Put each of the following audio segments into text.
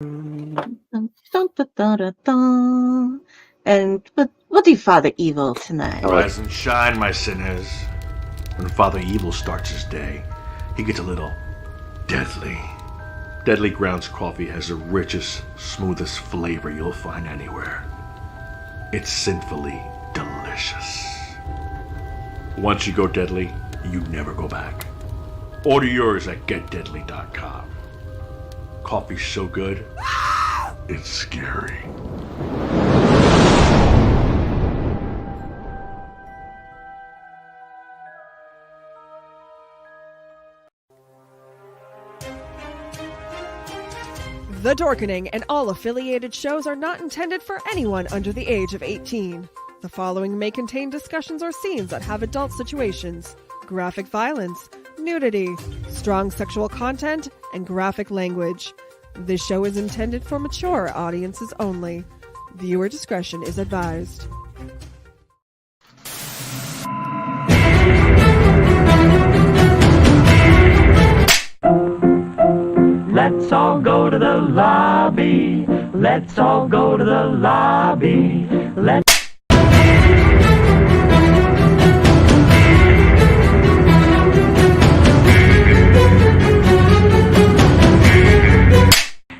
And we'll do Father Evil tonight. Rise and shine, my sinners. When Father Evil starts his day, he gets a little deadly. Deadly Grounds coffee has the richest, smoothest flavor you'll find anywhere. It's sinfully delicious. Once you go deadly, you never go back. Order yours at getdeadly.com. Coffee's so good, it's scary. The Dorkening and all affiliated shows are not intended for anyone under the age of 18. The following may contain discussions or scenes that have adult situations, graphic violence, nudity, strong sexual content, and graphic language. This show is intended for mature audiences only. Viewer discretion is advised. Let's all go to the lobby. Let's all go to the lobby. Let's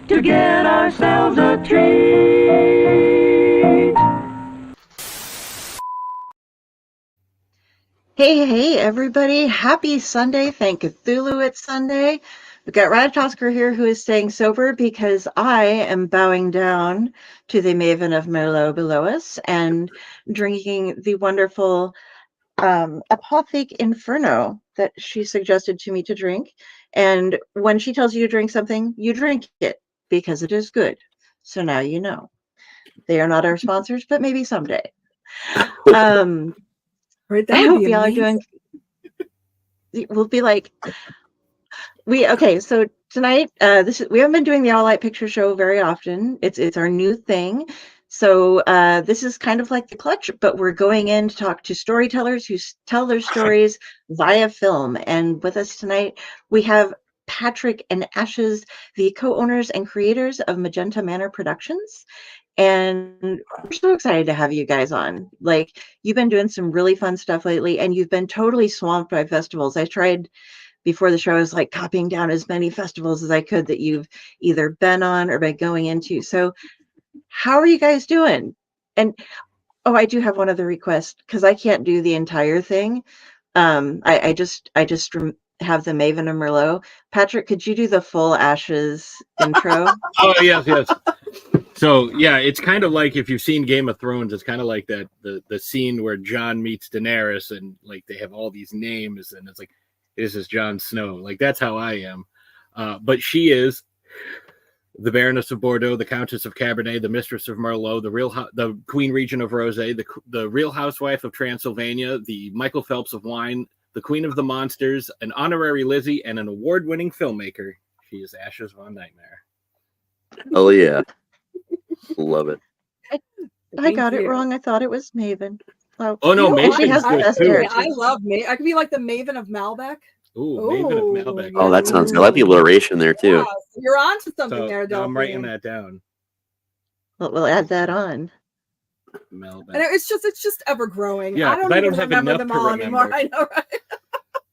to get ourselves a treat. Hey, everybody. Happy Sunday. Thank Cthulhu it's Sunday. We've got Radatosker here who is staying sober because I am bowing down to the Maven of Merlot below us and drinking the wonderful Apothic Inferno that she suggested to me to drink. And when she tells you to drink something, you drink it because it is good. So now you know. They are not our sponsors, but maybe someday. Right, I hope y'all are doing. We'll be like. So tonight, we haven't been doing the All Light Picture Show very often. It's our new thing. So this is kind of like the Clutch, but we're going in to talk to storytellers who tell their stories via film. And with us tonight, we have Patrick and Ashes, the co-owners and creators of Magenta Manor Productions. And we're so excited to have you guys on. Like, you've been doing some really fun stuff lately, and you've been totally swamped by festivals. I tried before the show, I was like copying down as many festivals as I could that you've either been on or been going into. So how are you guys doing? And I do have one other request because I can't do the entire thing. I just have the Maven of Merlot. Patrick, could you do the full Ashes intro? Oh, yes. So yeah, it's kind of like if you've seen Game of Thrones, it's kind of like that the scene where Jon meets Daenerys and like they have all these names and it's like, this is Jon Snow. Like, that's how I am. But she is the Baroness of Bordeaux, the Countess of Cabernet, the Mistress of Merlot, the Queen Regent of Rosé, the Real Housewife of Transylvania, the Michael Phelps of wine, the Queen of the Monsters, an honorary Lizzie, and an award-winning filmmaker. She is Ashes Von Nightmare. Oh, yeah. Love it. I got it wrong. I thought it was Maven. Oh no, Maven has the best hair. I love Maven. I could be like the Maven of Malbec. Ooh, Maven of Malbec. Oh, that sounds good. I like the alliteration there too. Yeah, so you're on to something there, Delphine. I'm writing that down. We'll add that on. Malbec. And it's just ever growing. Yeah, I don't have remember enough them to all remember. anymore. I know, right?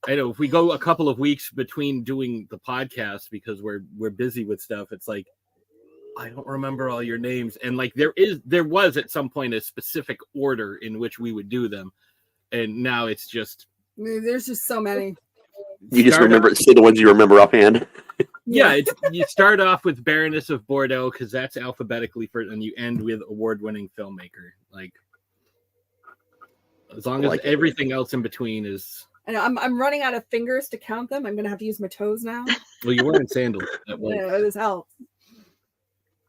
I know. If we go a couple of weeks between doing the podcast because we're busy with stuff, it's like I don't remember all your names. And like there was at some point a specific order in which we would do them. And now it's just there's just so many. You just say the ones you remember offhand. Yeah, you start off with Baroness of Bordeaux because that's alphabetically first, and you end with award-winning filmmaker. Like as long as everything else in between is. And I'm running out of fingers to count them. I'm gonna have to use my toes now. Well, you're wearing sandals. Yeah, it does help.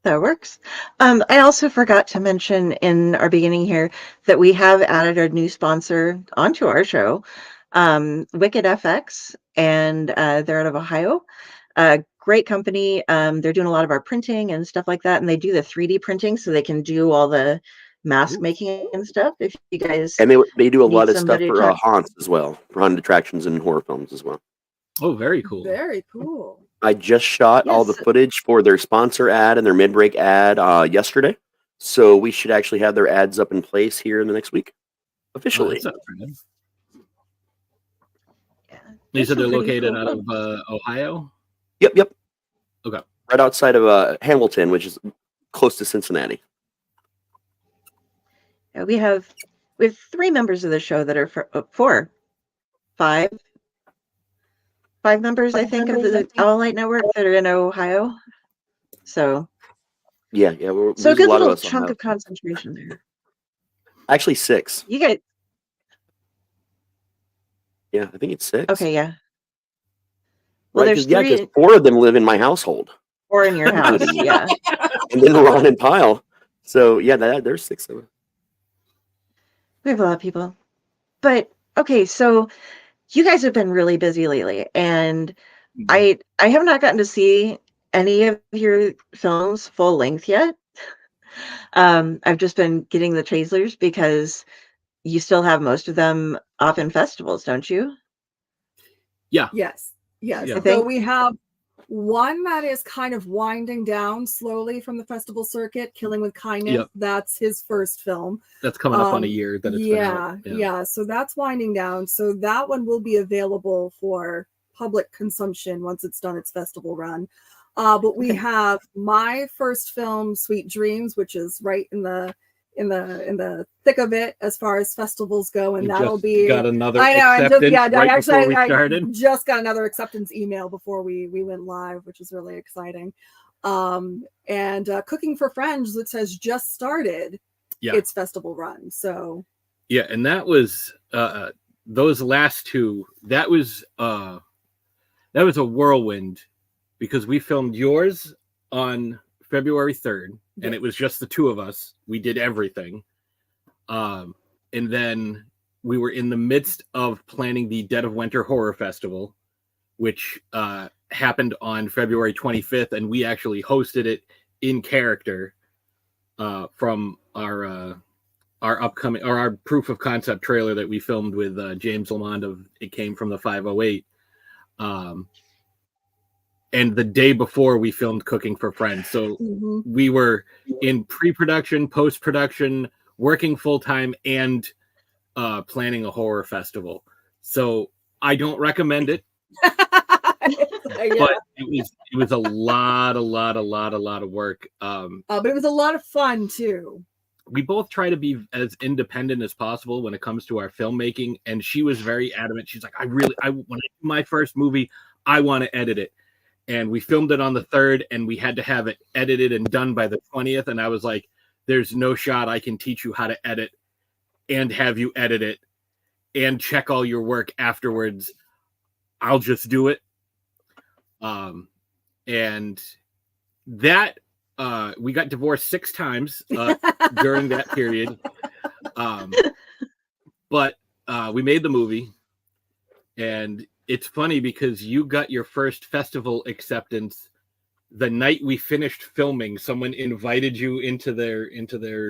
That works. I also forgot to mention in our beginning here that we have added our new sponsor onto our show, Wicked FX, and they're out of Ohio. Great company. They're doing a lot of our printing and stuff like that, and they do the 3D printing so they can do all the mask making and stuff. If you guys and they do a lot of stuff for haunts as well, for haunted attractions and horror films as well. Oh, very cool. Very cool. I just shot all the Yes. footage for their sponsor ad and their mid-break ad yesterday. So we should actually have their ads up in place here in the next week. Oh, Officially. that sounds pretty good. Yeah. You There's said they're some pretty located cool out of films. Ohio? Yep. Okay. Right outside of Hamilton, which is close to Cincinnati. Yeah, we have 3 members of the show that are 5 members, I think, of the Owl Light Network that are in Ohio. So Yeah. a There's a good lot of little us. chunk of concentration there. Actually, 6. You guys, Yeah, I think it's 6. okay, yeah. Well, Right? there's Because 3 4 of them live in my household, 4 in your house, yeah. and then Ron and Pyle. So yeah, there's 6 of them. We have a lot of people. But okay, so you guys have been really busy lately, and I have not gotten to see any of your films full length yet. I've just been getting the trailers because you still have most of them off in festivals, don't you? Yeah. Yes. Yeah. I So think- we have one that is kind of winding down slowly from the festival circuit, Killing with Kindness. Yep. That's his first film. That's coming up on a year that it's been out. Yeah. So that's winding down. So that one will be available for public consumption once it's done its festival run. But we have my first film, Sweet Dreams, which is right in the thick of it as far as festivals go, and You that'll just be. got another I know. acceptance before we I started. just got another acceptance email before we went live, which is really exciting. And Cooking for Friends, which has just started its festival run. So yeah, and that was those last 2. That was a whirlwind because we filmed yours on February 3rd, and it was just the 2 of us. We did everything. And then we were in the midst of planning the Dead of Winter Horror Festival, which happened on February 25th, and we actually hosted it in character from our upcoming or our proof of concept trailer that we filmed with James Lamond of It Came from the 508. And the day before we filmed Cooking for Friends. So we were in pre-production, post-production, working full-time, and planning a horror festival. So I don't recommend it. But it was a lot of work. But it was a lot of fun too. We both try to be as independent as possible when it comes to our filmmaking, and she was very adamant. She's like, when I do my first movie, I want to edit it. And we filmed it on the 3rd, and we had to have it edited and done by the 20th. And I was like, there's no shot I can teach you how to edit and have you edit it and check all your work afterwards. I'll just do it. And that we got divorced 6 times during that period. But we made the movie, and it's funny because you got your first festival acceptance the night we finished filming. Someone invited you into their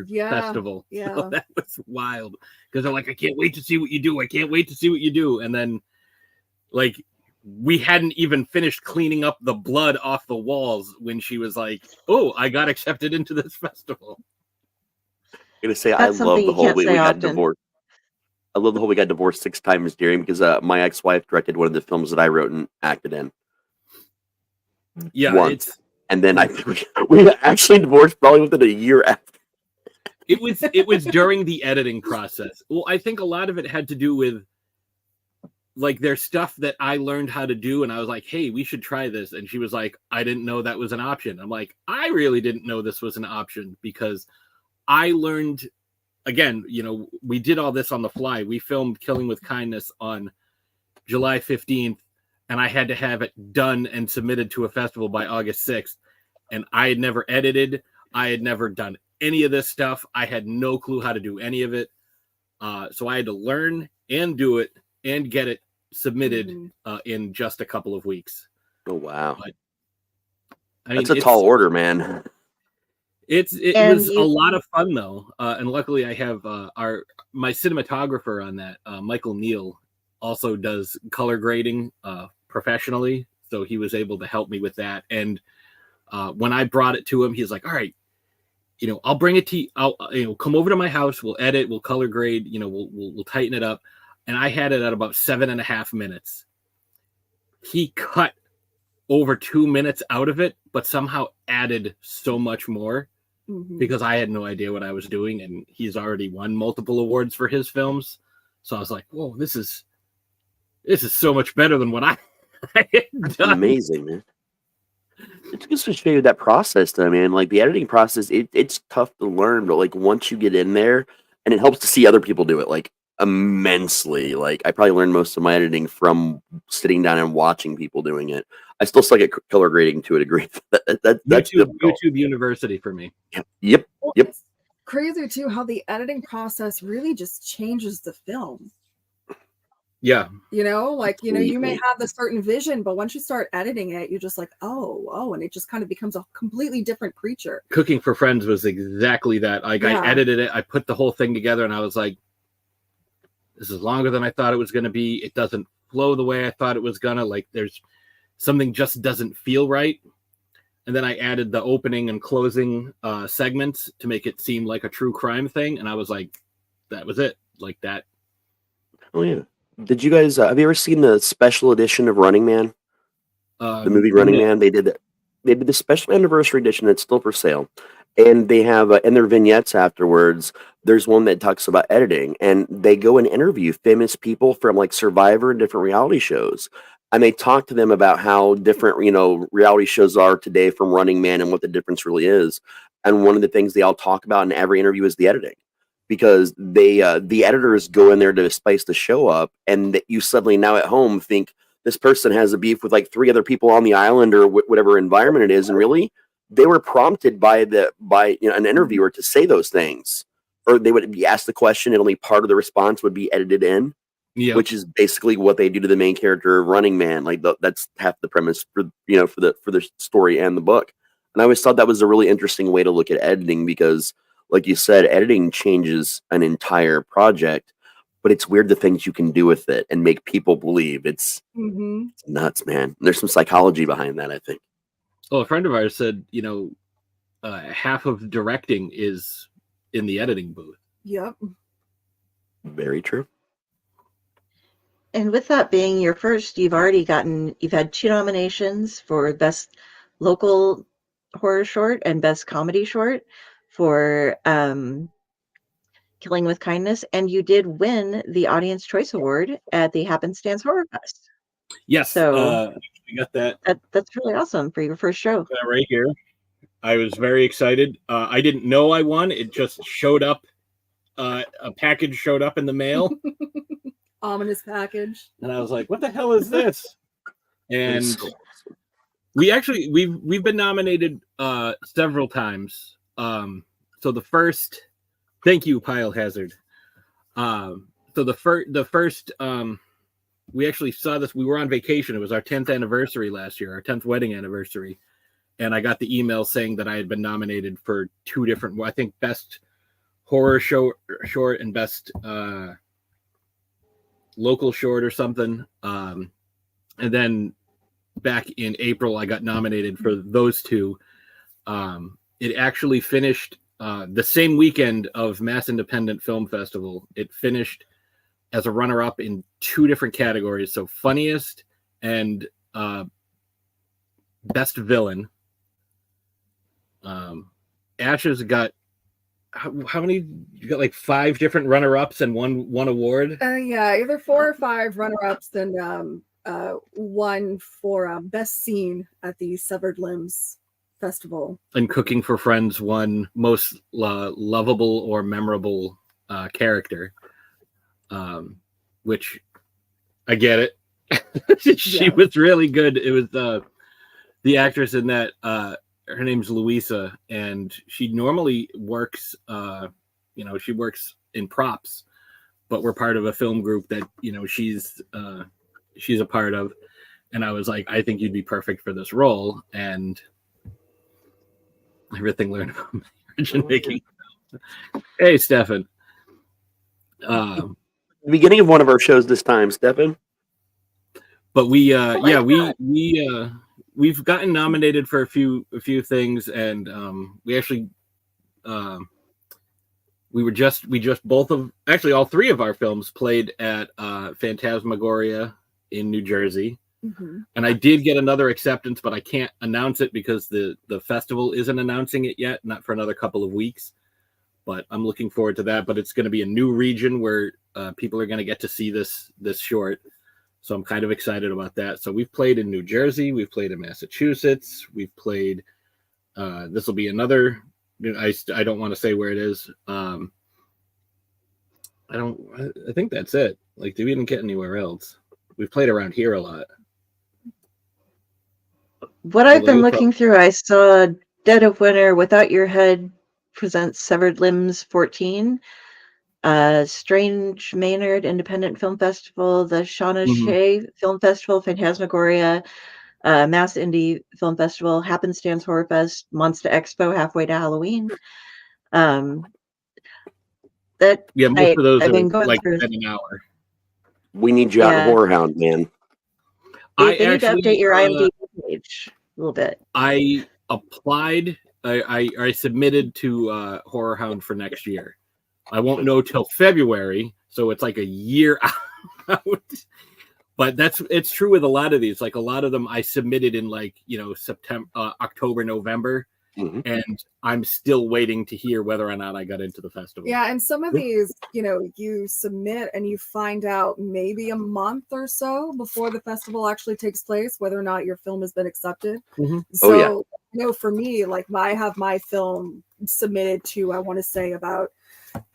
festival. Yeah. So that was wild because they're like, I can't wait to see what you do. I can't wait to see what you do. And then like we hadn't even finished cleaning up the blood off the walls when she was like, oh, I got accepted into this festival. I'm gonna say I That's love something the you whole can't way we say got often. divorced. I love the whole we got divorced 6 times during because my ex-wife directed one of the films that I wrote and acted in. Yeah, Once. And then I think we actually divorced probably within a year after. It was during the editing process. Well, I think a lot of it had to do with like there's stuff that I learned how to do, and I was like, hey, we should try this. And she was like, I didn't know that was an option. I'm like, I really didn't know this was an option because I learned, again, we did all this on the fly. We filmed Killing with Kindness on July 15th, and I had to have it done and submitted to a festival by August 6th. And I had never edited. I had never done any of this stuff. I had no clue how to do any of it. So I had to learn and do it and get it submitted in just a couple of weeks. Oh, wow. But, that's a tall order, man. It was a lot of fun though. And luckily I have my cinematographer on that, Michael Neal, also does color grading professionally, so he was able to help me with that. And when I brought it to him, he's like, all right, I'll bring it to you. I'll come over to my house. We'll edit, we'll color grade, we'll tighten it up. And I had it at about 7.5 minutes. He cut over 2 minutes out of it, but somehow added so much more because I had no idea what I was doing. And he's already won multiple awards for his films. So I was like, whoa, this is so much better than what I had done. Amazing, man. It's just to show you that process, though, man. Like the editing process, it's tough to learn, but like once you get in there, and it helps to see other people do it, like immensely. Like I probably learned most of my editing from sitting down and watching people doing it. I still suck at color grading to a degree. That's YouTube University for me. Yep. It's crazy too how the editing process really just changes the film. Yeah. You may have the certain vision, but once you start editing it, you're just like, oh, and it just kind of becomes a completely different creature. Cooking for Friends was exactly that. Like I edited it, I put the whole thing together, and I was like, this is longer than I thought it was going to be. It doesn't flow the way I thought it was gonna. Like there's something just doesn't feel right. And then I added the opening and closing segments to make it seem like a true crime thing. And I was like, that was it. Like that. Oh yeah. Did you guys have you ever seen the special edition of Running Man? The movie Running Man. They did the special anniversary edition that's still for sale. And they have in their vignettes afterwards, there's one that talks about editing, and they go and interview famous people from like Survivor and different reality shows. And they talk to them about how different, reality shows are today from Running Man and what the difference really is. And one of the things they all talk about in every interview is the editing, because the editors go in there to spice the show up, and that you suddenly now at home think this person has a beef with like 3 other people on the island or whatever environment it is, and really they were prompted by an interviewer to say those things, or they would be asked the question and only part of the response would be edited in. Yeah. Which is basically what they do to the main character of Running Man. Like that's half the premise for the story and the book. And I always thought that was a really interesting way to look at editing, because like you said, editing changes an entire project, but it's weird the things you can do with it and make people believe. It's nuts, man. There's some psychology behind that, I think. Well, a friend of ours said, half of directing is in the editing booth. Yep. Very true. And with that being your first, you've had 2 nominations for Best Local Horror Short and Best Comedy Short for Killing with Kindness, and you did win the Audience Choice Award at the Happenstance Horror Fest. Yes, so we got that. That's really awesome for your first show. Right here. I was very excited. I didn't know I won. It just showed up. A package showed up in the mail. Ominous package. And I was like, what the hell is this? And we've been nominated several times. So the first, thank you, Pile Hazard. So the first we actually saw this. We were on vacation. It was our 10th anniversary last year, our 10th wedding anniversary. And I got the email saying that I had been nominated for 2 different, I think, Best Horror Short and Best Local Short or something. And then back in April, I got nominated for those 2. It actually finished the same weekend of Mass Independent Film Festival. It finished as a runner-up in 2 different categories. So funniest and best villain. Ashes got how many? You got like 5 different runner-ups and one award. Yeah, either 4 or 5 runner-ups and one for best scene at the Severed Limbs Festival. And Cooking for Friends won most lovable or memorable character, which I get it. She was really good. It was the actress in that. Her name's Louisa, and she normally works, she works in props, but we're part of a film group that, she's a part of. And I was like, I think you'd be perfect for this role. And everything learned about my origin making. Hey, Stefan. The beginning of one of our shows this time, Stefan. But we've gotten nominated for a few things, and we actually all three of our films played at Phantasmagoria in New Jersey. Mm-hmm. And I did get another acceptance, but I can't announce it because the festival isn't announcing it yet, not for another couple of weeks. But I'm looking forward to that. But it's going to be a new region where people are going to get to see this short. So I'm kind of excited about that. So we've played in New Jersey. We've played in Massachusetts. We've played. This will be another. I don't want to say where it is. I think that's it. Like, did we didn't get anywhere else? We've played around here a lot. What I've been looking through, I saw Dead of Winter, Without Your Head presents Severed Limbs 14, Strange Maynard Independent Film Festival, the Shauna Shea Film Festival, Phantasmagoria, Mass Indie Film Festival, Happenstance Horror Fest, Monster Expo, Halfway to Halloween. Most of those I've are been going like through an hour. We need you out in Horror Hound, man. They need to update your IMDb page a little bit. I applied. I submitted to Horror Hound for next year. I won't know till February, so it's like a year out. But it's true with a lot of these. Like a lot of them, I submitted in September, October, November, and I'm still waiting to hear whether or not I got into the festival. Yeah, and some of these, you submit and you find out maybe a month or so before the festival actually takes place whether or not your film has been accepted. So, for me, like I have my film submitted to, I want to say about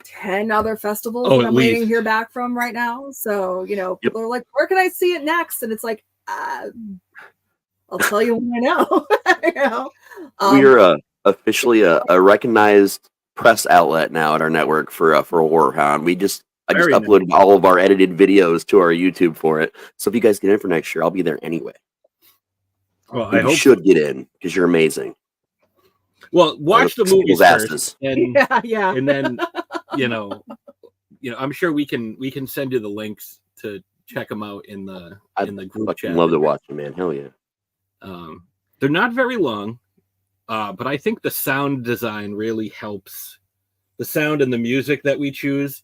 10 other festivals that I'm waiting to hear back from right now. So, people are like, where can I see it next? And it's like, I'll tell you when I know. We are officially a recognized press outlet now at our network for Horror Hound. I just uploaded all of our edited videos to our YouTube for it. So if you guys get in for next year, I'll be there anyway. Well, I hope should get in because you're amazing. Well, watch the movies first, and yeah, and then I'm sure we can send you the links to check them out in the group chat. I love to watch them, man. Hell yeah. They're not very long, but I think the sound design really helps. The sound and the music that we choose.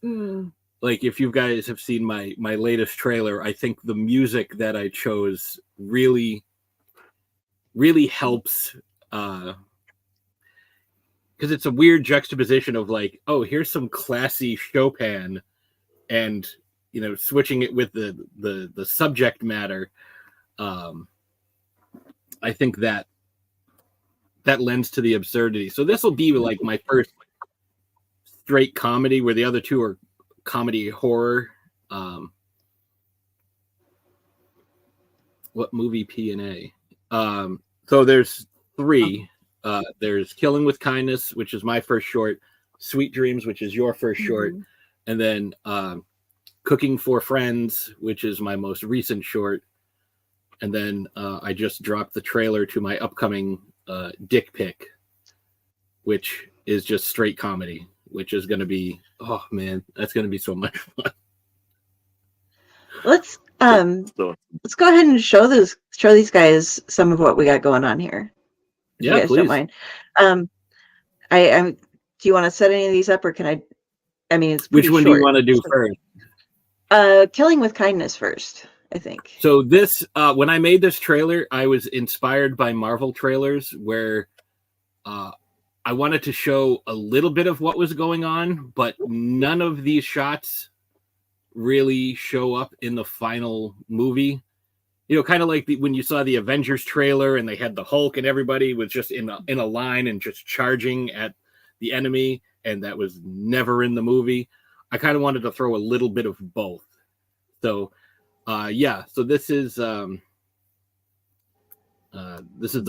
Like if you guys have seen my latest trailer, I think the music that I chose really helps. Because it's a weird juxtaposition of like, oh, here's some classy Chopin, and switching it with the subject matter. I think that lends to the absurdity. So this will be like my first straight comedy, where the other two are comedy horror. What movie P&A? So there's three. There's Killing with Kindness, which is my first short, Sweet Dreams, which is your first short, and then Cooking for Friends, which is my most recent short, and then I just dropped the trailer to my upcoming Dick Pic, which is just straight comedy, which is going to be, oh man, that's going to be so much fun. Let's go ahead and show these guys some of what we got going on here. Yeah, you guys please. Don't mind. Do you want to set any of these up, or can I? I mean, it's which one short. do you want to do first? Killing with Kindness first, I think. So this, when I made this trailer, I was inspired by Marvel trailers where I wanted to show a little bit of what was going on, but none of these shots really show up in the final movie. Kind of like when you saw the Avengers trailer and they had the Hulk and everybody was just in a line and just charging at the enemy, and that was never in the movie. I kind of wanted to throw a little bit of both. So, so this is the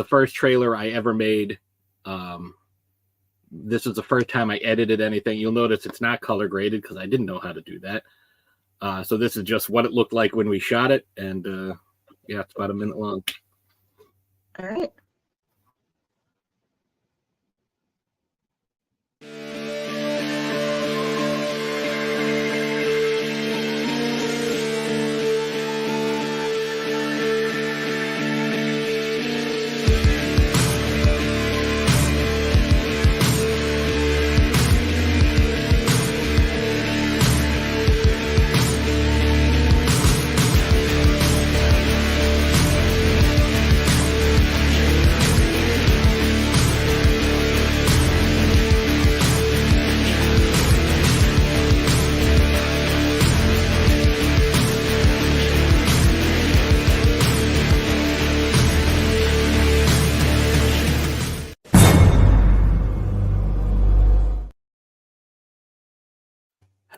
first trailer I ever made. This is the first time I edited anything. You'll notice it's not color graded because I didn't know how to do that. So this is just what it looked like when we shot it, and it's about a minute long. All right.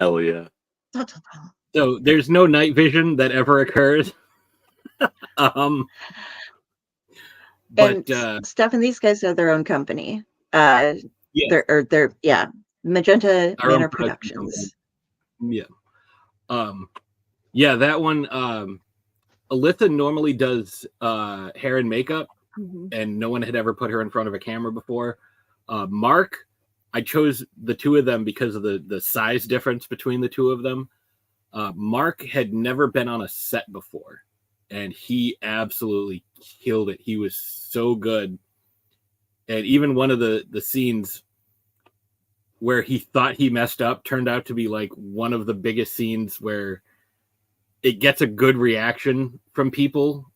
Hell yeah. So there's no night vision that ever occurs. But And Steph and these guys have their own company. They're Magenta our own Manor production company. Productions. Yeah. That one. Alyssa normally does hair and makeup, and no one had ever put her in front of a camera before. Mark, I chose the two of them because of the size difference between the two of them. Mark had never been on a set before, and he absolutely killed it. He was so good. And even one of the scenes where he thought he messed up turned out to be like one of the biggest scenes where it gets a good reaction from people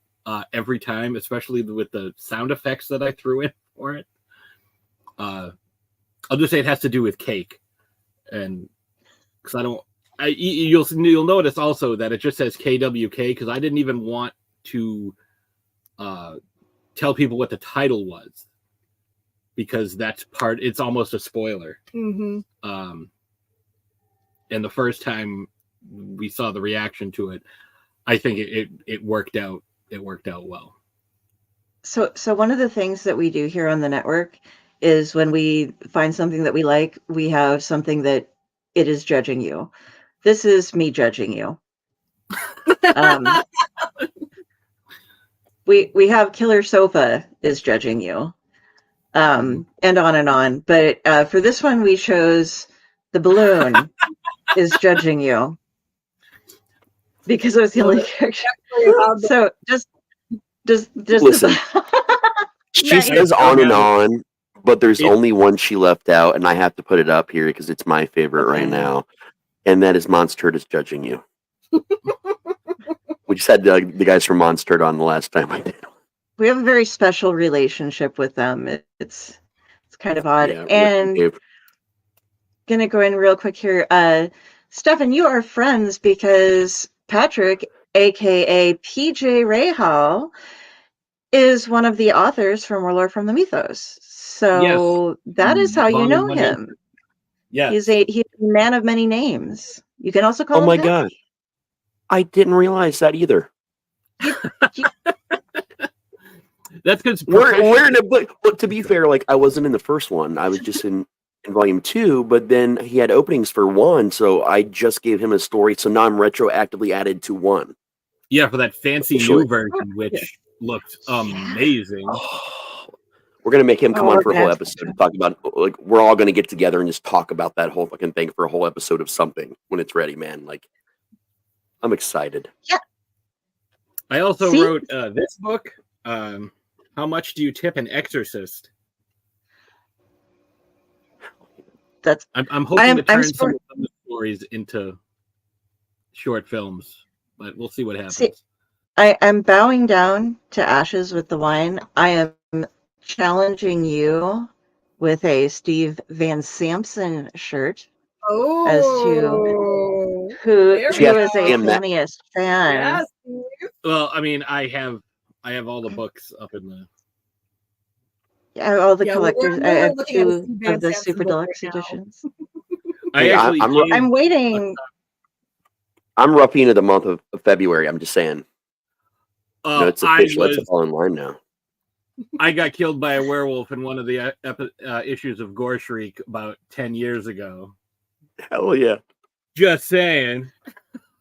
every time, especially with the sound effects that I threw in for it. I'll just say it has to do with cake, and because you'll notice also that it just says KWK because I didn't even want to tell people what the title was because it's almost a spoiler. And the first time we saw the reaction to it, I think it worked out. It worked out well. So one of the things that we do here on the network is when we find something that we like, we have something that it is judging you. This is me judging you. We have Killer Sofa is judging you, and on. But for this one, we chose The Balloon is judging you because it was the only character. So just listen. She says on and on, but there's only one she left out, and I have to put it up here because it's my favorite right now, and that is Monster is judging you. We just had the guys from Monster on the last time I did. We have a very special relationship with them. It's kind of odd. Yeah, and gonna go in real quick here. Stefan, you are friends because Patrick, aka PJ Rahal, is one of the authors from Warlord from the Mythos. So that is how you know him. Yeah, he's a man of many names. You can also call him. Oh my god, I didn't realize that either. That's because we're in a book. But to be fair, like I wasn't in the first one. I was just in volume 2. But then he had openings for 1, so I just gave him a story. So now I'm retroactively added to 1. Yeah, for that fancy new version, which looked amazing. We're gonna make him come on for a whole episode to talk about. Like we're all gonna get together and just talk about that whole fucking thing for a whole episode of something when it's ready, man. Like I'm excited. Yeah. I also wrote this book. How much do you tip an exorcist? I'm hoping to turn some of the stories into short films, but we'll see what happens. See, I'm bowing down to ashes with the wine. I am challenging you with a Steve Van Samson shirt as to who is a funniest fan. Yes. Well, I mean, I have all the books up in the. Yeah, all the collectors. I have 2 of the Super Deluxe editions. I'm waiting. I'm roughing into the month of February. I'm just saying. It's official. It's all in line now. I got killed by a werewolf in one of the issues of Gore Shriek about 10 years ago. Hell yeah. Just saying.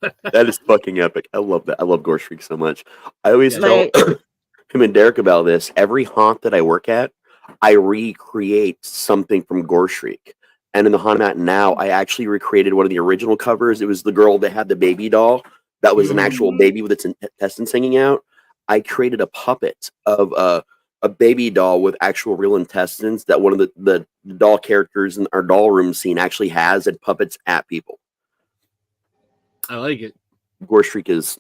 That is fucking epic. I love that. I love Gore Shriek so much. I always tell him and Derek about this. Every haunt that I work at, I recreate something from Gore Shriek. And in the haunt I'm at now, I actually recreated one of the original covers. It was the girl that had the baby doll. That was an actual baby with its intestines hanging out. I created a puppet of a baby doll with actual real intestines that one of the doll characters in our doll room scene actually has and puppets at people. I like it. Gore Shriek is...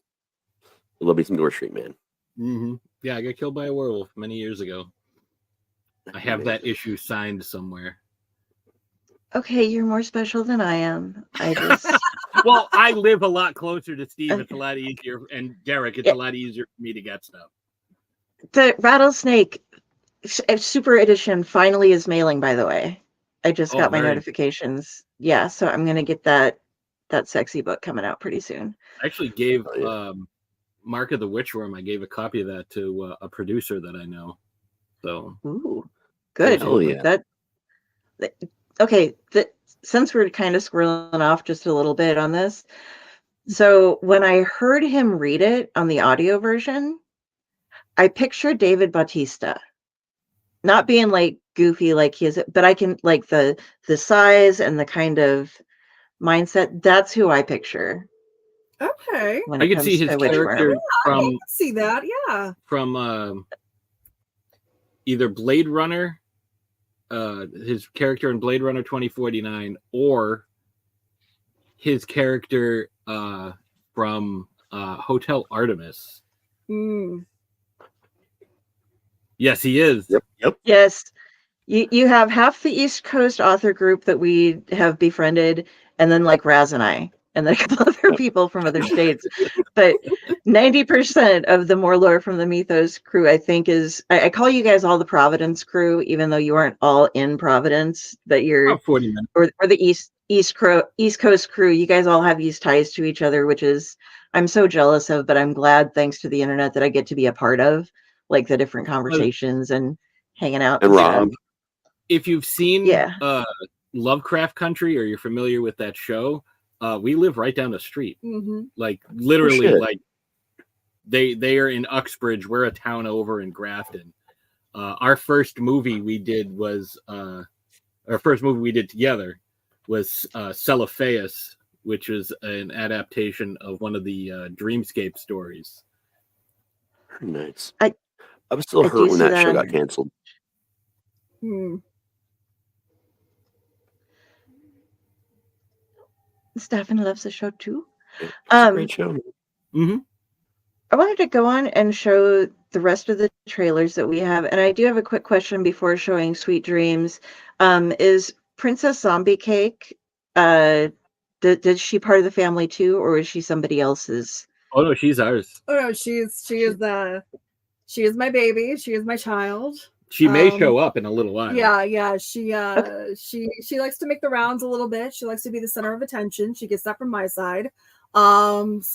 I love me some Gore Shriek, man. Mm-hmm. Yeah, I got killed by a werewolf many years ago. I have that issue signed somewhere. Okay, you're more special than I am. I just... Well, I live a lot closer to Steve. It's a lot easier. And Derek, it's a lot easier for me to get stuff. The Rattlesnake Super Edition finally is mailing, by the way. I just got my notifications. Yeah, so I'm going to get that sexy book coming out pretty soon. I actually gave Mark of the Witchworm. I gave a copy of that to a producer that I know. So, ooh, good. Oh yeah. Okay. Since we're kind of squirreling off just a little bit on this, so when I heard him read it on the audio version, I pictured David Bautista, not being like goofy like he is, but I can like the size and the kind of mindset. That's who I picture. Okay. I could see his character from. I can see that. Yeah. From either Blade Runner, his character in Blade Runner 2049, or his character from Hotel Artemis. Yes, he is. Yep. Yes. You have half the East Coast author group that we have befriended, and then like Raz and I, and then a couple other people from other states. But 90% of the More Lore from the Mythos crew, I think, is I call you guys all the Providence crew, even though you aren't all in Providence, but you're About 40 minutes. or the East Coast crew. You guys all have these ties to each other, which is I'm so jealous of, but I'm glad, thanks to the internet, that I get to be a part of, like the different conversations and hanging out. And Rob, if you've seen Lovecraft Country, or you're familiar with that show, we live right down the street. Like literally, like they are in Uxbridge. We're a town over in Grafton. Our first movie we did together was Celophaeus, which is an adaptation of one of the Dreamscape stories. Nice. I was still hurt when that show got canceled. Stefan loves the show too. It's a great show. I wanted to go on and show the rest of the trailers that we have, and I do have a quick question before showing Sweet Dreams. Is Princess Zombie Cake? Did she part of the family too, or is she somebody else's? Oh no, she's ours. Oh no, she is my baby. She is my child. She may show up in a little while. Yeah. She likes to make the rounds a little bit. She likes to be the center of attention. She gets that from my side. She's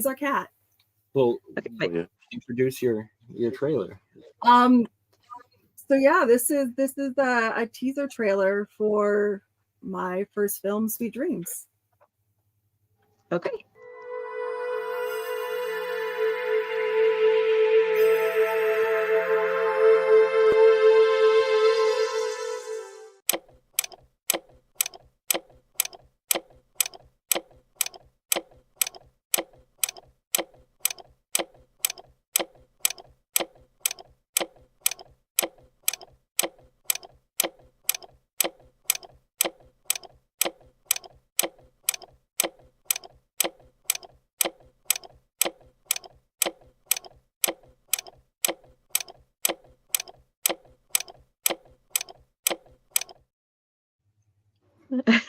our cat. Well, introduce your trailer. So yeah, this is a teaser trailer for my first film, Sweet Dreams. Okay.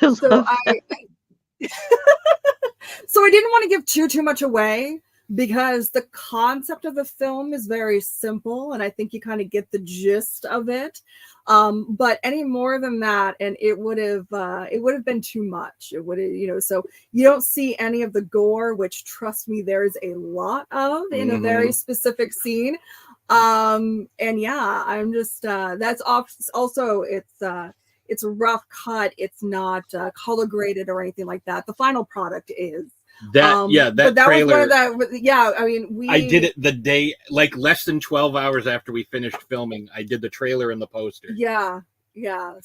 So I didn't want to give too much away, because the concept of the film is very simple, and I think you kind of get the gist of it. But any more than that, and it would have been too much. It would have, so you don't see any of the gore, which, trust me, there's a lot of in a very specific scene. And yeah, I'm just that's also it's a rough cut. It's not color graded or anything like that. The final product is. That trailer. Was I mean, I did it the day, like less than 12 hours after we finished filming. I did the trailer and the poster. Yeah.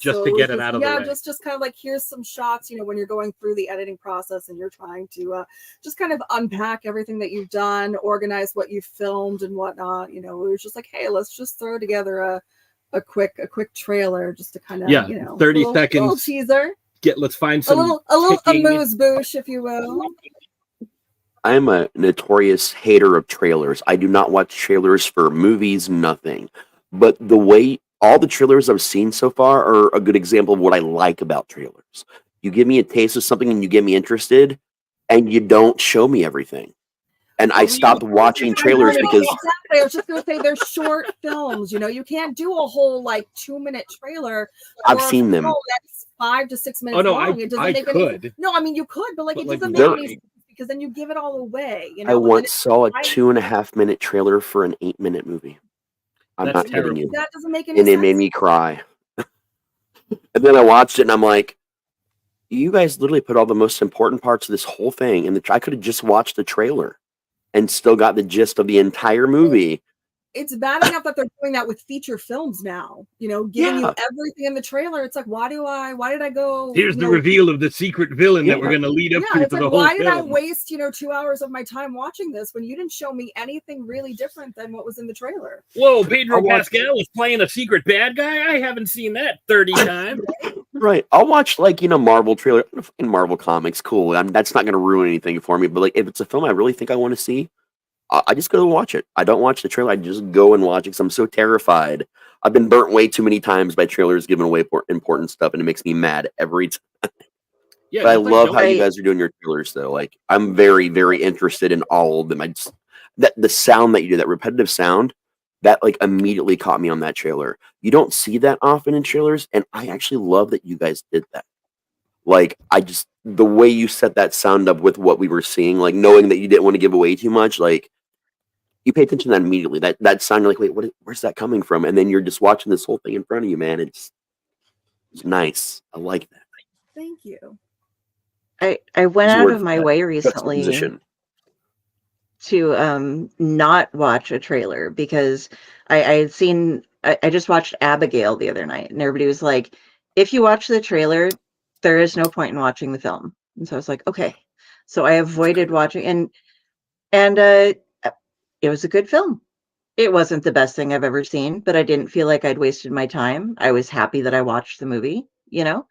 Just to get it out of the way. Just kind of like, here's some shots, when you're going through the editing process and you're trying to just kind of unpack everything that you've done, organize what you've filmed and whatnot. It was just like, hey, let's just throw together a quick trailer just to kind of 30 seconds little teaser. Let's find some a little amuse-bouche, if you will. I'm a notorious hater of trailers. I do not watch trailers for movies, nothing. But the way all the trailers I've seen so far are a good example of what I like about trailers. You give me a taste of something and you get me interested, and you don't show me everything. And I stopped watching trailers because exactly. I was just going to say they're short films. You can't do a whole 2-minute trailer. I've seen them. That's 5 to 6 minutes Oh no, long. It doesn't I make could. any. No, I mean you could, but it doesn't make any sense because then you give it all away. I once saw a 2.5-minute trailer for an 8-minute movie. I'm not kidding you. That doesn't make any sense. And it made me cry. And then I watched it, and I'm like, you guys literally put all the most important parts of this whole thing, and I could have just watched the trailer and still got the gist of the entire movie. It's bad enough that they're doing that with feature films now. Giving you everything in the trailer. It's like, why did I go? Here's the reveal of the secret villain that we're going to lead up to for the whole why film. Did I waste 2 hours of my time watching this when you didn't show me anything really different than what was in the trailer? Whoa, Pedro Pascal is playing a secret bad guy? I haven't seen that 30 times. Right. I'll watch Marvel trailer, fucking Marvel comics. Cool. That's not going to ruin anything for me. But if it's a film I really think I want to see, I just go and watch it. I don't watch the trailer. I just go and watch it because I'm so terrified. I've been burnt way too many times by trailers giving away important stuff, and it makes me mad every time. Yeah, but I love how you guys are doing your trailers, though. I'm very, very interested in all of them. The sound that you do, that repetitive sound, that immediately caught me on that trailer. You don't see that often in trailers, and I actually love that you guys did that. The way you set that sound up with what we were seeing, knowing that you didn't want to give away too much, you pay attention to that immediately. That sound, you're like, wait, where's that coming from? And then you're just watching this whole thing in front of you, man. It's nice. I like that. Thank you. I went out of my way recently to not watch a trailer because I just watched Abigail the other night, and everybody was like, if you watch the trailer, there is no point in watching the film. And so I was like, okay. So I avoided watching, and it was a good film. It wasn't the best thing I've ever seen, but I didn't feel like I'd wasted my time. I was happy that I watched the movie, It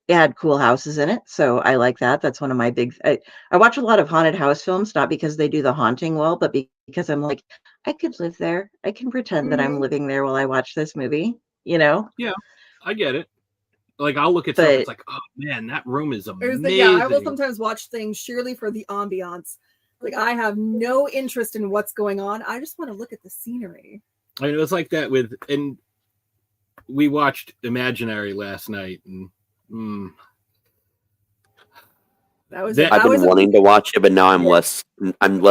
had cool houses in it, so I like that. That's one of my big... I watch a lot of haunted house films, not because they do the haunting well, but because I'm like, I could live there. I can pretend that I'm living there while I watch this movie, Yeah, I get it. I'll look at stuff, it's like, oh man, that room is amazing. I will sometimes watch things sheerly for the ambiance. I have no interest in what's going on. I just want to look at the scenery. I mean, it was like that and we watched Imaginary last night, and I've been wanting to watch it, but now I'm less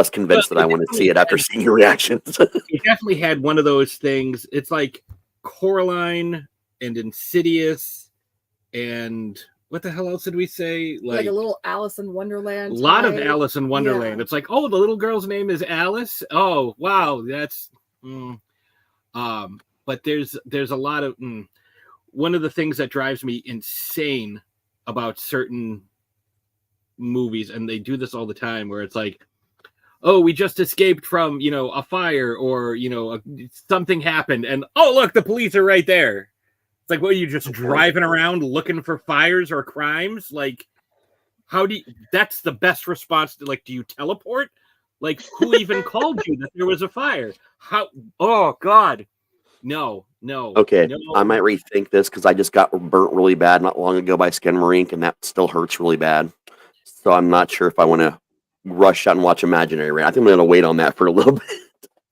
convinced that I want to see it after seeing your reactions. It definitely had one of those things. It's like Coraline and Insidious, and what the hell else did we say? Like a little Alice in Wonderland. A lot of Alice in Wonderland. Yeah. It's like, oh, the little girl's name is Alice. Oh, wow, that's. But there's a lot of. One of the things that drives me insane about certain movies, and they do this all the time, where it's like, oh, we just escaped from a fire, or something happened, and oh look, the police are right there. It's like, what, are you just driving around looking for fires or crimes? How do you, that's the best response to, do you teleport? Who even called you that there was a fire? How? Oh God. No. Okay, no. I might rethink this because I just got burnt really bad not long ago by Skinamarink, and that still hurts really bad. So I'm not sure if I want to rush out and watch Imaginary. I think I'm going to wait on that for a little bit.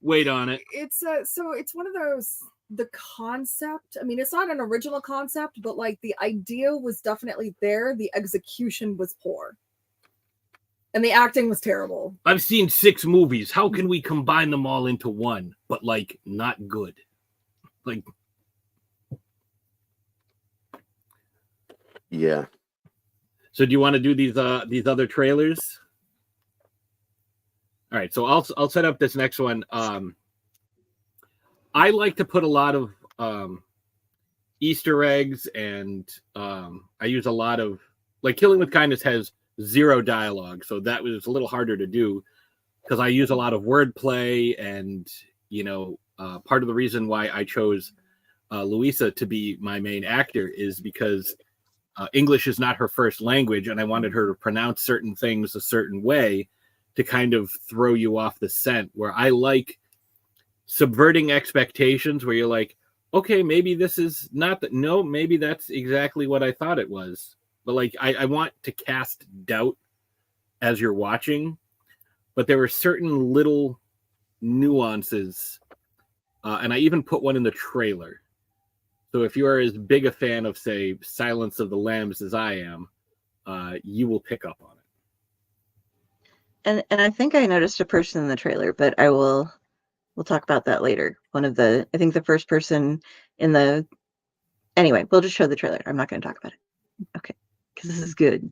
Wait on it. It's so it's one of those. The concept, I mean, it's not an original concept, but the idea was definitely there. The execution was poor, and the acting was terrible. I've seen 6 movies. How can we combine them all into one, but not good? Yeah. So do you want to do these other trailers? All right, so I'll set up this next one. I like to put a lot of Easter eggs, and I use a lot of Killing with Kindness has 0 dialogue, so that was a little harder to do because I use a lot of wordplay, and part of the reason why I chose Louisa to be my main actor is because English is not her first language, and I wanted her to pronounce certain things a certain way to kind of throw you off the scent, where I like subverting expectations, where you're like, okay, maybe this is not that. No, maybe that's exactly what I thought it was. But I want to cast doubt as you're watching. but there were certain little nuances, and I even put one in the trailer. So if you are as big a fan of, say, Silence of the Lambs as I am, you will pick up on it. And I think I noticed a person in the trailer, but we'll talk about that later. I think the first person in the, anyway, we'll just show the trailer. I'm not going to talk about it. Okay, because this is good.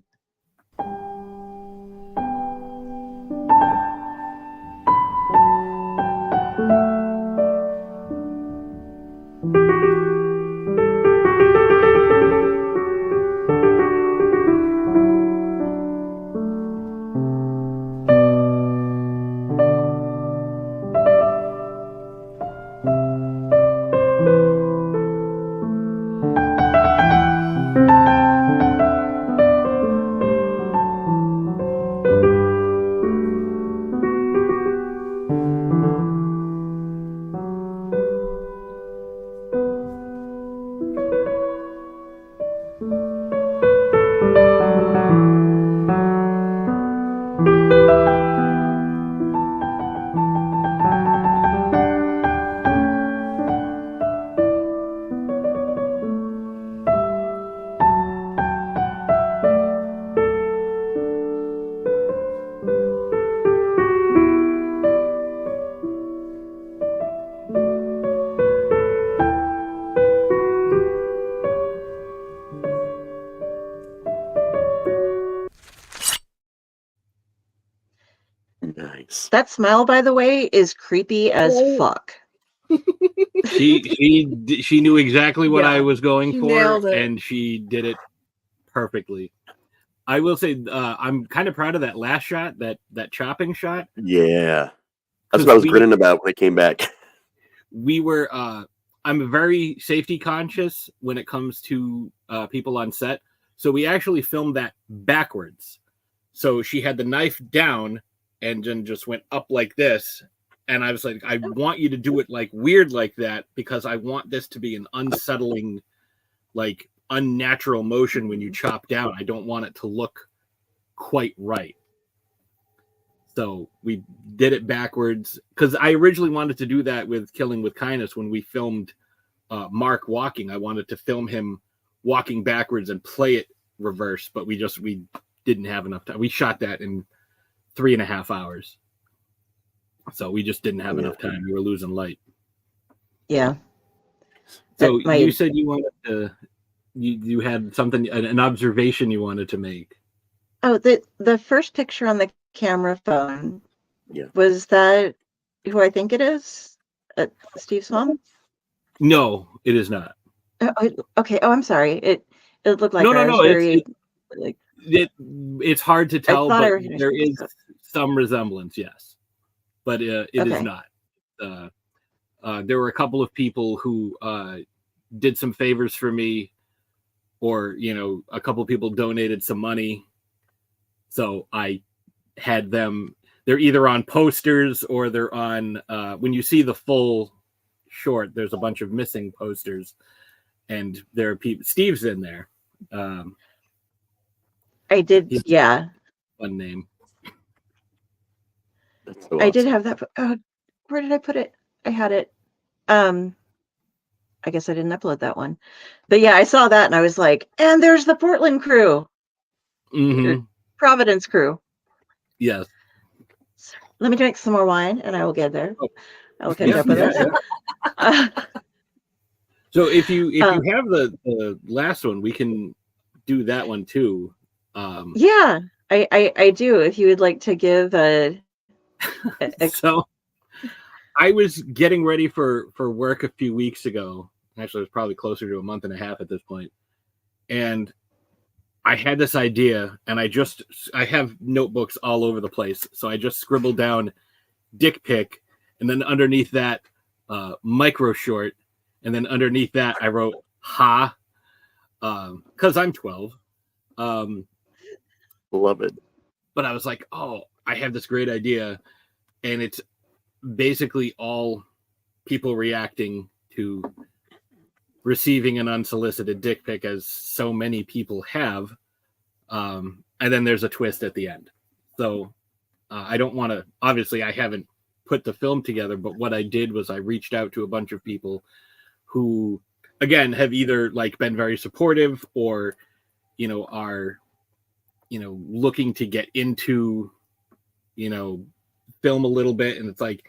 Nice. That smile, by the way, is creepy as fuck. She knew exactly what I was going she for, nailed it. and she did it perfectly. I will say I'm kind of proud of that last shot, that chopping shot. Yeah, that's what I was grinning about when I came back. We were I'm very safety conscious when it comes to people on set, so we actually filmed that backwards. So she had the knife down and then just went up like this. And I was like, I want you to do it like weird like that, because I want this to be an unsettling, like unnatural motion when you chop down. I don't want it to look quite right. So we did it backwards, because I originally wanted to do that with Killing with Kindness when we filmed Mark walking. I wanted to film him walking backwards and play it reverse, but we didn't have enough time. We shot that in 3.5 hours. So we just didn't have enough time. We were losing light. Yeah. So you said you wanted to, you had something, an observation you wanted to make. Oh, the first picture on the camera phone. Yeah. Was that who I think it is? Steve's mom? No, it is not. Okay. Oh, I'm sorry. It looked like no. Very, it's hard to tell, but there is some resemblance, yes. But it is not. There were a couple of people who did some favors for me, or a couple of people donated some money, so I had them. They're either on posters or they're on. When you see the full short, there's a bunch of missing posters, and there are people. Steve's in there. I did, yeah. Fun name. So awesome. I did have that. Oh, where did I put it? I had it. I guess I didn't upload that one. But yeah, I saw that and I was like, and there's the Portland crew. Mm-hmm. Providence crew. Yes. Let me drink some more wine and I will get there. I will catch up with it. Yeah. So if you have the last one, we can do that one too. Yeah, I do. If you would like to give a So I was getting ready for work a few weeks ago. Actually, it was probably closer to a month and a half at this point. And I had this idea, and I have notebooks all over the place. So I just scribbled down dick pic, and then underneath that, micro short. And then underneath that, I wrote ha, because I'm 12. Love it. But I was like, oh, I have this great idea. And it's basically all people reacting to receiving an unsolicited dick pic, as so many people have. And then there's a twist at the end. So I don't want to, obviously I haven't put the film together, but what I did was I reached out to a bunch of people who, again, have either like been very supportive or, you know, are, you know, looking to get into, you know, film a little bit. And it's like,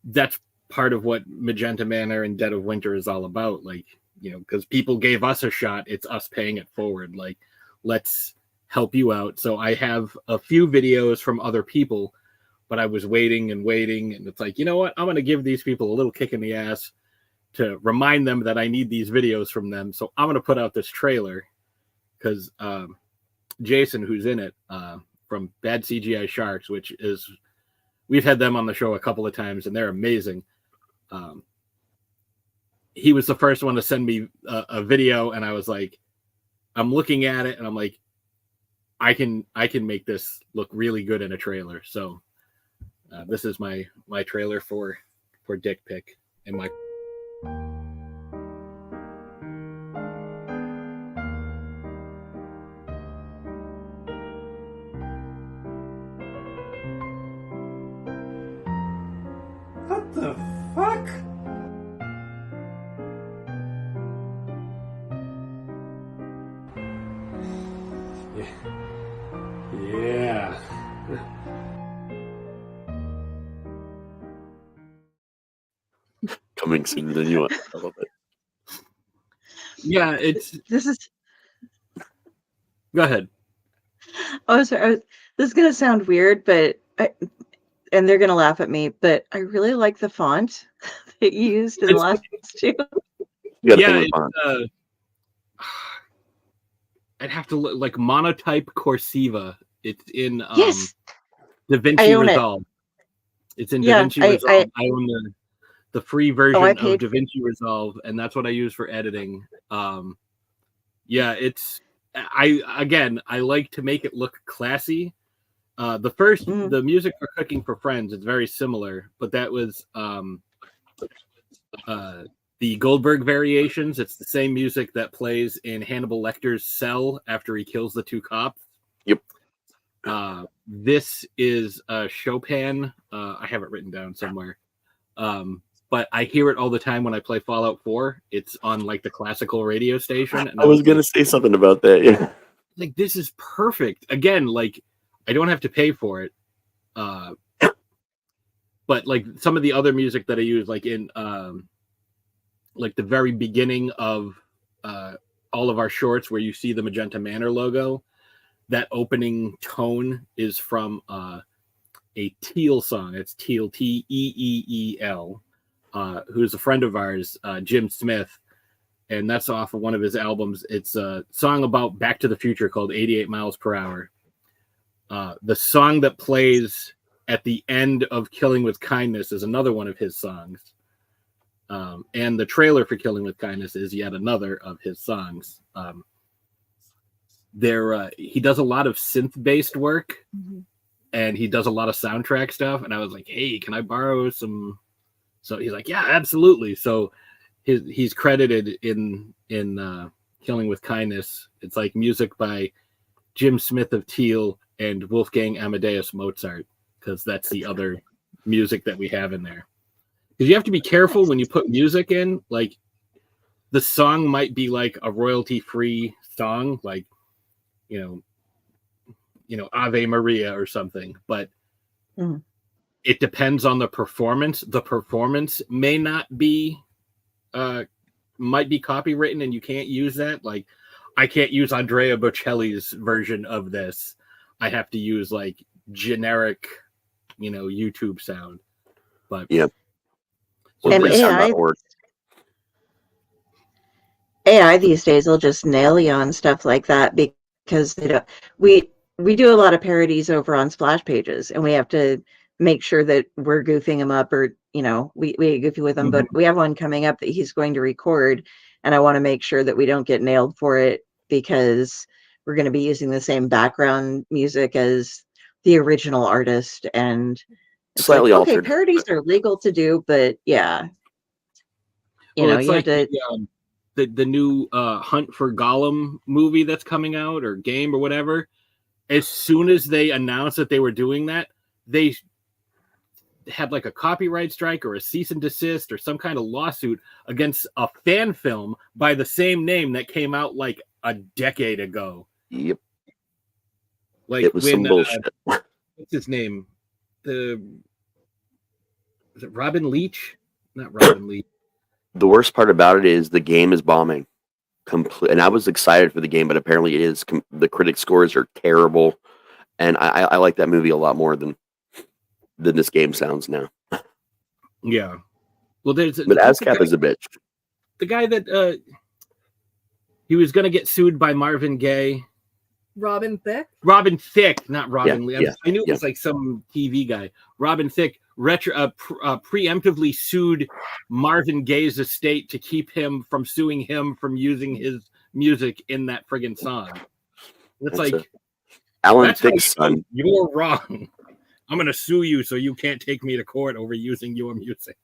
that's part of what Magenta Manor and Dead of Winter is all about. Like, you know, because people gave us a shot, it's us paying it forward. Like, let's help you out. So I have a few videos from other people, but I was waiting, and it's like, you know what? I'm going to give these people a little kick in the ass to remind them that I need these videos from them. So I'm going to put out this trailer because Jason, who's in it, from Bad CGI Sharks, which is, we've had them on the show a couple of times and they're amazing. He was the first one to send me a video, and I was like, I'm looking at it and I'm like, I can make this look really good in a trailer. So this is my trailer for Dick Pic and my. What the fuck? Yeah. Coming sooner than you want. I love it. Yeah, This is. Go ahead. Oh, sorry. This is gonna sound weird, but and they're gonna laugh at me, but I really like the font that you used in the last two. Yeah, I'd have to look like Monotype Corsiva. It's in Yes, DaVinci Resolve. It's in DaVinci Resolve. I own the free version of DaVinci Resolve, and that's what I use for editing. Yeah, it's I like to make it look classy. The music for Cooking for Friends is very similar, but that was the Goldberg variations. It's the same music that plays in Hannibal Lecter's cell after he kills the two cops. Yep. This is Chopin. I have it written down somewhere. But I hear it all the time when I play Fallout 4. It's on like the classical radio station. And I was going to say something about that. Yeah. Like, this is perfect. Again, like, I don't have to pay for it. But like some of the other music that I use, like in like the very beginning of all of our shorts where you see the Magenta Manor logo, that opening tone is from a Teal song. It's Teal, Teeel, who's a friend of ours, Jim Smith, and that's off of one of his albums. It's a song about Back to the Future called 88 Miles Per Hour. The song that plays at the end of Killing with Kindness is another one of his songs. And the trailer for Killing with Kindness is yet another of his songs. He does a lot of synth-based work, and he does a lot of soundtrack stuff. And I was like, hey, can I borrow some? So he's like, yeah, absolutely. So he's credited in Killing with Kindness. It's like music by Jim Smith of Teal and Wolfgang Amadeus Mozart, because that's the other music that we have in there. Because you have to be careful when you put music in. Like, the song might be like a royalty-free song, like, you know, Ave Maria or something, but it depends on the performance. The performance may not be, might be copywritten, and you can't use that. Like, I can't use Andrea Bocelli's version of this. I have to use like generic, you know, YouTube sound. But yeah, and AI these days will just nail you on stuff like that, because they don't. We do a lot of parodies over on Splash Pages, and we have to make sure that we're goofing them up, or, you know, we get goofy with them. But we have one coming up that he's going to record, and I want to make sure that we don't get nailed for it, because we're going to be using the same background music as the original artist, and it's slightly like, altered. Okay, parodies are legal to do, but yeah, you know, you like have to. The new Hunt for Gollum movie that's coming out, or game or whatever. As soon as they announced that they were doing that, they had like a copyright strike or a cease and desist or some kind of lawsuit against a fan film by the same name that came out like a decade ago. Yep. Like it was some bullshit. What's his name? Is it Robin Leach? Not Robin Leach. The worst part about it is the game is bombing. And I was excited for the game, but apparently it is. The critic scores are terrible, and I like that movie a lot more than this game sounds now. Yeah. Well, but ASCAP is a bitch. The guy that he was going to get sued by Marvin Gaye. Robin Thicke, not Robin Lee. I knew it was like some TV guy. Robin Thicke preemptively sued Marvin Gaye's estate to keep him from suing him from using his music in that friggin' song. It's like Alan Thicke's son. You're wrong. I'm gonna sue you so you can't take me to court over using your music.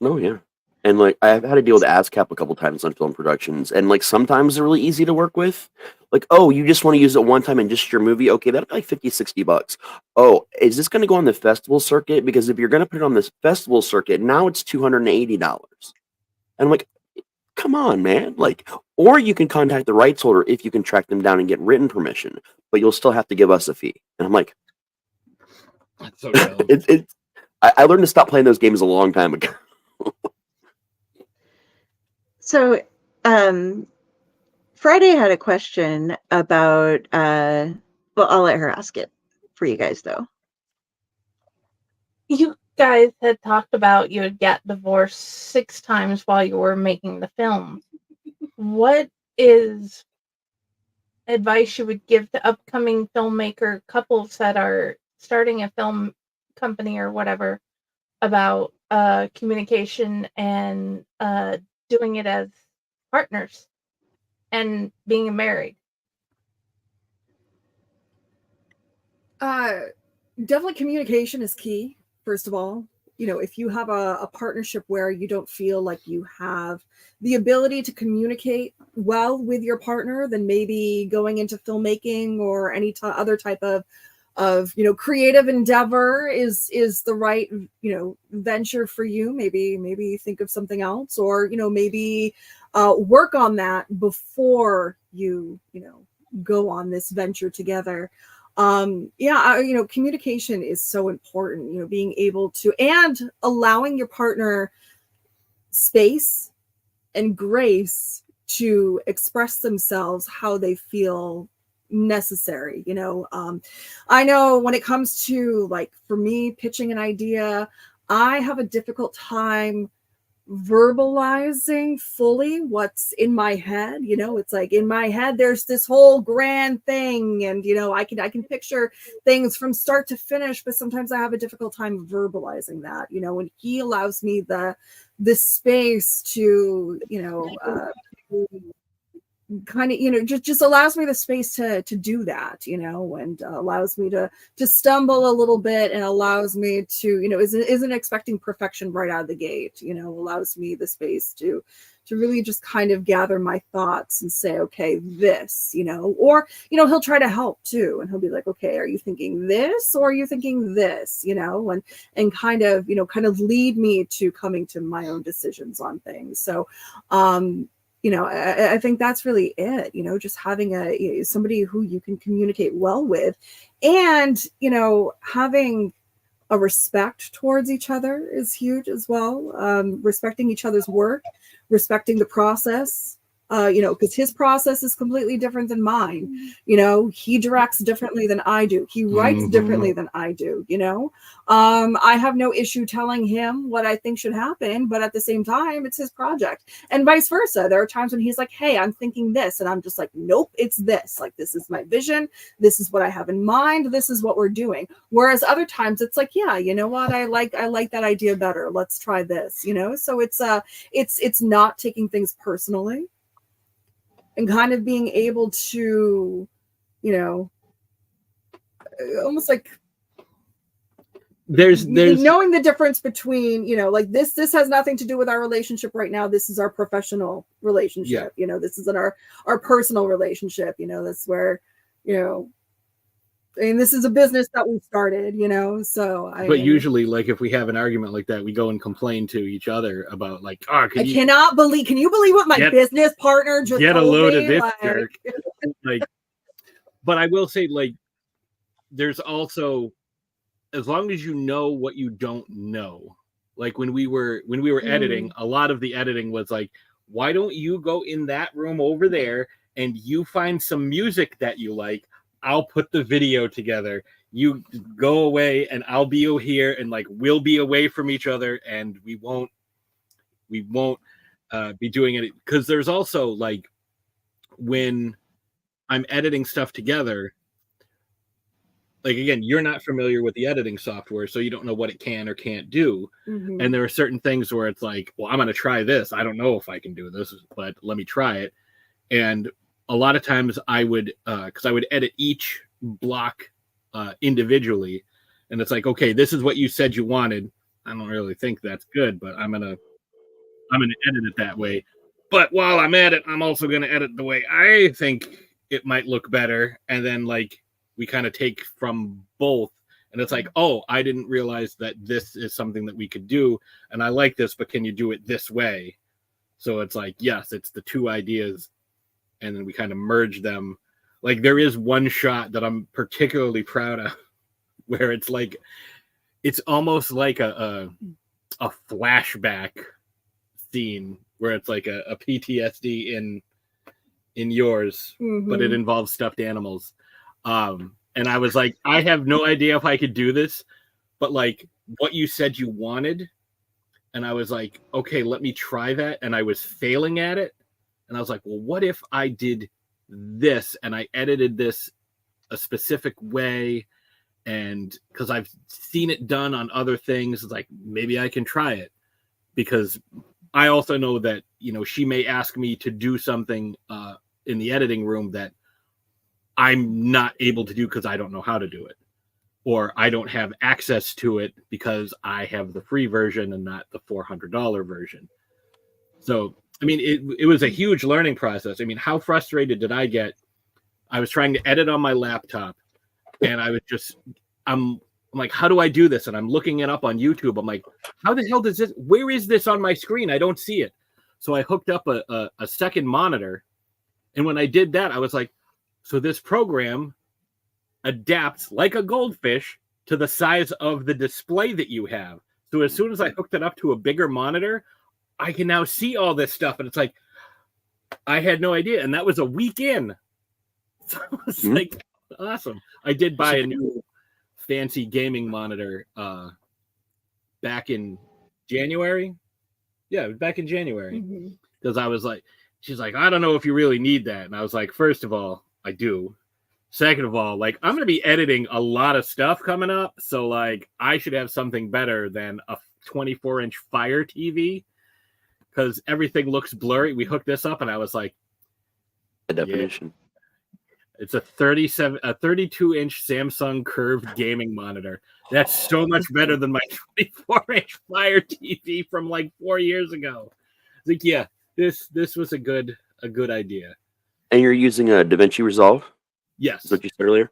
Oh yeah. And like I've had to deal with ASCAP a couple times on film productions, and like sometimes they're really easy to work with. Like, oh, you just want to use it one time in just your movie? Okay, that'll be like $50-$60. Oh, is this going to go on the festival circuit? Because if you're going to put it on this festival circuit, now it's $280. And I'm like, come on, man. Like, or you can contact the rights holder if you can track them down and get written permission, but you'll still have to give us a fee. And I'm like, that's so dumb. I learned to stop playing those games a long time ago. So, Friday had a question about, well, I'll let her ask it for you guys, though. You guys had talked about you had got divorced 6 times while you were making the film. What is advice you would give to upcoming filmmaker couples that are starting a film company or whatever about communication and doing it as partners and being married? Definitely communication is key, first of all. You know, if you have a partnership where you don't feel like you have the ability to communicate well with your partner, then maybe going into filmmaking or any other type of creative endeavor is the right venture for you. Maybe think of something else, or maybe work on that before you go on this venture together. Communication is so important. Being able to, and allowing your partner space and grace to express themselves how they feel necessary. I know when it comes to, like, for me, pitching an idea, I have a difficult time verbalizing fully what's in my head. It's like in my head there's this whole grand thing, and I can picture things from start to finish, but sometimes I have a difficult time verbalizing that. When he allows me the space to kind of just allows me the space to do that, and allows me to stumble a little bit, and allows me to isn't expecting perfection right out of the gate, allows me the space to really just kind of gather my thoughts and say, okay, this, or he'll try to help too, and he'll be like, okay, are you thinking this, or are you thinking this, and kind of lead me to coming to my own decisions on things. So I think that's really it, just having somebody who you can communicate well with, and, having a respect towards each other is huge as well. Respecting each other's work, respecting the process, because his process is completely different than mine. He directs differently than I do. He writes differently than I do. I have no issue telling him what I think should happen, but at the same time, it's his project, and vice versa. There are times when he's like, hey, I'm thinking this, and I'm just like, nope, it's this. Like, this is my vision. This is what I have in mind. This is what we're doing. Whereas other times it's like, yeah, you know what? I like that idea better. Let's try this, So it's not taking things personally, and kind of being able to, almost like there's knowing the difference between, like this has nothing to do with our relationship right now. This is our professional relationship. This is our personal relationship. That's where, And this is a business that we started, so but usually, like, if we have an argument like that, we go and complain to each other about, like, can you believe what my business partner just get a told load me? of this jerk. Like, but I will say, like, there's also, as long as you know what you don't know, like when we were editing, a lot of the editing was like, why don't you go in that room over there and you find some music that you like? I'll put the video together. You go away and I'll be here, and like we'll be away from each other, and we won't be doing it, because there's also, like, when I'm editing stuff together, like, again, you're not familiar with the editing software, so you don't know what it can or can't do. And there are certain things where it's like, well, I'm going to try this. I don't know if I can do this, but let me try it. And a lot of times I would, because I would edit each block individually, and it's like, okay, this is what you said you wanted. I don't really think that's good, but I'm gonna edit it that way. But while I'm at it, I'm also gonna edit the way I think it might look better. And then, like, we kind of take from both, and it's like, oh, I didn't realize that this is something that we could do, and I like this, but can you do it this way? So it's like, yes, it's the two ideas, and then we kind of merge them. Like, there is one shot that I'm particularly proud of where it's like, it's almost like a flashback scene where it's like a PTSD in yours, but it involves stuffed animals. And I was like, I have no idea if I could do this, but like what you said you wanted. And I was like, okay, let me try that. And I was failing at it. And I was like, well, what if I did this and I edited this a specific way? And because I've seen it done on other things, it's like, maybe I can try it. Because I also know that, she may ask me to do something in the editing room that I'm not able to do because I don't know how to do it. Or I don't have access to it because I have the free version and not the $400 version. So, I mean, it was a huge learning process. I mean, how frustrated did I get? I was trying to edit on my laptop, and I was I'm like, how do I do this? And I'm looking it up on YouTube. I'm like, how the hell does this, where is this on my screen? I don't see it. So I hooked up a second monitor. And when I did that, I was like, so this program adapts like a goldfish to the size of the display that you have. So as soon as I hooked it up to a bigger monitor, I can now see all this stuff. And it's like, I had no idea. And that was a week in. So it was like, awesome. I did buy a new fancy gaming monitor back in January. Yeah, it was back in January. Because I was like, she's like, I don't know if you really need that. And I was like, first of all, I do. Second of all, like, I'm going to be editing a lot of stuff coming up. So, like, I should have something better than a 24-inch Fire TV. Because everything looks blurry. We hooked this up, and I was like, the definition. Yeah. It's a 32-inch Samsung curved gaming monitor. That's so much better than my 24-inch Fire TV from like 4 years ago. It's like, yeah, this was a good idea. And you're using a DaVinci Resolve? Yes. That's what you said earlier.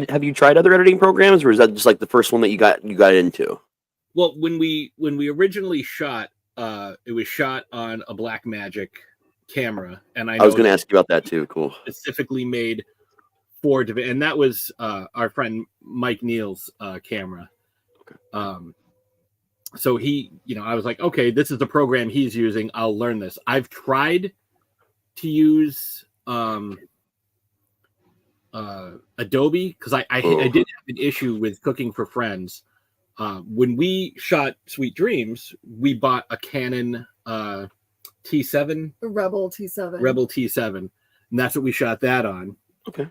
Have you tried other editing programs, or is that just like the first one that you got into? Well, when we originally shot, it was shot on a Blackmagic camera, and I was going to ask you about that too. Cool. Specifically made for DaVinci, and that was our friend Mike Neal's camera. Okay. So he, I was like, okay, this is the program he's using. I'll learn this. I've tried to use Adobe because I did have an issue with Cooking for Friends. When we shot Sweet Dreams, we bought a Canon T7, the Rebel T7, and that's what we shot that on. Okay.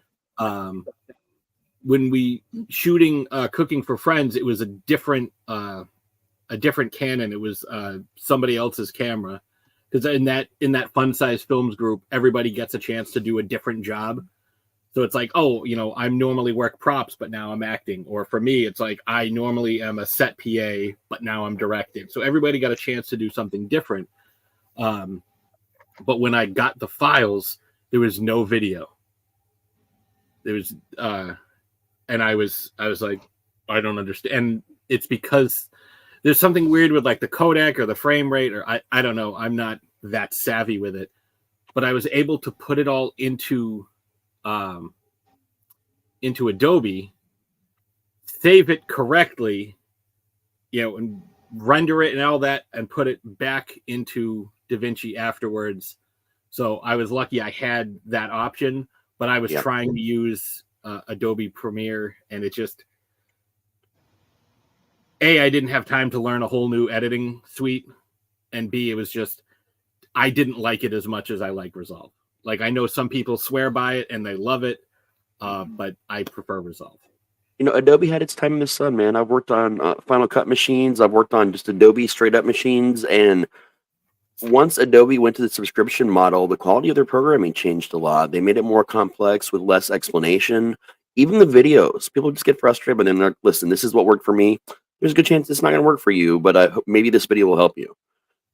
When we shooting Cooking for Friends, it was a different Canon. It was somebody else's camera, because in that Fun Size Films group, everybody gets a chance to do a different job. So it's like, oh, I normally work props, but now I'm acting. Or for me, it's like, I normally am a set PA, but now I'm directing. So everybody got a chance to do something different. But when I got the files, there was no video. There was and I was like, I don't understand. And it's because there's something weird with like the codec or the frame rate, or I don't know. I'm not that savvy with it, but I was able to put it all into Adobe, save it correctly, and render it and all that, and put it back into DaVinci afterwards. So I was lucky I had that option, but I was trying to use Adobe Premiere, and it just, A, I didn't have time to learn a whole new editing suite, and B, it was just, I didn't like it as much as I like Resolve. Like, I know some people swear by it and they love it, but I prefer Resolve. Adobe had its time in the sun, man. I've worked on Final Cut machines. I've worked on just Adobe straight up machines. And once Adobe went to the subscription model, the quality of their programming changed a lot. They made it more complex with less explanation. Even the videos, people just get frustrated, but then they're like, listen, this is what worked for me. There's a good chance it's not going to work for you, but maybe this video will help you.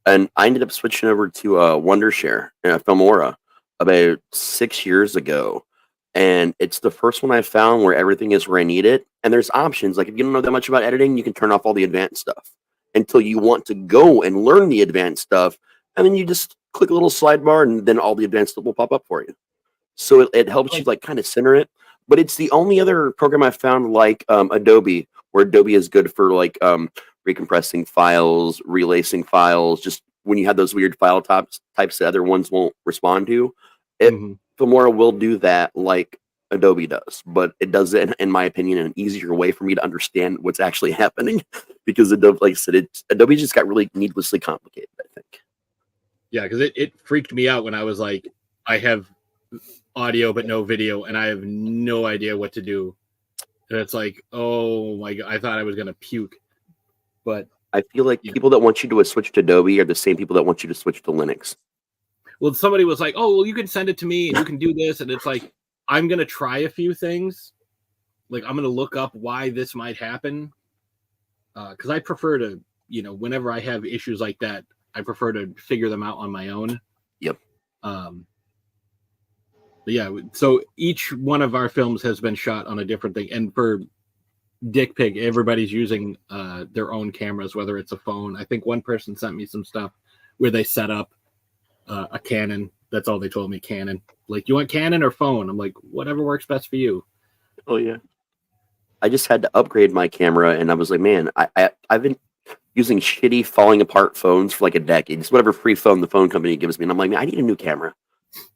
And I ended up switching over to Wondershare and Filmora about 6 years ago. And it's the first one I found where everything is where I need it. And there's options. Like if you don't know that much about editing, you can turn off all the advanced stuff until you want to go and learn the advanced stuff. And then you just click a little sidebar and then all the advanced stuff will pop up for you. So it helps you like kind of center it. But it's the only other program I've found like Adobe, where Adobe is good for like recompressing files, relacing files, just when you have those weird file types that other ones won't respond to. Filmora will do that like Adobe does, but it does it, in my opinion, in an easier way for me to understand what's actually happening, because Adobe, like I said, Adobe just got really needlessly complicated, I think. Yeah, because it freaked me out when I was like, I have audio but no video, and I have no idea what to do. And it's like, oh my God, I thought I was going to puke. But I feel like people that want you to switch to Adobe are the same people that want you to switch to Linux. Well, somebody was like, oh, well, you can send it to me and you can do this. And it's like, I'm going to try a few things. Like, I'm going to look up why this might happen. Because I prefer to, whenever I have issues like that, I prefer to figure them out on my own. Yep. But yeah, so each one of our films has been shot on a different thing. And for Dick Pig, everybody's using their own cameras, whether it's a phone. I think one person sent me some stuff where they set up a Canon. That's all they told me, Canon. Like, you want Canon or phone? I'm like, whatever works best for you. Oh yeah. I just had to upgrade my camera, and I was like, man, I've been using shitty, falling apart phones for like a decade. It's whatever free phone the phone company gives me, and I'm like, man, I need a new camera.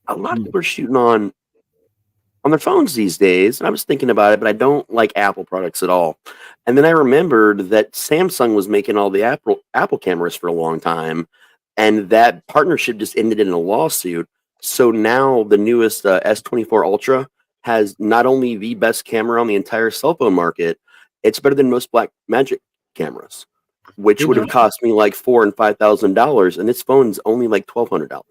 A lot of people are shooting on their phones these days, and I was thinking about it, but I don't like Apple products at all. And then I remembered that Samsung was making all the Apple cameras for a long time, and that partnership just ended in a lawsuit. So now the newest S24 Ultra has not only the best camera on the entire cell phone market, it's better than most Blackmagic cameras, which would have cost me like $4,000 and $5,000, and this phone's only like $1,200.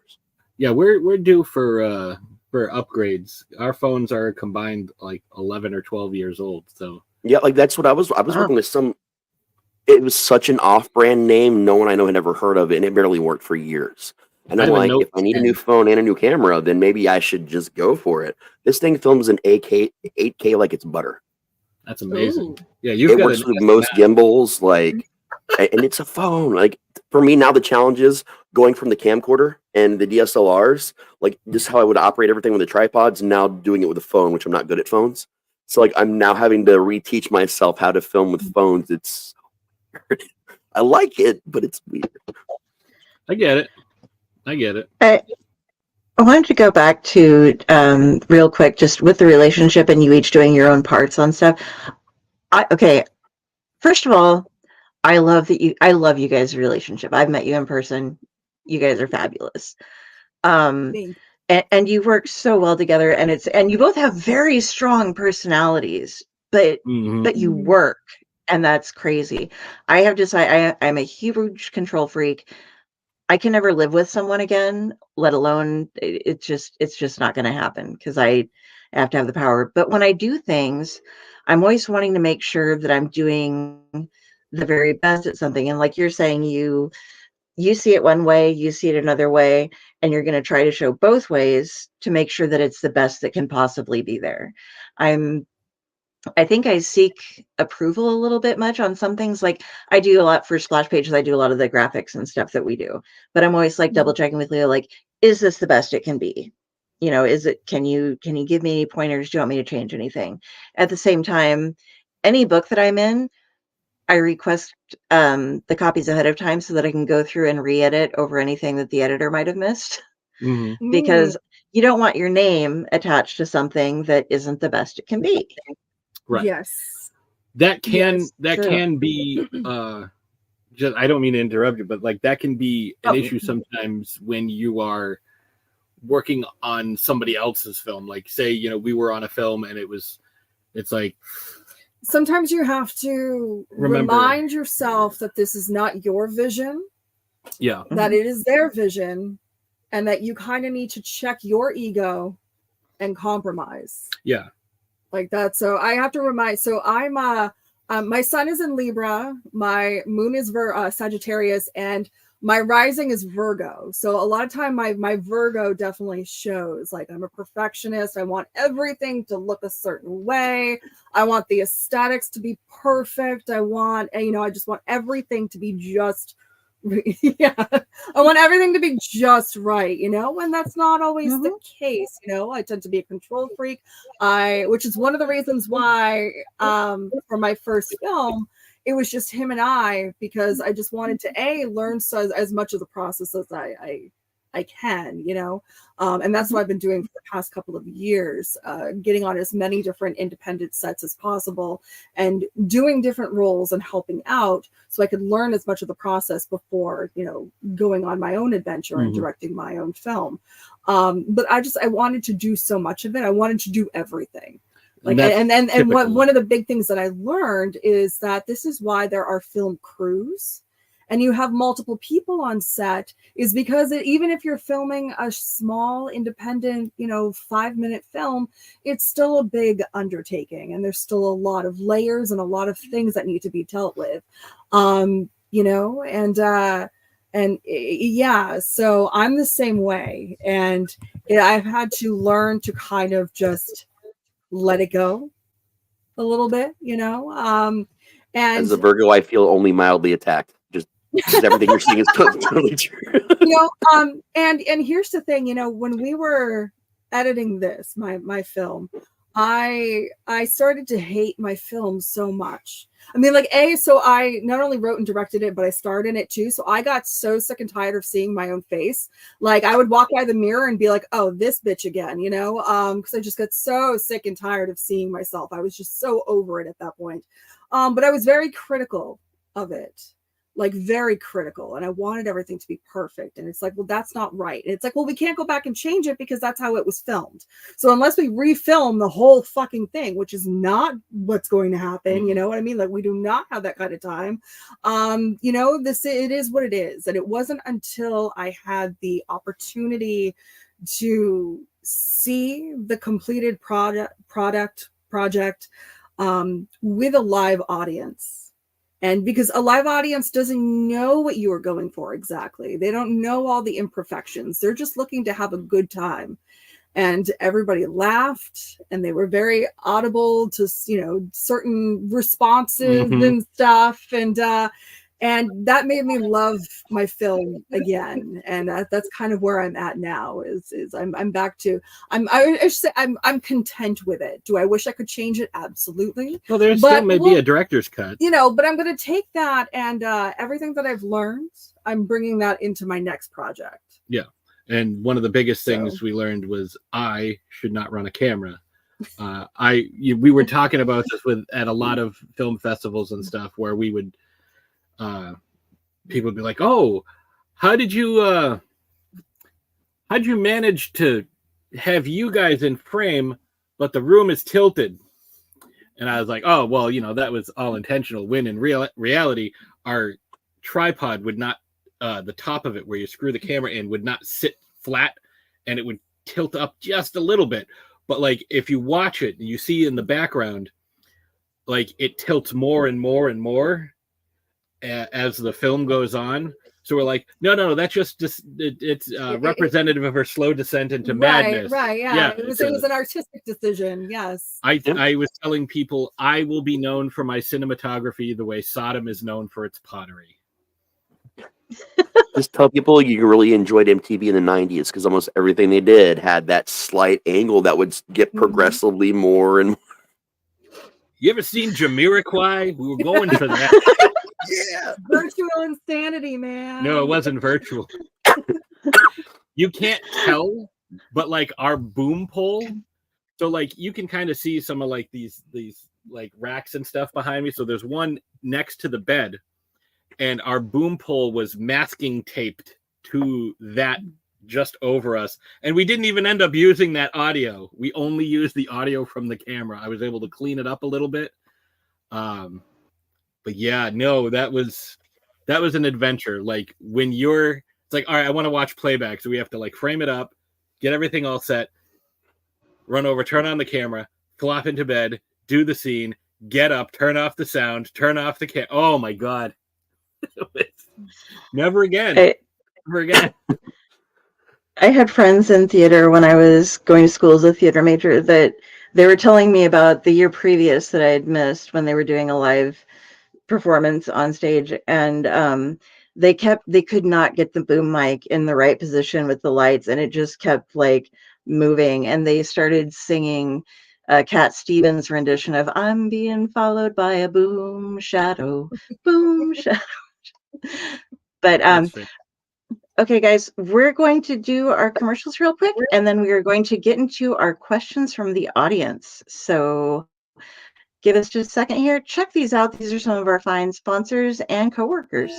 Yeah, we're due for upgrades. Our phones are combined like 11 or 12 years old. So yeah, like that's what I was working with some. It was such an off-brand name, no one I know had ever heard of it, and it barely worked for years. And I'm like, if I need a new phone and a new camera, then maybe I should just go for it. This thing films in 8K like it's butter. That's amazing. Ooh. Yeah, it works with most gimbals, like, and it's a phone. Like for me now, the challenge is going from the camcorder and the DSLRs, like just how I would operate everything with the tripods, and now doing it with a phone, which I'm not good at phones. So like I'm now having to reteach myself how to film with phones. It's I like it, but it's weird. I get it. I wanted to go back to real quick, just with the relationship and you each doing your own parts on stuff. First of all, I love you guys' relationship. I've met you in person. You guys are fabulous. And you work so well together, and you both have very strong personalities, but you work. And that's crazy. I have decided I'm a huge control freak. I can never live with someone again, let alone it's just not going to happen because I have to have the power. But when I do things, I'm always wanting to make sure that I'm doing the very best at something. And like you're saying, you see it one way, you see it another way, and you're going to try to show both ways to make sure that it's the best that can possibly be there. I think I seek approval a little bit much on some things. Like I do a lot for splash pages. I do a lot of the graphics and stuff that we do, but I'm always like double checking with Leo, like, is this the best it can be? You know, is it, can you give me any pointers? Do you want me to change anything? At the same time, any book that I'm in, I request the copies ahead of time so that I can go through and re-edit over anything that the editor might have missed. Mm-hmm. Because you don't want your name attached to something that isn't the best it can be. Right. Yes. That can true. can be just, I don't mean to interrupt you, but like that can be an issue sometimes when you are working on somebody else's film. Like say, you know, we were on a film and it's like sometimes you have to remind yourself that this is not your vision. Yeah. That it is their vision, and that you kind of need to check your ego and compromise. Yeah. Like that. So I have to remind, so I'm my sun is in Libra, my moon is Sagittarius, and my rising is Virgo. So a lot of time my Virgo definitely shows. Like I'm a perfectionist. I want everything to look a certain way. I want the aesthetics to be perfect. I want, you know, I just want everything to be just yeah, I want everything to be just right, you know, and that's not always the case. You know, I tend to be a control freak, which is one of the reasons why for my first film it was just him and I, because I just wanted to learn as much of the process as I can, you know, and that's what I've been doing for the past couple of years, getting on as many different independent sets as possible and doing different roles and helping out so I could learn as much of the process before, you know, going on my own adventure and directing my own film. But I wanted to do so much of it. I wanted to do everything. Like, and one of the big things that I learned is that this is why there are film crews and you have multiple people on set, is because even if you're filming a small independent, you know, 5-minute film, it's still a big undertaking and there's still a lot of layers and a lot of things that need to be dealt with, you know, and yeah, so I'm the same way. And I've had to learn to kind of just let it go a little bit, you know. And as a Virgo, I feel only mildly attacked. Just everything you're saying is totally true. You know, and here's the thing, you know, when we were editing this, my film, I started to hate my film so much. I mean, like, so I not only wrote and directed it, but I starred in it too. So I got so sick and tired of seeing my own face. Like I would walk by the mirror and be like, oh, this bitch again, you know, because I just got so sick and tired of seeing myself. I was just so over it at that point. But I was very critical of it. Like very critical, and I wanted everything to be perfect, and it's like, well, that's not right. And it's like, well, we can't go back and change it because that's how it was filmed. So unless we refilm the whole fucking thing, which is not what's going to happen, you know what I mean? Like we do not have that kind of time. You know, it is what it is. And it wasn't until I had the opportunity to see the completed project with a live audience. And because a live audience doesn't know what you are going for exactly. They don't know all the imperfections. They're just looking to have a good time. And everybody laughed and they were very audible to, you know, certain responses and stuff. And that made me love my film again. And that's kind of where I'm at now is I'm back to, I should say I'm content with it. Do I wish I could change it? Absolutely. Well, there's still maybe a director's cut. You know, but I'm going to take that and everything that I've learned, I'm bringing that into my next project. Yeah. And one of the biggest things we learned was I should not run a camera. We were talking about this at a lot of film festivals and stuff where we would, people would be like, oh, how did you manage to have you guys in frame, but the room is tilted? And I was like, oh, well, you know, that was all intentional. When in reality, our tripod would not, the top of it where you screw the camera in would not sit flat and it would tilt up just a little bit. But like, if you watch it and you see in the background, like it tilts more and more and more as the film goes on. So we're like, no, that's just it's representative of her slow descent into madness. Right, yeah. It was an artistic decision, yes. I was telling people I will be known for my cinematography the way Sodom is known for its pottery. Just tell people you really enjoyed MTV in the 90s because almost everything they did had that slight angle that would get progressively more and more. You ever seen Jamiroquai? We were going for that. Yeah. Virtual insanity, man. No, it wasn't virtual. You can't tell, but like our boom pole. So like you can kind of see some of like these like racks and stuff behind me. So there's one next to the bed, and our boom pole was masking taped to that just over us. And we didn't even end up using that audio. We only used the audio from the camera. I was able to clean it up a little bit. But yeah, no, that was an adventure. Like when it's like, all right, I want to watch playback. So we have to like frame it up, get everything all set, run over, turn on the camera, flop into bed, do the scene, get up, turn off the sound, turn off the camera. Oh my God. Never again. Never again. I had friends in theater when I was going to school as a theater major that they were telling me about the year previous that I had missed when they were doing a live performance on stage, and they could not get the boom mic in the right position with the lights, and it just kept like moving, and they started singing Cat Stevens' rendition of "I'm being followed by a boom shadow." But okay, guys, we're going to do our commercials real quick, and then we are going to get into our questions from the audience. So give us just a second here. Check these out. These are some of our fine sponsors and coworkers.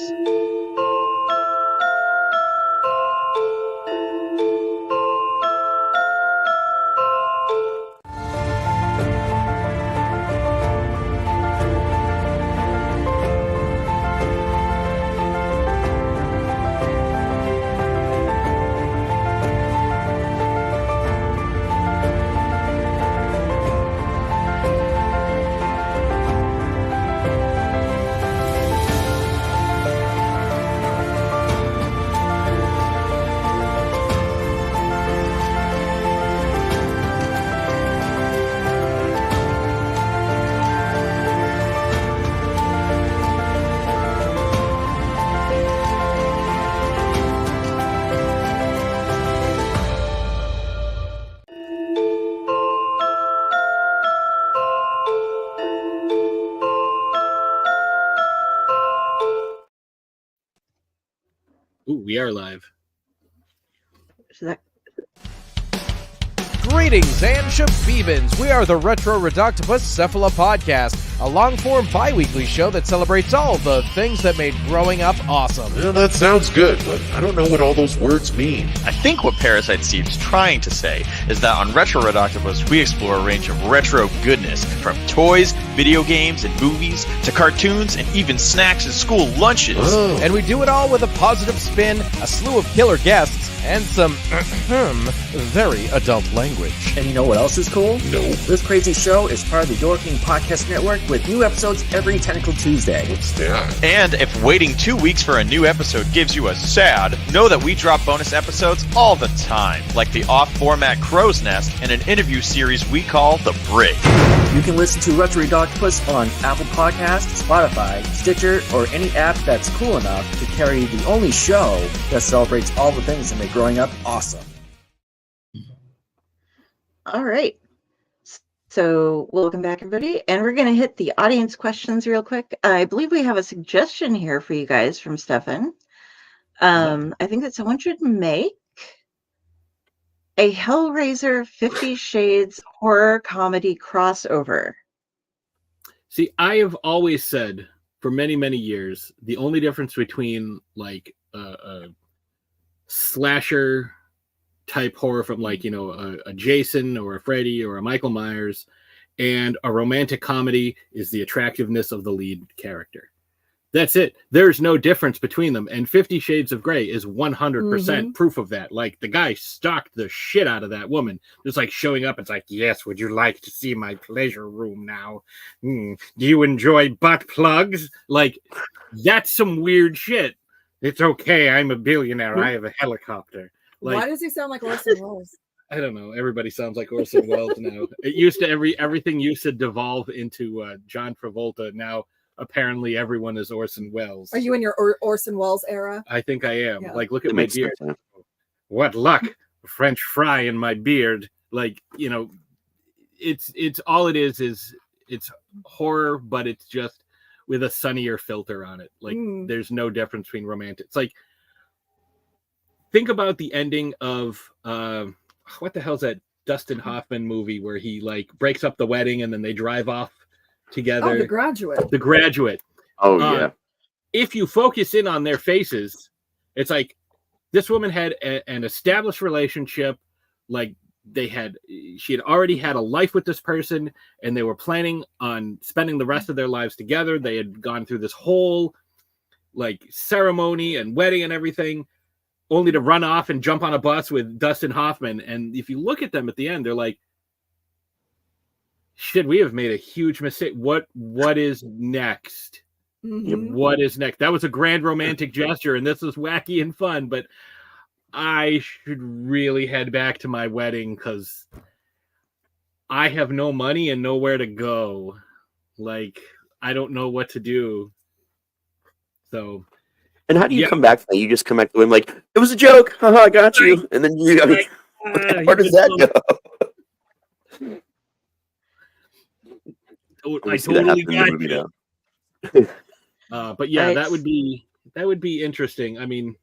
Ooh, we are live. Greetings and shabibans. We are the Retro Reductibus Cephala Podcast, a long-form bi-weekly show that celebrates all the things that made growing up awesome. Well, that sounds good, but I don't know what all those words mean. I think what Parasite Steve's trying to say is that on Retro Reductibus, we explore a range of retro goodness, from toys, video games, and movies, to cartoons, and even snacks and school lunches. Oh. And we do it all with a positive spin, a slew of killer guests, and some very adult language. And you know what else is cool? No. This crazy show is part of the Your King Podcast Network with new episodes every Tentacle Tuesday. What's that? And if waiting 2 weeks for a new episode gives you a sad, know that we drop bonus episodes all the time, like the off-format Crow's Nest and an interview series we call The Brig. You can listen to Retro Reductibus on Apple Podcasts, Spotify, Stitcher, or any app that's cool enough to carry the only show that celebrates all the things that make growing up awesome. All right. So welcome back, everybody. And we're going to hit the audience questions real quick. I believe we have a suggestion here for you guys from Stefan. I think that someone should make a Hellraiser 50 Shades horror comedy crossover. See, I have always said for many, many years, the only difference between like a slasher type horror from like, you know, a Jason or a Freddy or a Michael Myers and a romantic comedy is the attractiveness of the lead character. That's it. There's no difference between them. And 50 Shades of Grey is 100% proof of that. Like the guy stalked the shit out of that woman. Just like showing up. It's like, yes, would you like to see my pleasure room now? Do you enjoy butt plugs? Like that's some weird shit. It's okay. I'm a billionaire. I have a helicopter. Like, why does he sound like Orson Welles? I don't know. Everybody sounds like Orson Welles now. It used to everything used to devolve into John Travolta. Now apparently everyone is Orson Welles. Are you in your Orson Welles era? I think I am. Yeah. Like, look at my beard. Sense, huh? What luck! French fry in my beard. Like, it's all it is it's horror, but it's just with a sunnier filter on it. Like, there's no difference between romantic. It's like, think about the ending of what the hell's that Dustin Hoffman movie where he like breaks up the wedding and then they drive off together? Oh, The Graduate. The Graduate. Oh yeah. If you focus in on their faces, it's like this woman had an established relationship. Like, she had already had a life with this person, and they were planning on spending the rest of their lives together. They had gone through this whole like ceremony and wedding and everything, only to run off and jump on a bus with Dustin Hoffman. And if you look at them at the end, they're like, shit, we have made a huge mistake. What is next? Mm-hmm. What is next? That was a grand romantic gesture, and this is wacky and fun, but I should really head back to my wedding because I have no money and nowhere to go. Like, I don't know what to do. So, and how do you come back from that? You just come back to him like, it was a joke. Haha, I got you. And then you, where does that go? I totally got you. But yeah, that would be interesting. I mean,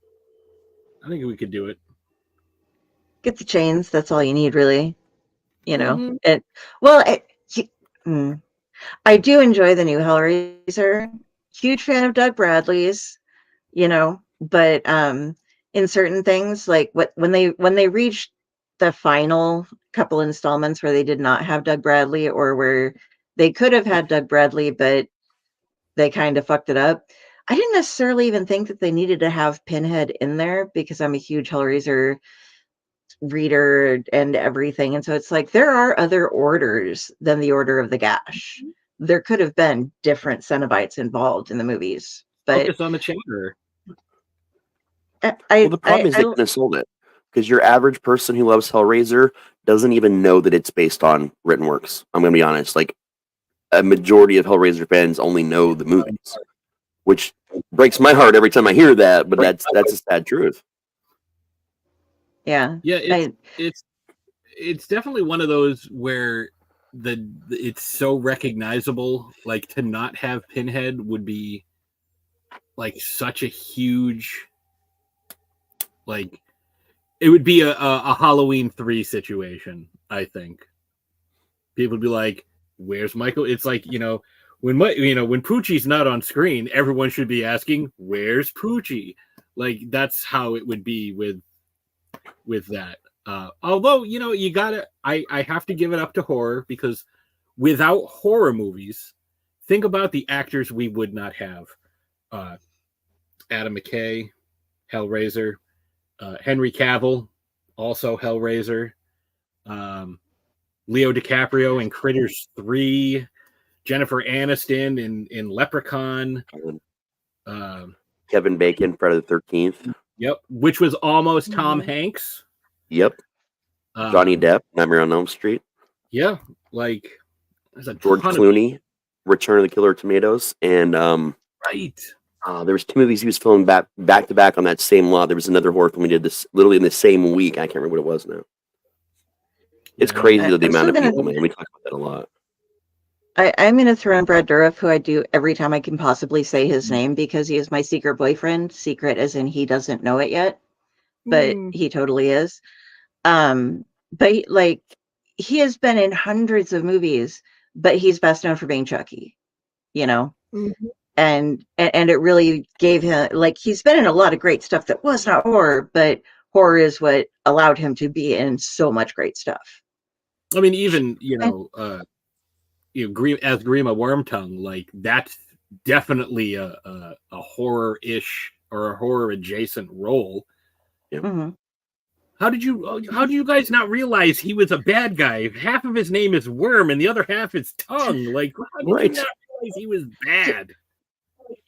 I think we could do it. Get the chains. That's all you need, really. Mm-hmm. I do enjoy the new Hellraiser. Huge fan of Doug Bradley's, but in certain things, like when they reached the final couple installments where they did not have Doug Bradley, or where they could have had Doug Bradley, but they kind of fucked it up. I didn't necessarily even think that they needed to have Pinhead in there because I'm a huge Hellraiser reader and everything. And so it's like, there are other orders than the Order of the Gash. There could have been different Cenobites involved in the movies. But focus on the chamber. The problem is they couldn't have sold it because your average person who loves Hellraiser doesn't even know that it's based on written works. I'm going to be honest. Like, a majority of Hellraiser fans only know the movies, which breaks my heart every time I hear that, but that's a sad truth. Yeah. Yeah, it's definitely one of those where it's so recognizable. Like, to not have Pinhead would be like such a huge, like, it would be a Halloween 3 situation, I think. People would be like, where's Michael? It's like, when Poochie's not on screen, everyone should be asking, where's Poochie? Like, that's how it would be with that. Although, you gotta, I have to give it up to horror, because without horror movies, think about the actors we would not have. Adam McKay, Hellraiser, Henry Cavill, also Hellraiser, Leo DiCaprio in Critters 3, Jennifer Aniston in Leprechaun, Kevin Bacon, Friday the 13th. Yep, which was almost Tom Hanks. Yep. Johnny Depp, Nightmare on Elm Street. Yeah, like there's a George Clooney, Return of the Killer Tomatoes, and right. There was 2 movies he was filming back to back on that same lot. There was another horror film we did this literally in the same week. I can't remember what it was now. It's crazy the amount of people, man. We talk about that a lot. I'm going to throw in Brad Dourif, who I do every time I can possibly say his name, because he is my secret boyfriend. Secret as in he doesn't know it yet, but he totally is. But he has been in hundreds of movies, but he's best known for being Chucky, Mm-hmm. and it really gave him, like, he's been in a lot of great stuff that was not horror, but horror is what allowed him to be in so much great stuff. I mean, even as Grima Wormtongue, like, that's definitely a horror-ish or a horror adjacent role. Yeah. Mm-hmm. How do you guys not realize he was a bad guy? Half of his name is Worm and the other half is Tongue. Like, how did you not realize he was bad?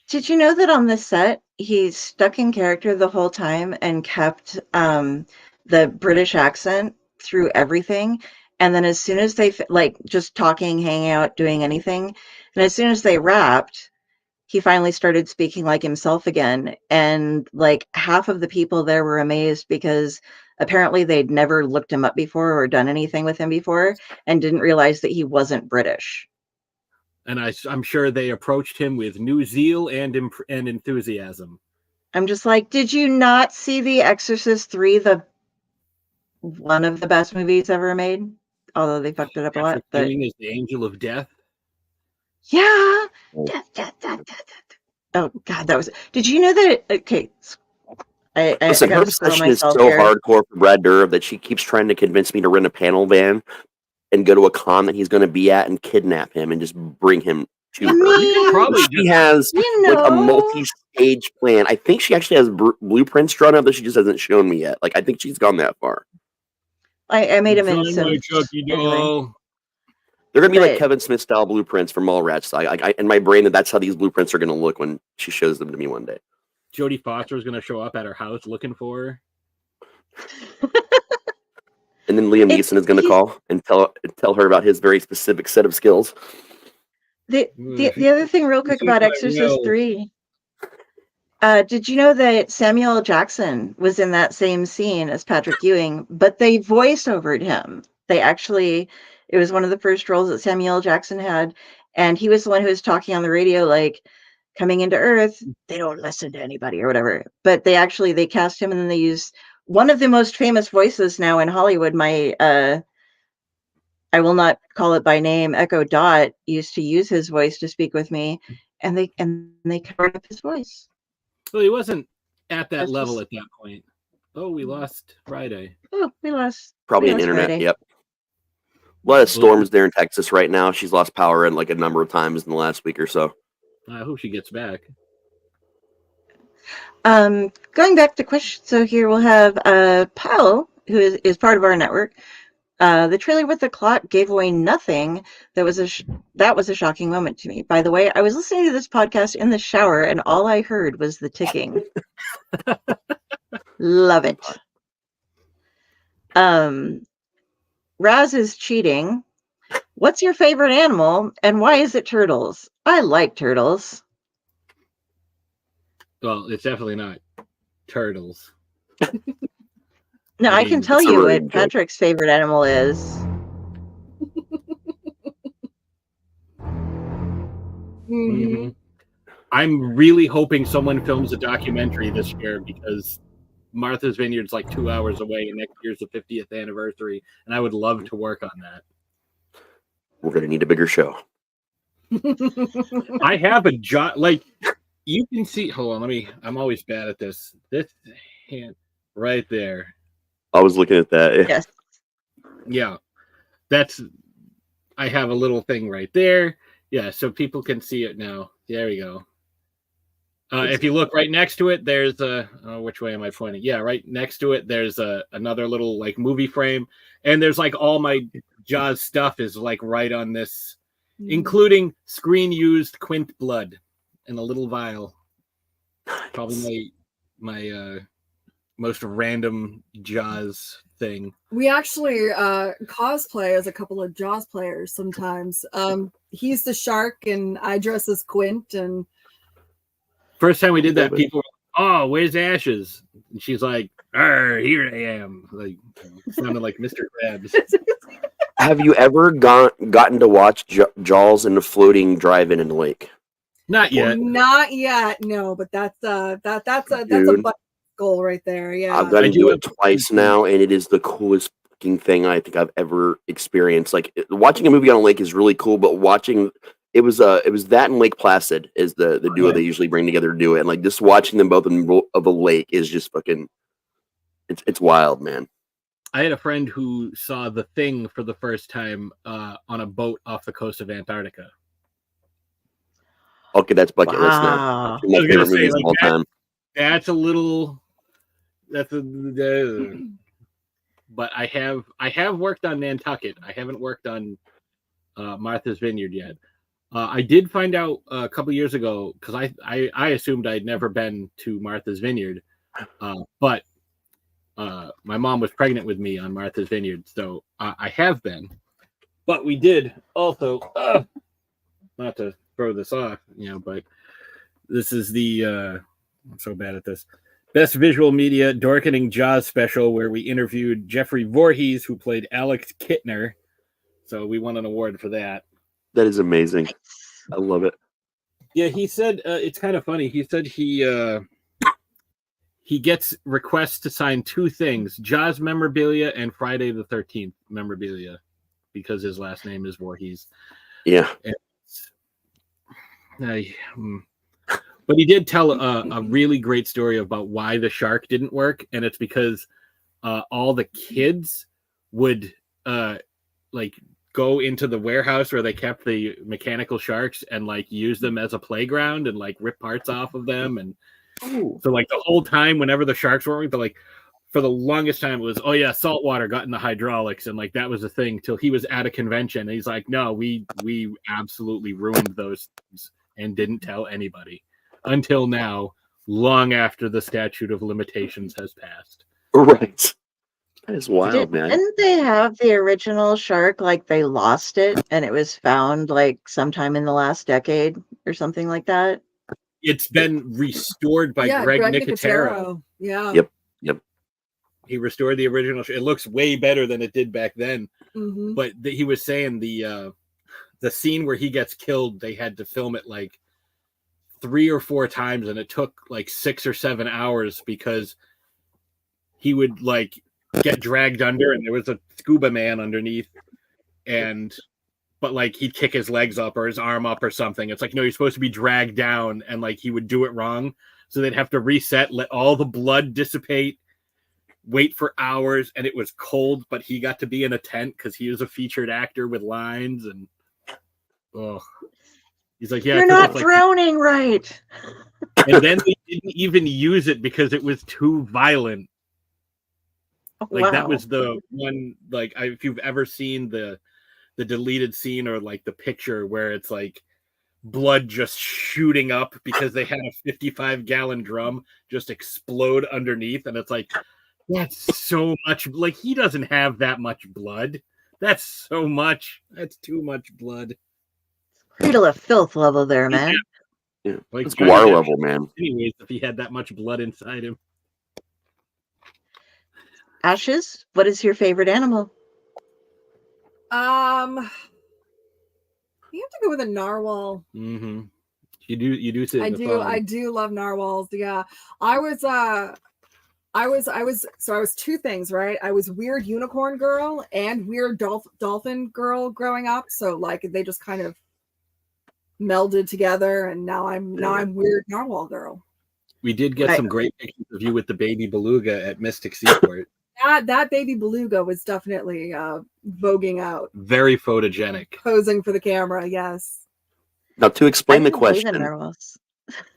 Did you know that on the set he's stuck in character the whole time and kept the British accent through everything? And then as soon as they like just talking, hanging out, doing anything, and as soon as they wrapped, he finally started speaking like himself again. And like half of the people there were amazed because apparently they'd never looked him up before or done anything with him before and didn't realize that he wasn't British. And I'm sure they approached him with new zeal and enthusiasm. I'm just like, did you not see The Exorcist 3, one of the best movies ever made? Although they fucked it up a lot. But Ewing is the angel of death. yeah. Death. Oh God, that was. Did you know that? Okay, Listen, her obsession is so hardcore for Brad Dourif that she keeps trying to convince me to rent a panel van and go to a con that he's going to be at and kidnap him and just bring him to her. She has like a multi-stage plan. I think she actually has blueprints drawn up that she just hasn't shown me yet. Like, I think she's gone that far. I made him in some. Anyway. They're going to be like Kevin Smith style blueprints for Mallrats. I in my brain that's how these blueprints are going to look when she shows them to me one day. Jodie Foster is going to show up at her house looking for her. And then Liam Neeson is going to call and tell her about his very specific set of skills. The other thing real quick about Exorcist 3. Did you know that Samuel L. Jackson was in that same scene as Patrick Ewing, but they voice-overed him. It was one of the first roles that Samuel L. Jackson had, and he was the one who was talking on the radio like, coming into Earth, they don't listen to anybody or whatever. But they cast him, and then they used one of the most famous voices now in Hollywood. I will not call it by name. Echo Dot used to use his voice to speak with me, and they covered up his voice. Well, he wasn't at that level at that point. Oh, we lost Friday. Oh, we lost. Probably an internet. Friday. Yep. A lot of storms there in Texas right now. She's lost power like a number of times in the last week or so. I hope she gets back. Going back to questions, so here we'll have Powell, who is part of our network. The trailer with the clock gave away nothing. That was a shocking moment to me. By the way, I was listening to this podcast in the shower, and all I heard was the ticking. Love it. Raz is cheating. What's your favorite animal, and why is it turtles? I like turtles. Well, it's definitely not turtles. No, I can tell you what Patrick's favorite animal is. Mm-hmm. I'm really hoping someone films a documentary this year because Martha's Vineyard's like 2 hours away, and next year's the 50th anniversary, and I would love to work on that. We're going to need a bigger show. I have a job, like, you can see, hold on, I'm always bad at this. This hand right there. I was looking at that. Yes. Yeah. I have a little thing right there. Yeah, so people can see it now. There we go. If you look right next to it, there's which way am I pointing? Yeah, right next to it, there's another little like movie frame, and there's like all my Jaws stuff is like right on this, including screen-used quint blood in a little vial. Probably my most random Jaws thing. We actually cosplay as a couple of Jaws players sometimes. He's the shark, and I dress as Quint. And first time we did that, people were like, "Oh, where's Ashes?" And she's like, "Here I am." Like, sounded like Mr. Krabs. Have you ever gotten to watch Jaws in a floating drive-in in the lake? Not yet. Not yet. No, but that's a goal right there. Yeah, I've got to do it twice now, and it is the coolest fucking thing I think I've ever experienced. Like, watching a movie on a lake is really cool, but watching it was that and Lake Placid is the duo they usually bring together to do it, and like just watching them both of a lake is just fucking it's wild, man. I had a friend who saw The Thing for the first time on a boat off the coast of Antarctica. Okay, that's bucket list now. That's my favorite movies of all time. That's a little. But I have worked on Nantucket. I haven't worked on Martha's Vineyard yet. I did find out a couple years ago because I assumed I'd never been to Martha's Vineyard, but my mom was pregnant with me on Martha's Vineyard, so I have been. But we did also, not to throw this off, but this is the I'm so bad at this. Best Visual Media Dorkening Jaws special, where we interviewed Jeffrey Voorhees, who played Alex Kittner. So we won an award for that. That is amazing. I love it. Yeah, he said it's kind of funny. He said he gets requests to sign 2 things: Jaws memorabilia and Friday the 13th memorabilia, because his last name is Voorhees. Yeah. But he did tell a really great story about why the shark didn't work, and it's because all the kids would go into the warehouse where they kept the mechanical sharks and use them as a playground and rip parts off of them. And so the whole time, whenever the sharks were working, for the longest time it was, oh yeah, salt water got in the hydraulics, and that was a thing till he was at a convention and he's like, no, we absolutely ruined those things and didn't tell anybody until now, long after the statute of limitations has passed. Right. That is wild, man. Didn't they have the original shark, they lost it and it was found sometime in the last decade or something like that? It's been restored by Greg Nicotero. Yeah. Yep. He restored the original. It looks way better than it did back then. Mm-hmm. But he was saying the scene where he gets killed, they had to film it 3 or 4 times, and it took 6 or 7 hours because he would get dragged under, and there was a scuba man underneath, but he'd kick his legs up or his arm up or something. It's no, you're supposed to be dragged down, and he would do it wrong, so they'd have to reset, let all the blood dissipate, wait for hours, and it was cold, but he got to be in a tent because he was a featured actor with lines, and he's yeah, you're not drowning right. And then they didn't even use it because it was too violent. Wow. That was the one, if you've ever seen the deleted scene or the picture where it's blood just shooting up because they had a 55-gallon drum just explode underneath, and it's that's so much. He doesn't have that much blood. That's so much. That's too much blood. Cradle of filth level there, man. Yeah. It's war level, man. Anyways, if he had that much blood inside him. Ashes, what is your favorite animal? You have to go with a narwhal. Mm-hmm. You do sit. I do love narwhals. Yeah. I was 2 things, right? I was weird unicorn girl and weird dolphin girl growing up. So they just kind of melded together, and now I'm weird narwhal girl. We did get some great pictures of you with the baby beluga at Mystic Seaport. That baby beluga was definitely voguing out. Very photogenic. Posing for the camera, yes. Now, to explain the question,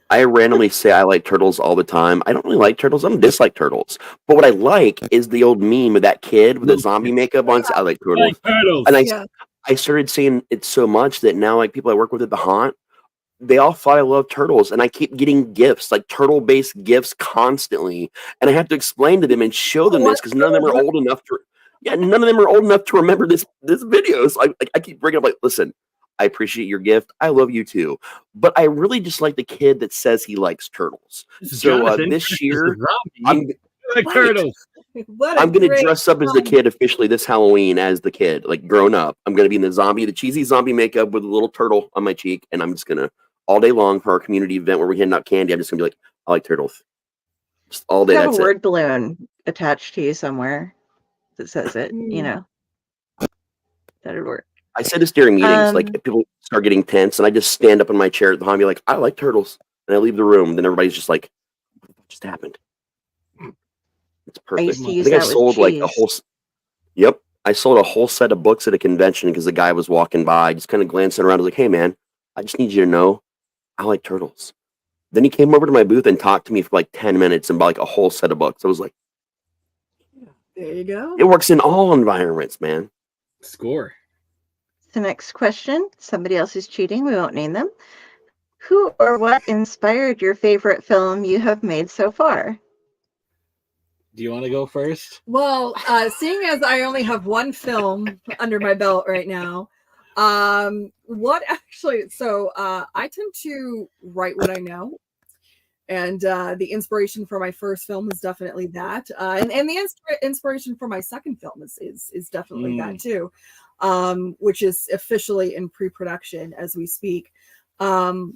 I randomly say I like turtles all the time. I don't really like turtles. I don't dislike turtles. But what I like is the old meme of that kid with the zombie makeup on. I like turtles. And I started seeing it so much that now people I work with at the Haunt, they all thought I love turtles, and I keep getting gifts, turtle-based gifts constantly, and I have to explain to them and show them this because none of them are old enough to. Yeah, none of them are old enough to remember this video. So I keep bringing up listen, I appreciate your gift. I love you too, but I really just like the kid that says he likes turtles. So this year, I'm turtles. I'm going to dress up as the kid officially this Halloween as the kid, grown up. I'm going to be in the cheesy zombie makeup with a little turtle on my cheek, and I'm just going to all day long for our community event where we're handing out candy. I'm just going to be I like turtles. Just all day. That's a word balloon attached to you somewhere that says it, that'd work. I said this during meetings, if people start getting tense, and I just stand up in my chair at the home and be I like turtles, and I leave the room. Then everybody's just what just happened? It's perfect. I think I sold a whole. Yep, I sold a whole set of books at a convention because the guy was walking by, just kind of glancing around. I was hey man, I just need you to know, I like turtles. Then he came over to my booth and talked to me for 10 minutes and bought a whole set of books. I was there you go. It works in all environments, man. Score. The next question, somebody else is cheating, we won't name them. Who or what inspired your favorite film you have made so far? Do you want to go first? Well, seeing as I only have one film under my belt right now, I tend to write what I know. And the inspiration for my first film is definitely that. And the inspiration for my second film is definitely that too, which is officially in pre-production as we speak. So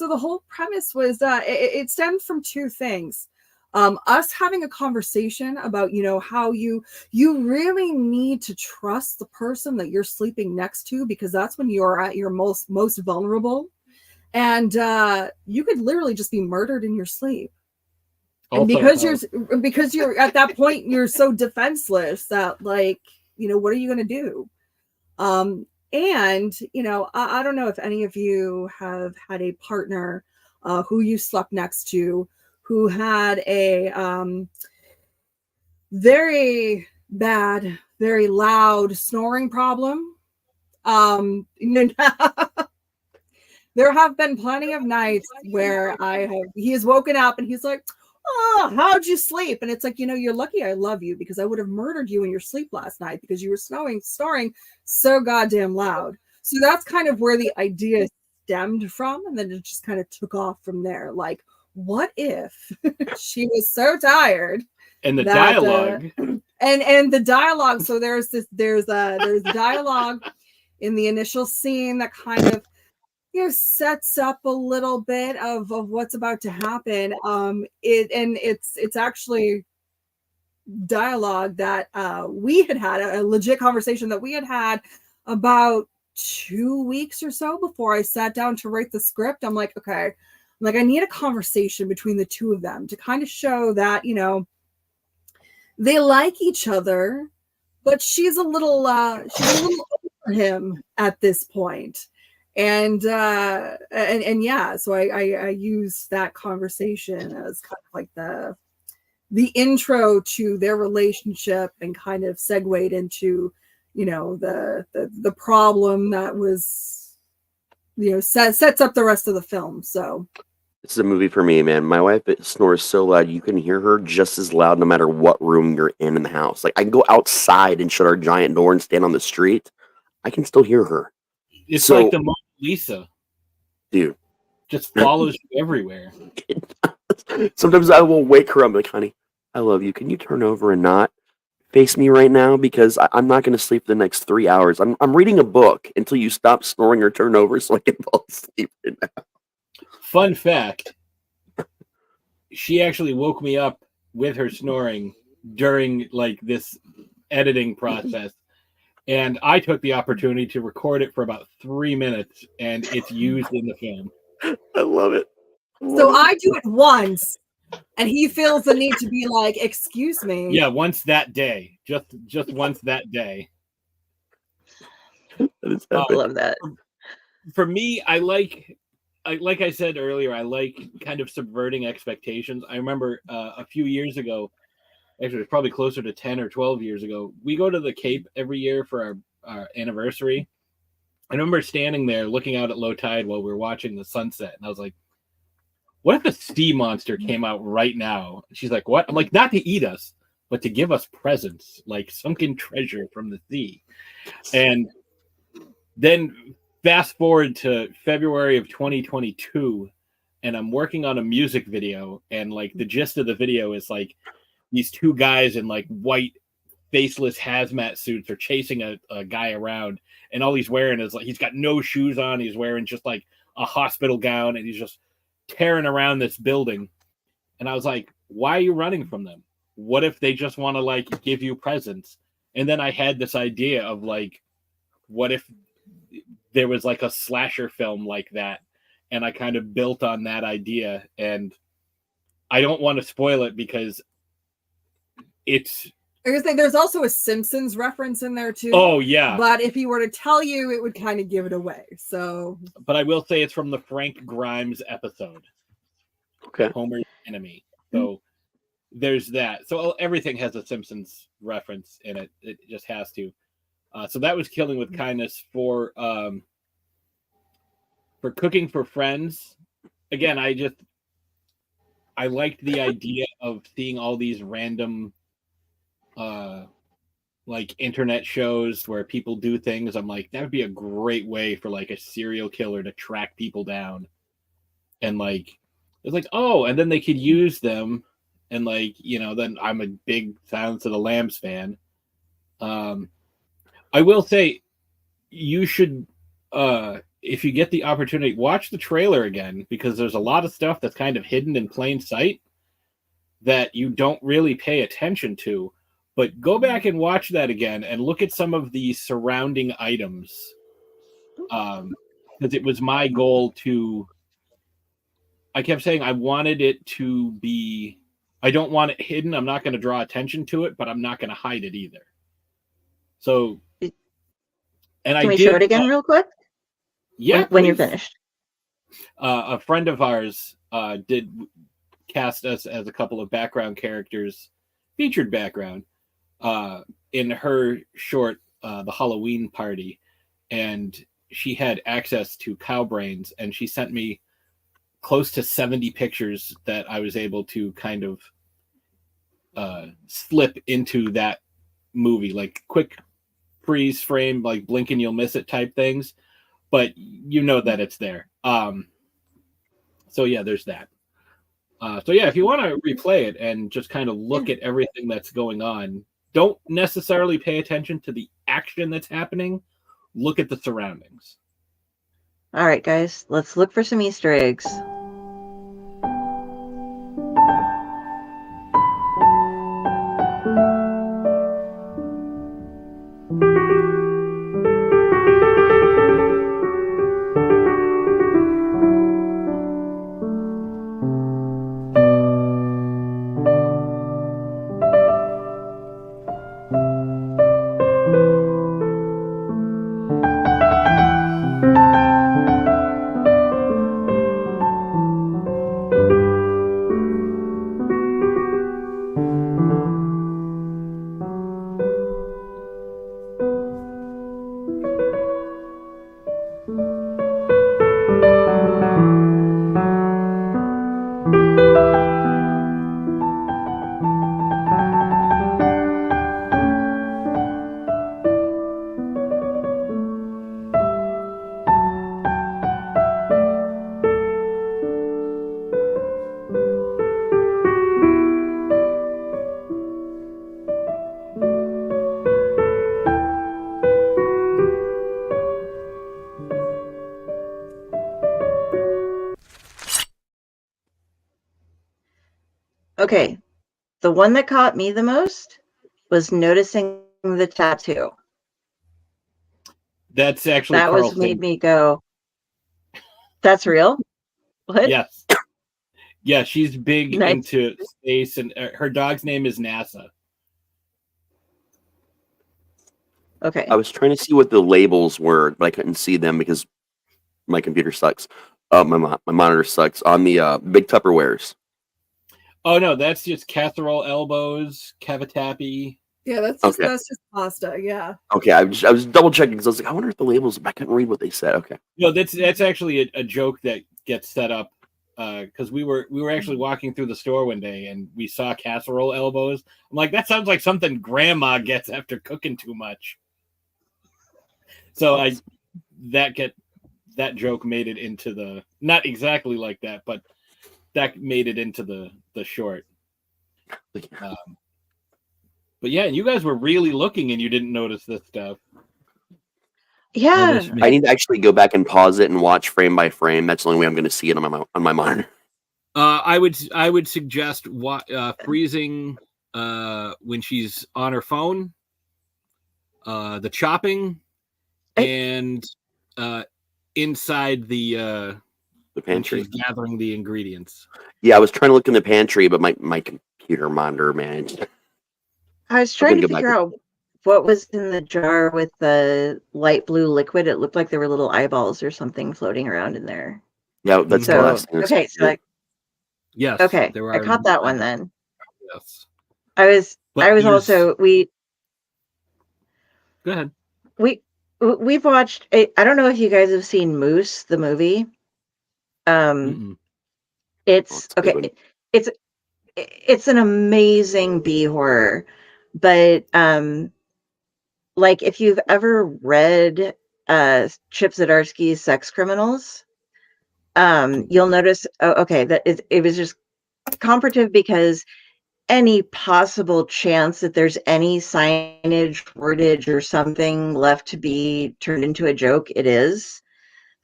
the whole premise was it stemmed from two things. Us having a conversation about, how you really need to trust the person that you're sleeping next to, because that's when you're at your most vulnerable. And you could literally just be murdered in your sleep. And because you're at that point, you're so defenseless that, like, what are you going to do? And, I don't know if any of you have had a partner who you slept next to who had a very bad, very loud snoring problem. There have been plenty of nights where he has woken up and he's like, "Oh, how'd you sleep?" And it's like, you're lucky I love you, because I would have murdered you in your sleep last night because you were snoring so goddamn loud. So that's kind of where the idea stemmed from. And then it just kind of took off from there. Like, what if she was so tired? And the dialogue. And the dialogue. So there's dialogue in the initial scene that kind of sets up a little bit of what's about to happen. It's actually dialogue that we had a legit conversation that we had about 2 weeks or so before I sat down to write the script. I'm like, okay, I need a conversation between the two of them to kind of show that, they like each other, but she's a little over him at this point. And yeah, so I use that conversation as kind of like the intro to their relationship, and kind of segued into, the problem that was, sets up the rest of the film. So this is a movie for me, man. My wife snores so loud you can hear her just as loud no matter what room you're in the house. Like, I can go outside and shut our giant door and stand on the street. I can still hear her. It's like the Mona Lisa. Dude. Just follows you everywhere. Sometimes I will wake her up like, honey, I love you. Can you turn over and not face me right now? Because I'm not going to sleep the next 3 hours. I'm reading a book until you stop snoring or turn over so I can fall asleep right now. Fun fact, she actually woke me up with her snoring during like this editing process. And I took the opportunity to record it for about 3 minutes, and it's used in the film. I love it. So I do it once, and he feels the need to be like, "Excuse me." Yeah, once that day, just once that day. I love that. For me, I like I said earlier, I like kind of subverting expectations. I remember a few years ago. Actually, it's probably closer to 10 or 12 years ago. We go to the Cape every year for our anniversary. I remember standing there looking out at low tide while we were watching the sunset. And I was like, what if a sea monster came out right now? And she's like, what? I'm like, not to eat us, but to give us presents, like sunken treasure from the sea. And then fast forward to February of 2022, and I'm working on a music video. And like the gist of the video is like, these two guys in like white faceless hazmat suits are chasing a guy around, and all he's wearing is like, he's got no shoes on. He's wearing just like a hospital gown, and he's just tearing around this building. And I was like, why are you running from them? What if they just want to like give you presents? And then I had this idea of like, what if there was like a slasher film like that? And I kind of built on that idea, and I don't want to spoil it because it's... I was saying there's also a Simpsons reference in there too. Oh yeah. But if he were to tell you, it would kind of give it away. So but I will say it's from the Frank Grimes episode. Okay. Homer's enemy. So there's that. So everything has a Simpsons reference in it. It just has to. So that was Killing with Kindness. For Cooking for Friends, again, I liked the idea of seeing all these random like internet shows where people do things. I'm like, that would be a great way for like a serial killer to track people down. And like, it's like, oh, and then they could use them. And like, then I'm a big Silence of the Lambs fan. I will say, you should, if you get the opportunity, watch the trailer again, because there's a lot of stuff that's kind of hidden in plain sight that you don't really pay attention to. But go back and watch that again and look at some of the surrounding items. Because it was my goal to... I kept saying I wanted it to be... I don't want it hidden. I'm not going to draw attention to it, but I'm not going to hide it either. So... And Can we show it again real quick? Yeah, when you're finished. A friend of ours did cast us as a couple of background characters, featured background, in her short, The Halloween Party. And she had access to cow brains, and she sent me close to 70 pictures that I was able to kind of slip into that movie, like quick freeze frame, like blink and you'll miss it type things, but you know that it's there. So yeah, there's that. So yeah, if you want to replay it and just kind of look at everything that's going on, don't necessarily pay attention to the action that's happening. Look at the surroundings. All right, guys, let's look for some Easter eggs. Okay, the one that caught me the most was noticing the tattoo. That's actually that Carlton. made me go, that's real? What? Yes. Yeah, she's big into space, and her dog's name is NASA. Okay. I was trying to see what the labels were, but I couldn't see them because my computer sucks. My monitor sucks. On the big Tupperwares. Oh no, that's just casserole elbows, cavatappi. Yeah, that's just pasta. Yeah. Okay, I was double checking because I was like, I wonder if the labels. I couldn't read what they said. Okay. No, that's actually a joke that gets set up because we were actually walking through the store one day and we saw casserole elbows. I'm like, that sounds like something Grandma gets after cooking too much. So that joke made it into the, not exactly like that, but that made it into the short. But yeah, you guys were really looking and you didn't notice this stuff. Yeah. I need to actually go back and pause it and watch frame by frame. That's the only way I'm going to see it on my monitor. I would suggest freezing when she's on her phone, the chopping, and inside the pantry, she's gathering the ingredients. Yeah, I was trying to look in the pantry, but my computer monitor, man. I was trying to figure out what was in the jar with the light blue liquid. It looked like there were little eyeballs or something floating around in there. Yeah, that's the last thing. Okay, so yes. Okay, I caught that one then. Yes. I was also Go ahead. we've watched. I don't know if you guys have seen Moose, the movie. It's okay. It's an amazing B horror, but like if you've ever read Chip Zdarsky's Sex Criminals, you'll notice. Oh, okay, that it was just comparative because any possible chance that there's any signage, wordage, or something left to be turned into a joke, it is.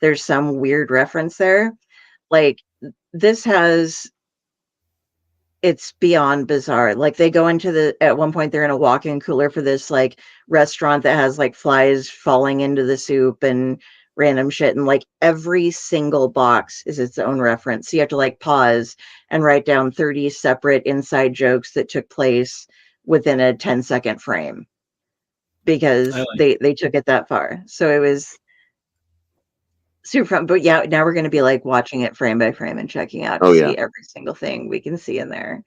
There's some weird reference there. Like this has, it's beyond bizarre. Like they go into at one point they're in a walk-in cooler for this like restaurant that has like flies falling into the soup and random shit, and like every single box is its own reference. So you have to like pause and write down 30 separate inside jokes that took place within a 10-second frame because they took it that far. So it was super fun. But yeah, now we're going to be like watching it frame by frame and checking out to see every single thing we can see in there.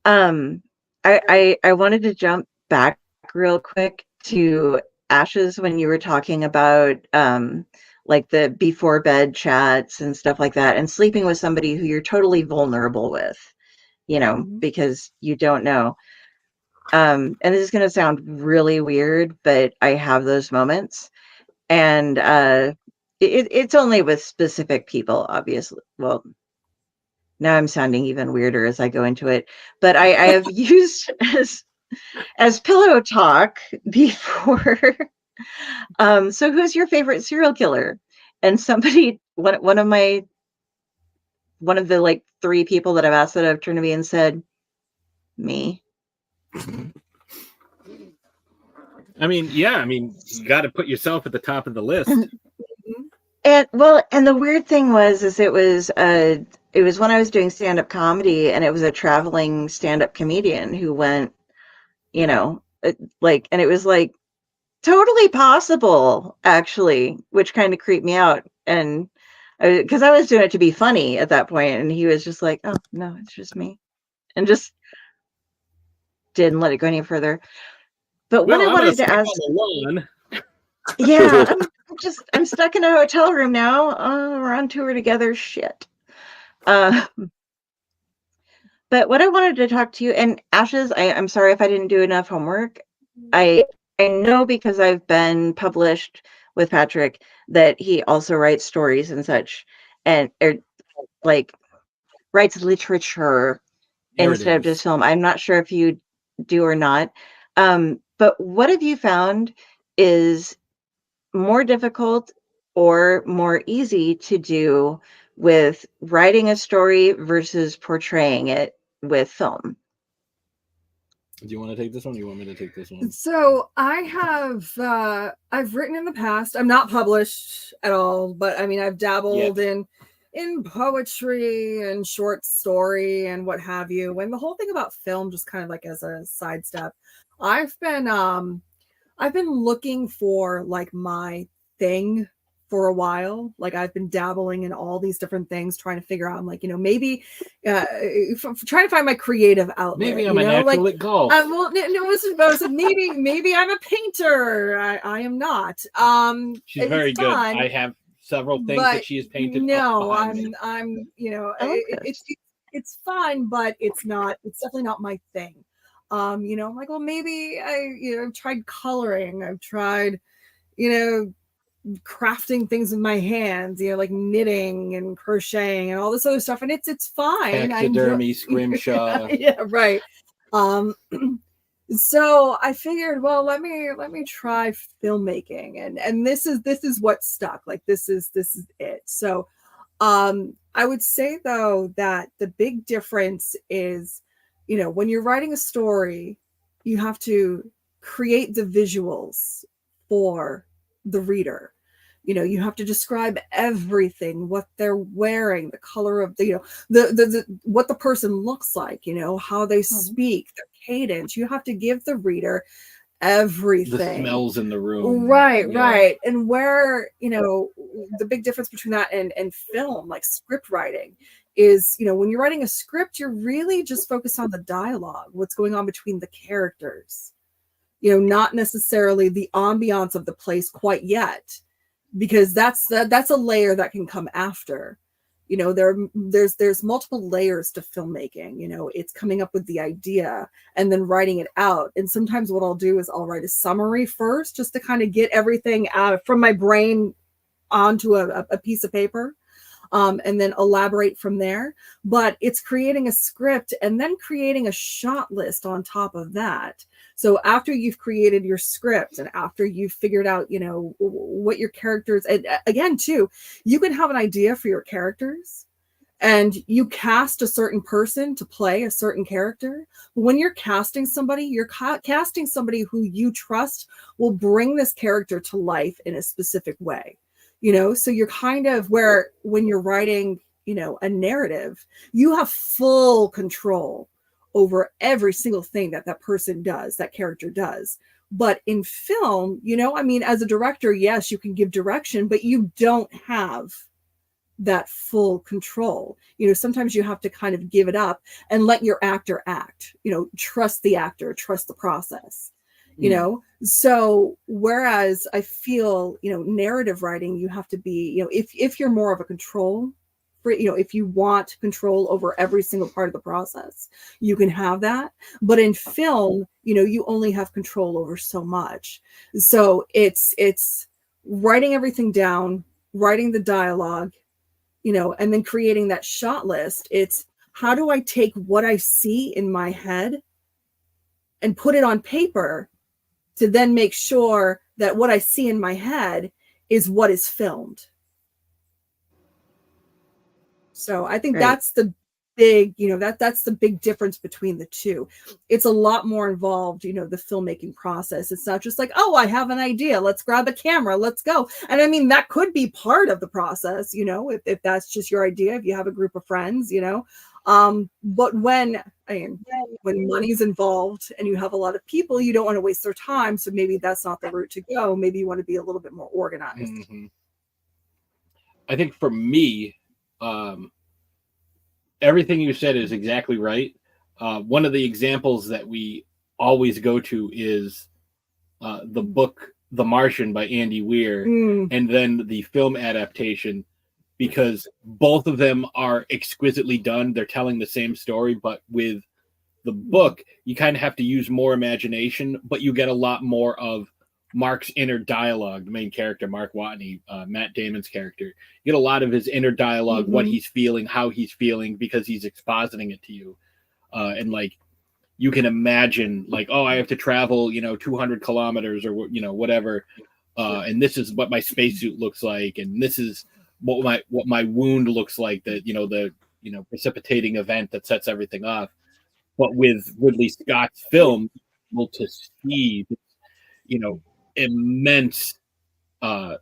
I wanted to jump back real quick to Ashes when you were talking about like the before bed chats and stuff like that, and sleeping with somebody who you're totally vulnerable with, you know, because you don't know. And this is going to sound really weird, but I have those moments, and it's only with specific people, obviously. Well, now I'm sounding even weirder as I go into it, but I have used as pillow talk before. So who's your favorite serial killer? And somebody, one of the like 3 people that I've asked that have turned to me and said, me. I mean, yeah, you got to put yourself at the top of the list. And the weird thing was, it was when I was doing stand-up comedy, and it was a traveling stand-up comedian who went, you know, like, and it was like totally possible, actually, which kind of creeped me out. And because I was doing it to be funny at that point, and he was just like, oh no, it's just me, and just didn't let it go any further. But what I wanted to ask, yeah, I'm stuck in a hotel room now. We're on tour together. Shit. But what I wanted to talk to you, and Ashes, I'm sorry if I didn't do enough homework. I know because I've been published with Patrick that he also writes stories and such, and like writes literature instead of just film. I'm not sure if you do or not. But what have you found is more difficult or more easy to do with writing a story versus portraying it with film? Do you want to take this one? Or you want me to take this one? So I have, I've written in the past. I'm not published at all, but I mean, I've dabbled in poetry and short story and what have you. And the whole thing about film, just kind of like as a sidestep, I've been looking for like my thing for a while. Like I've been dabbling in all these different things, trying to figure out, I'm like, you know, maybe trying to find my creative outlet. Maybe I'm a natural at golf. Well, no, maybe I'm a painter. I am not. She's very good. I have several things that she has painted. No, I'm, you know, it's fun, but it's definitely not my thing. You know, I'm like, well, maybe I've tried coloring. I've tried, you know, crafting things with my hands, you know, like knitting and crocheting and all this other stuff. And it's fine. Taxidermy, scrimshaw. Yeah, right. So I figured, well, let me try filmmaking, and this is what stuck. Like this is it. So I would say though that the big difference is, you know, when you're writing a story, you have to create the visuals for the reader. You know, you have to describe everything, what they're wearing, the color of the, you know, the what the person looks like, you know, how they speak, their cadence. You have to give the reader everything. The smells in the room. Right, yeah. Right. And where, you know, the big difference between that and film, like script writing, is, you know, when you're writing a script, you're really just focused on the dialogue, what's going on between the characters. not necessarily the ambiance of the place quite yet, because that's a layer that can come after. There's multiple layers to filmmaking. It's coming up with the idea and then writing it out. And sometimes what I'll do is I'll write a summary first, just to kind of get everything out from my brain onto a piece of paper, and then elaborate from there. But it's creating a script and then creating a shot list on top of that. So after you've created your script and after you've figured out, what your characters, and again, too, you can have an idea for your characters and you cast a certain person to play a certain character. When you're casting somebody, you're casting somebody who you trust will bring this character to life in a specific way. So you're kind of where when you're writing, a narrative, you have full control over every single thing that person does, that character does. But in film, as a director, yes, you can give direction, but you don't have that full control. Sometimes you have to kind of give it up and let your actor act, trust the actor, trust the process. So whereas I feel, narrative writing, you have to be, if you're more of a control, if you want control over every single part of the process, you can have that. But in film, you only have control over so much. So it's writing everything down, writing the dialogue, and then creating that shot list. It's how do I take what I see in my head and put it on paper to then make sure that what I see in my head is what is filmed. So I think that's the big, that's the big difference between the two. It's a lot more involved, the filmmaking process. It's not just like, oh, I have an idea, let's grab a camera, let's go. And I mean, that could be part of the process, if that's just your idea, if you have a group of friends, but when money's involved and you have a lot of people, you don't want to waste their time. So maybe that's not the route to go. Maybe you want to be a little bit more organized. Mm-hmm. I think for me, everything you said is exactly right. One of the examples that we always go to is the book The Martian by Andy Weir, and then the film adaptation, because both of them are exquisitely done. They're telling the same story, but with the book, you kind of have to use more imagination, but you get a lot more of Mark's inner dialogue, the main character, Mark Watney, Matt Damon's character. You get a lot of his inner dialogue, what he's feeling, how he's feeling, because he's expositing it to you. And like, you can imagine like, oh, I have to travel, 200 kilometers or, whatever. And this is what my spacesuit looks like. And this is what my wound looks like, that, the precipitating event that sets everything off. But with Ridley Scott's film, you're able to see, immense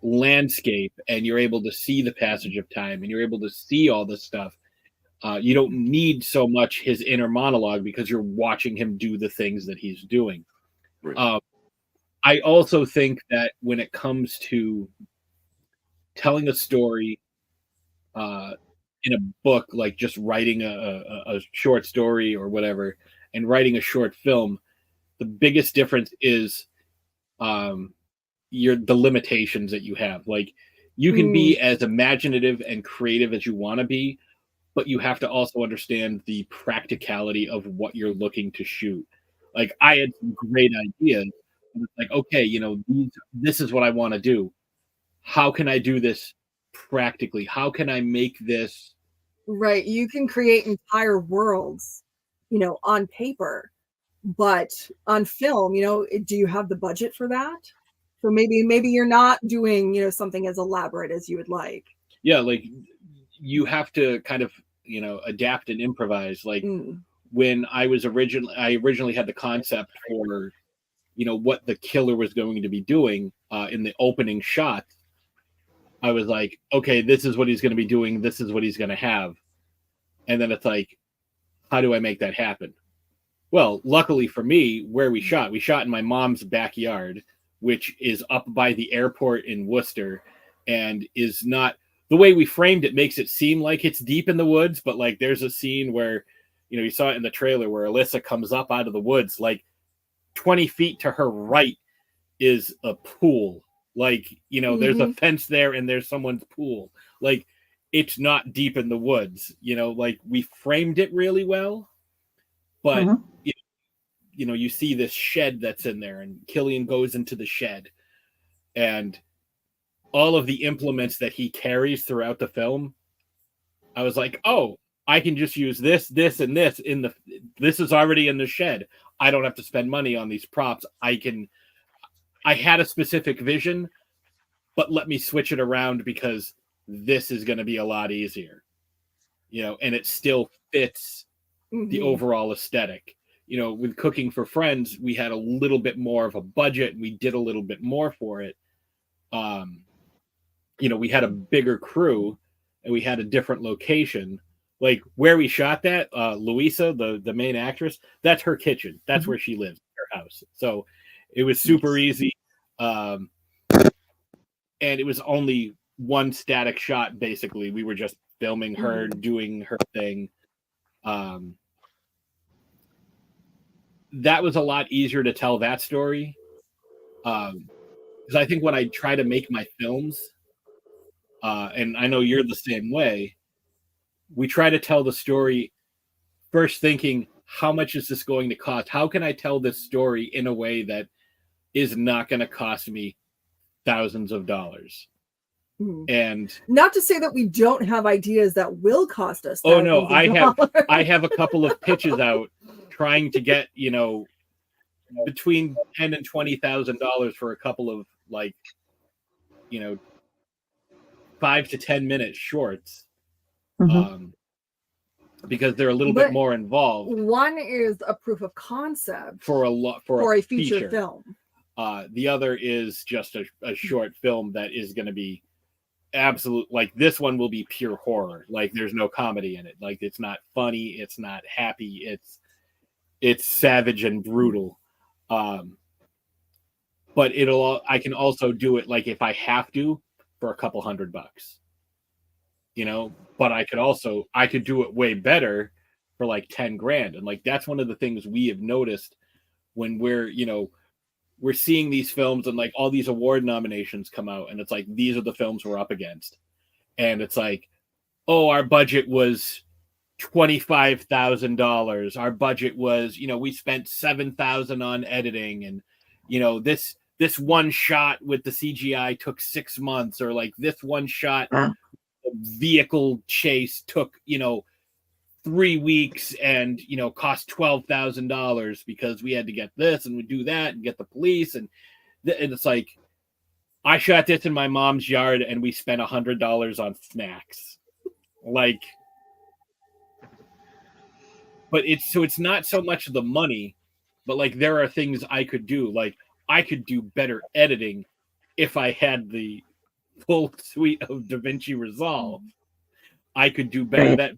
landscape, and you're able to see the passage of time, and you're able to see all this stuff. You don't need so much his inner monologue because you're watching him do the things that he's doing. Right. I also think that when it comes to telling a story in a book, like just writing a short story or whatever, and writing a short film, the biggest difference is the limitations that you have. Like, you can be as imaginative and creative as you want to be, but you have to also understand the practicality of what you're looking to shoot. Like, I had some great ideas. It's like, okay, this is what I want to do. How can I do this practically? How can I make this? Right. You can create entire worlds, on paper, but on film, do you have the budget for that? So maybe you're not doing, something as elaborate as you would like. Yeah. Like, you have to kind of, adapt and improvise. Like when I originally had the concept for, what the killer was going to be doing in the opening shot. I was like, okay, this is what he's going to be doing. This is what he's going to have. And then it's like, how do I make that happen? Well, luckily for me, where we shot in my mom's backyard, which is up by the airport in Worcester, and is not, the way we framed it makes it seem like it's deep in the woods, but like there's a scene where, you saw it in the trailer where Alyssa comes up out of the woods. Like, 20 feet to her right is a pool. Like, you know, there's a fence there and there's someone's pool. Like, it's not deep in the woods, you know, like we framed it really well, but you know, you see this shed that's in there and Killian goes into the shed and all of the implements that he carries throughout the film. I was like, oh, I can just use this, this, and this this is already in the shed. I don't have to spend money on these props. I had a specific vision, but let me switch it around because this is going to be a lot easier, you know, and it still fits the overall aesthetic. You know, with Cooking for Friends, we had a little bit more of a budget and we did a little bit more for it. You know, we had a bigger crew and we had a different location. Like where we shot that, Louisa, the main actress, that's her kitchen. That's where she lives, her house. So it was super easy. And it was only one static shot, basically. We were just filming her doing her thing. That was a lot easier to tell that story. Because I think when I try to make my films, and I know you're the same way, we try to tell the story first thinking, how much is this going to cost? How can I tell this story in a way that is not going to cost me thousands of dollars? And not to say that we don't have ideas that will cost us. Oh no, I have a couple of pitches out trying to get, you know, between $10,000 and $20,000 for a couple of, like, you know, 5 to 10 minute shorts. Because they're a little bit more involved. One is a proof of concept for a feature film. The other is just a short film that is going to be absolute, like this one will be pure horror. Like there's no comedy in it. Like it's not funny, it's not happy, it's savage and brutal. But I can also do it like if I have to for a couple $100, you know, but I could do it way better for like 10 grand. And like, that's one of the things we have noticed when we're seeing these films and like all these award nominations come out and it's like, these are the films we're up against. And it's like, oh, our budget was $25,000. Our budget was, you know, we spent $7,000 on editing, and you know, this one shot with the CGI took 6 months, or like this one shot vehicle chase took, you know, 3 weeks and, you know, cost $12,000 because we had to get this and we do that and get the police and it's like, I shot this in my mom's yard and we spent $100 on snacks. Like, but it's not so much the money, but like there are things I could do. Like I could do better editing if I had the full suite of DaVinci Resolve. I could do better that,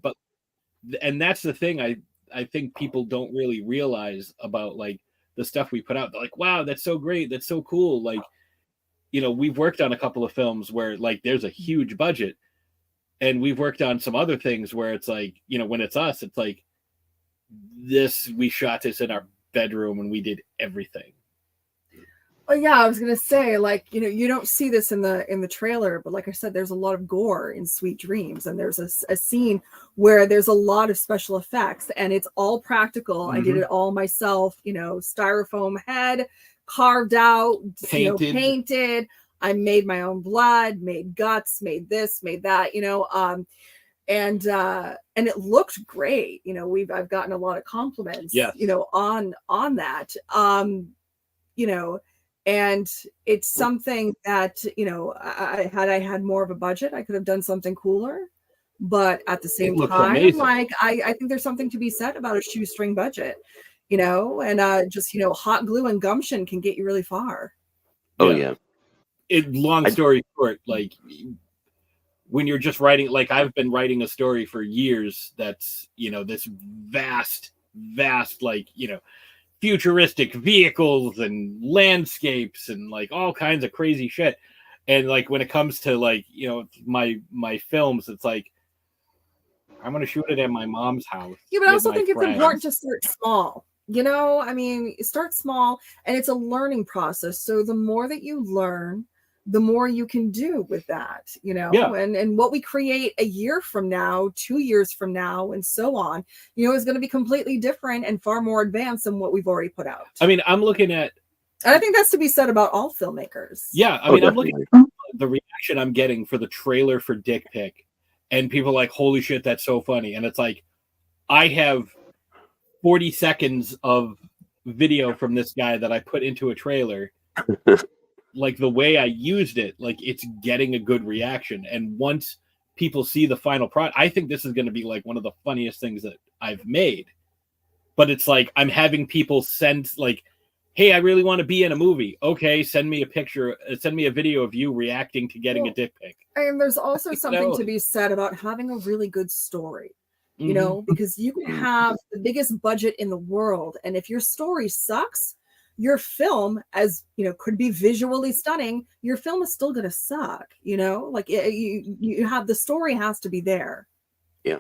and that's the thing I think people don't really realize about like the stuff we put out. They're like, wow, that's so great, that's so cool. Like, you know, we've worked on a couple of films where like there's a huge budget, and we've worked on some other things where it's like, you know, when it's us, it's like we shot this in our bedroom and we did everything. Well, yeah, I was gonna say, like, you know, you don't see this in the trailer, but like I said, there's a lot of gore in Sweet Dreams, and there's a scene where there's a lot of special effects, and it's all practical. I did it all myself. You know, styrofoam head carved out, painted. I made my own blood, made guts, made this, made that. You know, and it looked great. You know, I've gotten a lot of compliments. Yes. You know, on that. You know. And it's something that, you know, I had more of a budget, I could have done something cooler. But at the same time, amazing. Like, I think there's something to be said about a shoestring budget, you know, and just, you know, hot glue and gumption can get you really far. Oh, yeah. Long story short, like, when you're just writing, like, I've been writing a story for years that's, you know, this vast, like, you know, futuristic vehicles and landscapes and like all kinds of crazy shit. And like when it comes to like, you know, my films, it's like I'm gonna shoot it at my mom's house. Yeah, but I also think it's important to start small. I mean, start small, and it's a learning process. So the more that you learn, the more you can do with that, Yeah. and what we create a year from now, 2 years from now, and so on, is going to be completely different and far more advanced than what we've already put out. I mean, I'm looking at, and I think that's to be said about all filmmakers. Yeah, I mean, I'm looking at the reaction I'm getting for the trailer for Dick Pic, and people are like, holy shit, that's so funny. And it's like, I have 40 seconds of video from this guy that I put into a trailer. Like, the way I used it, like, it's getting a good reaction. And once people see the final product, I think this is going to be like one of the funniest things that I've made. But it's like, I'm having people send, like, hey, I really want to be in a movie. Okay, send me a picture, send me a video of you reacting to getting a dick pic. And there's also something to be said about having a really good story, because you can have the biggest budget in the world, and if your story sucks, your film, as could be visually stunning, your film is still gonna suck. Like you have, the story has to be there. Yeah,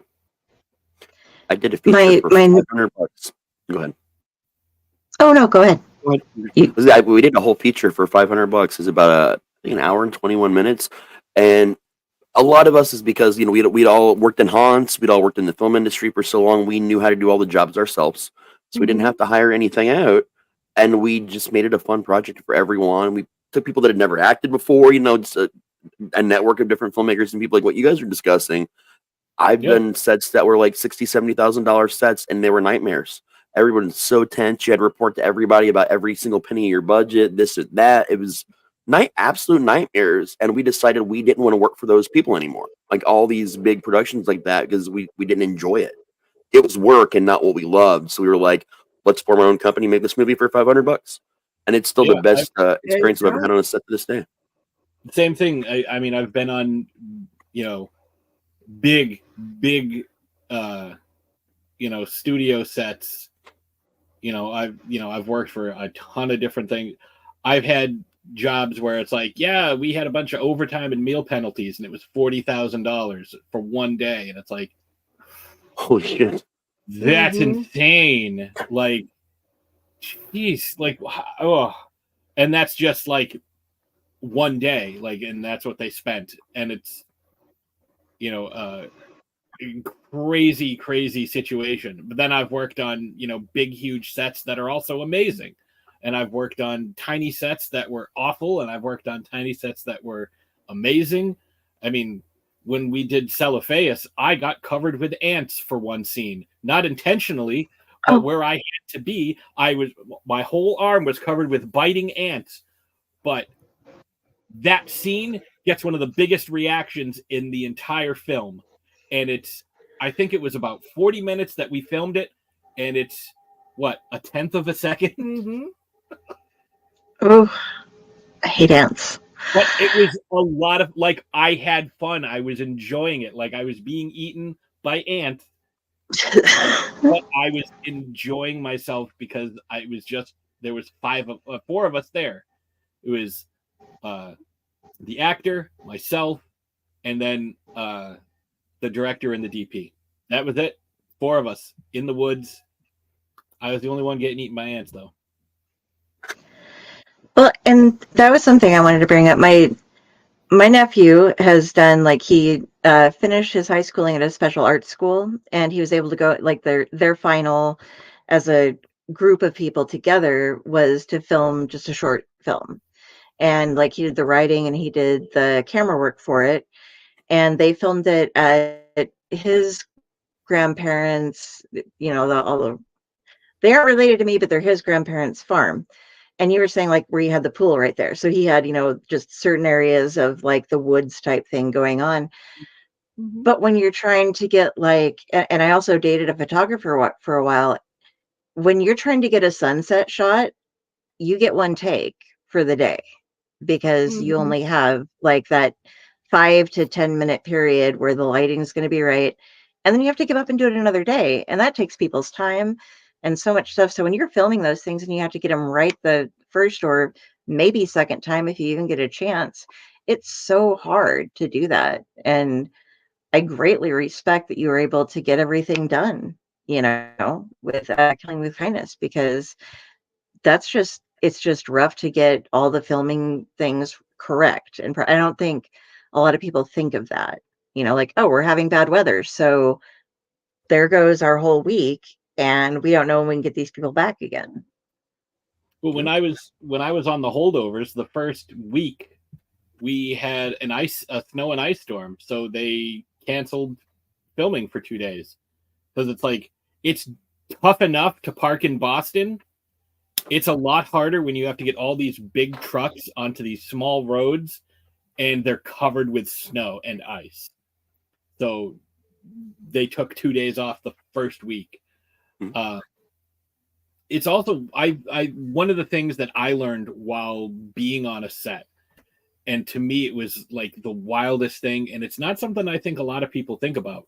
I did a feature for $500. Go ahead. Oh no, go ahead. We did a whole feature for $500. It's about an hour and 21 minutes, and a lot of us is because we'd all worked in haunts, we'd all worked in the film industry for so long, we knew how to do all the jobs ourselves, so we didn't have to hire anything out, and we just made it a fun project for everyone. We took people that had never acted before, just a network of different filmmakers and people like what you guys are discussing. I've done sets that were like $60,000, $70,000 sets, and they were nightmares. Everyone's so tense. You had to report to everybody about every single penny of your budget, this or that. It was absolute nightmares. And we decided we didn't want to work for those people anymore. Like all these big productions like that, because we didn't enjoy it. It was work and not what we loved. So we were like, let's form our own company, make this movie for $500. And it's still the best experience I've ever had on a set to this day. Same thing. I mean, I've been on, big, studio sets. I've worked for a ton of different things. I've had jobs where it's like, yeah, we had a bunch of overtime and meal penalties, and it was $40,000 for one day, and it's like, holy shit, that's insane. Like, jeez, like, oh, and that's just like one day, like, and that's what they spent, and it's, crazy situation. But then I've worked on big huge sets that are also amazing, and I've worked on tiny sets that were awful, and I've worked on tiny sets that were amazing. I mean, when we did Celophaeus, I got covered with ants for one scene, not intentionally, but where I had to be, my whole arm was covered with biting ants. But that scene gets one of the biggest reactions in the entire film. And I think it was about 40 minutes that we filmed it, and it's what, a tenth of a second? Oh, I hate ants. But it was a lot of, like, I had fun. I was enjoying it. Like, I was being eaten by ants, but I was enjoying myself because there was 4 of us there. It was the actor, myself, and then the director and the DP. That was it. 4 of us in the woods. I was the only one getting eaten by ants, though. Well, and that was something I wanted to bring up. My nephew has done, like, he finished his high schooling at a special arts school, and he was able to go, like, their final as a group of people together was to film just a short film. And, like, he did the writing and he did the camera work for it. And they filmed it at his grandparents', they aren't related to me, but they're his grandparents' farm. And you were saying, like, where you had the pool right there. So he had, just certain areas of, like, the woods type thing going on. But when you're trying to get, like, and I also dated a photographer for a while, when you're trying to get a sunset shot, you get one take for the day because you only have, like, that 5 to 10 minute period where the lighting is going to be right. And then you have to give up and do it another day. And that takes people's time and so much stuff. So when you're filming those things and you have to get them right the first or maybe second time, if you even get a chance, it's so hard to do that. And I greatly respect that you were able to get everything done. with Killing with Kindness, because it's just rough to get all the filming things correct. And I don't think a lot of people think of that, like, oh, we're having bad weather, so there goes our whole week, and we don't know when we can get these people back again. Well, when I was on the holdovers, the first week we had a snow and ice storm, so they canceled filming for 2 days, because it's like, it's tough enough to park in Boston. It's a lot harder when you have to get all these big trucks onto these small roads, and they're covered with snow and ice. So they took 2 days off the first week. It's also one of the things that I learned while being on a set, and to me it was like the wildest thing, and it's not something I think a lot of people think about.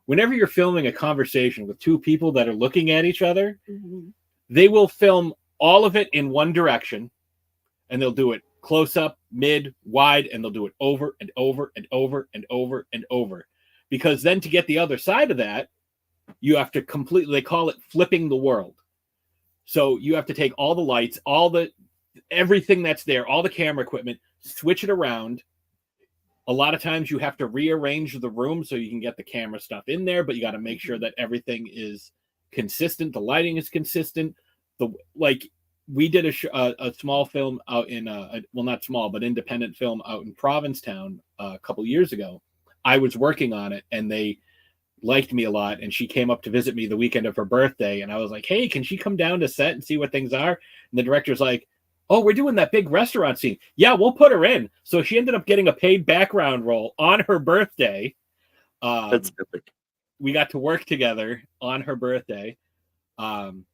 Whenever you're filming a conversation with two people that are looking at each other, they will film all of it in one direction, and they'll do it close up, mid, wide, and they'll do it over and over and over and over and over. Because then to get the other side of that, you have to completely, they call it flipping the world. So you have to take all the lights, everything that's there, all the camera equipment, switch it around. A lot of times you have to rearrange the room so you can get the camera stuff in there, but you got to make sure that everything is consistent. The lighting is consistent. We did a small film out in, well, not small, but independent film out in Provincetown a couple years ago. I was working on it, and they liked me a lot, and she came up to visit me the weekend of her birthday, and I was like, hey, can she come down to set and see what things are? And the director's like, oh, we're doing that big restaurant scene. Yeah, we'll put her in. So she ended up getting a paid background role on her birthday. That's epic. We got to work together on her birthday. And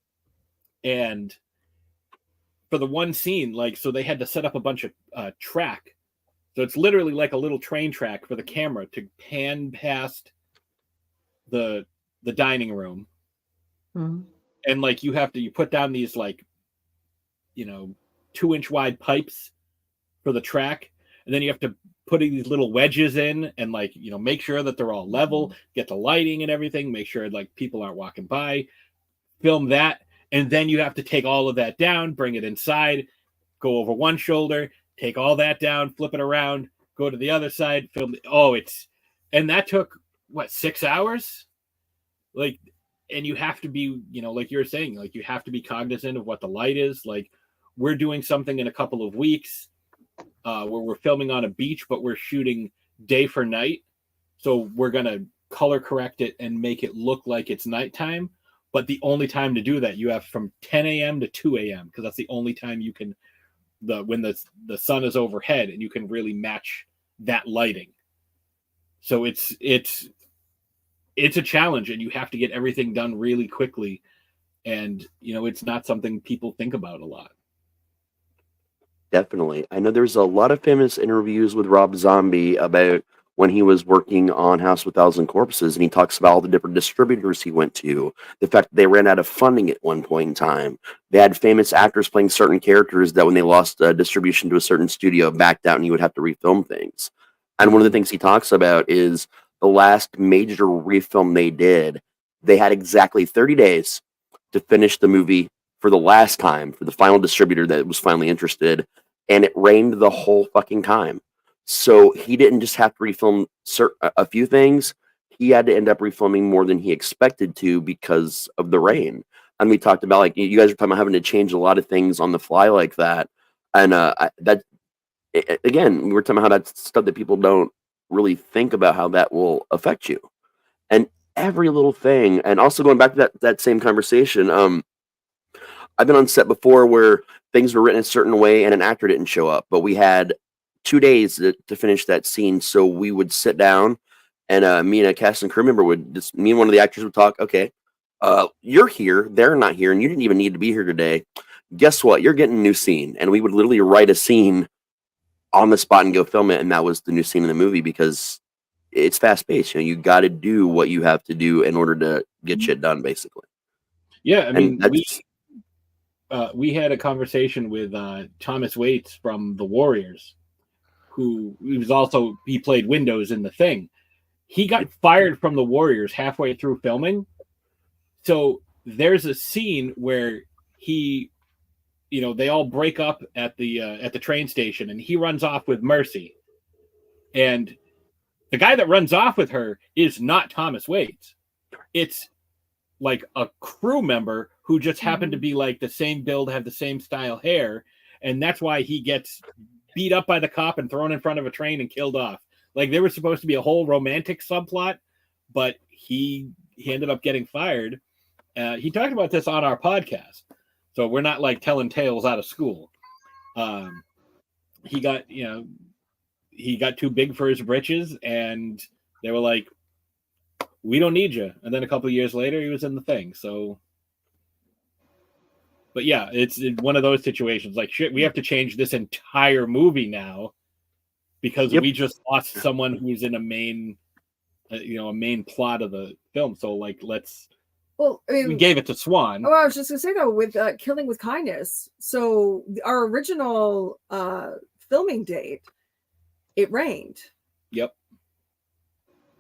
for the one scene, so they had to set up a bunch of track. So it's literally like a little train track for the camera to pan past the dining room. And you put down these 2-inch wide pipes for the track, and then you have to put these little wedges in and make sure that they're all level, get the lighting and everything, make sure people aren't walking by, film that, and then you have to take all of that down, bring it inside, go over one shoulder, take all that down, flip it around, go to the other side, film and that took 6 hours? And you have to be, like you're saying, you have to be cognizant of what the light is. We're doing something in a couple of weeks where we're filming on a beach, but we're shooting day for night. So we're going to color correct it and make it look like it's nighttime. But the only time to do that, you have from 10 a.m. to 2 a.m. because that's the only time you can, when the sun is overhead, and you can really match that lighting. So it's a challenge, and you have to get everything done really quickly. And, it's not something people think about a lot. Definitely. I know there's a lot of famous interviews with Rob Zombie about when he was working on House with 1,000 Corpses, and he talks about all the different distributors he went to, the fact that they ran out of funding at one point in time. They had famous actors playing certain characters that when they lost distribution to a certain studio, backed out, and he would have to refilm things. And one of the things he talks about is the last major refilm they did, they had exactly 30 days to finish the movie for the last time, for the final distributor that was finally interested, and it rained the whole fucking time. So he didn't just have to refilm a few things. He had to end up refilming more than he expected to because of the rain. And we talked about, you guys were talking about having to change a lot of things on the fly like that. And again, we were talking about how that's stuff that people don't really think about how that will affect you. And every little thing, and also going back to that same conversation, I've been on set before where things were written a certain way and an actor didn't show up, but we had 2 days to finish that scene. So we would sit down, and me and a cast and crew member me and one of the actors would talk. Okay, you're here, they're not here, and you didn't even need to be here today. Guess what? You're getting a new scene. And we would literally write a scene on the spot and go film it. And that was the new scene in the movie because it's fast paced. You got to do what you have to do in order to get shit done, basically. Yeah. I mean, we had a conversation with Thomas Waits from The Warriors, who he played Windows in The Thing. He got fired from The Warriors halfway through filming. So there's a scene where he, they all break up at the train station, and he runs off with Mercy, and the guy that runs off with her is not Thomas Waits. It's like a crew member who just happened to be like the same build, have the same style hair, and that's why he gets beat up by the cop and thrown in front of a train and killed off. Like, there was supposed to be a whole romantic subplot, but he ended up getting fired. He talked about this on our podcast, so we're not like telling tales out of school. He got too big for his britches, and they were like, "We don't need you." And then a couple of years later, he was in the thing. So, but yeah, it's one of those situations. Like, shit, we have to change this entire movie now because we just lost someone who's in a main plot of the film. So, like, we gave it to Swan. Oh, I was just gonna say though, with Killing with Kindness. So our original filming date, it rained. Yep.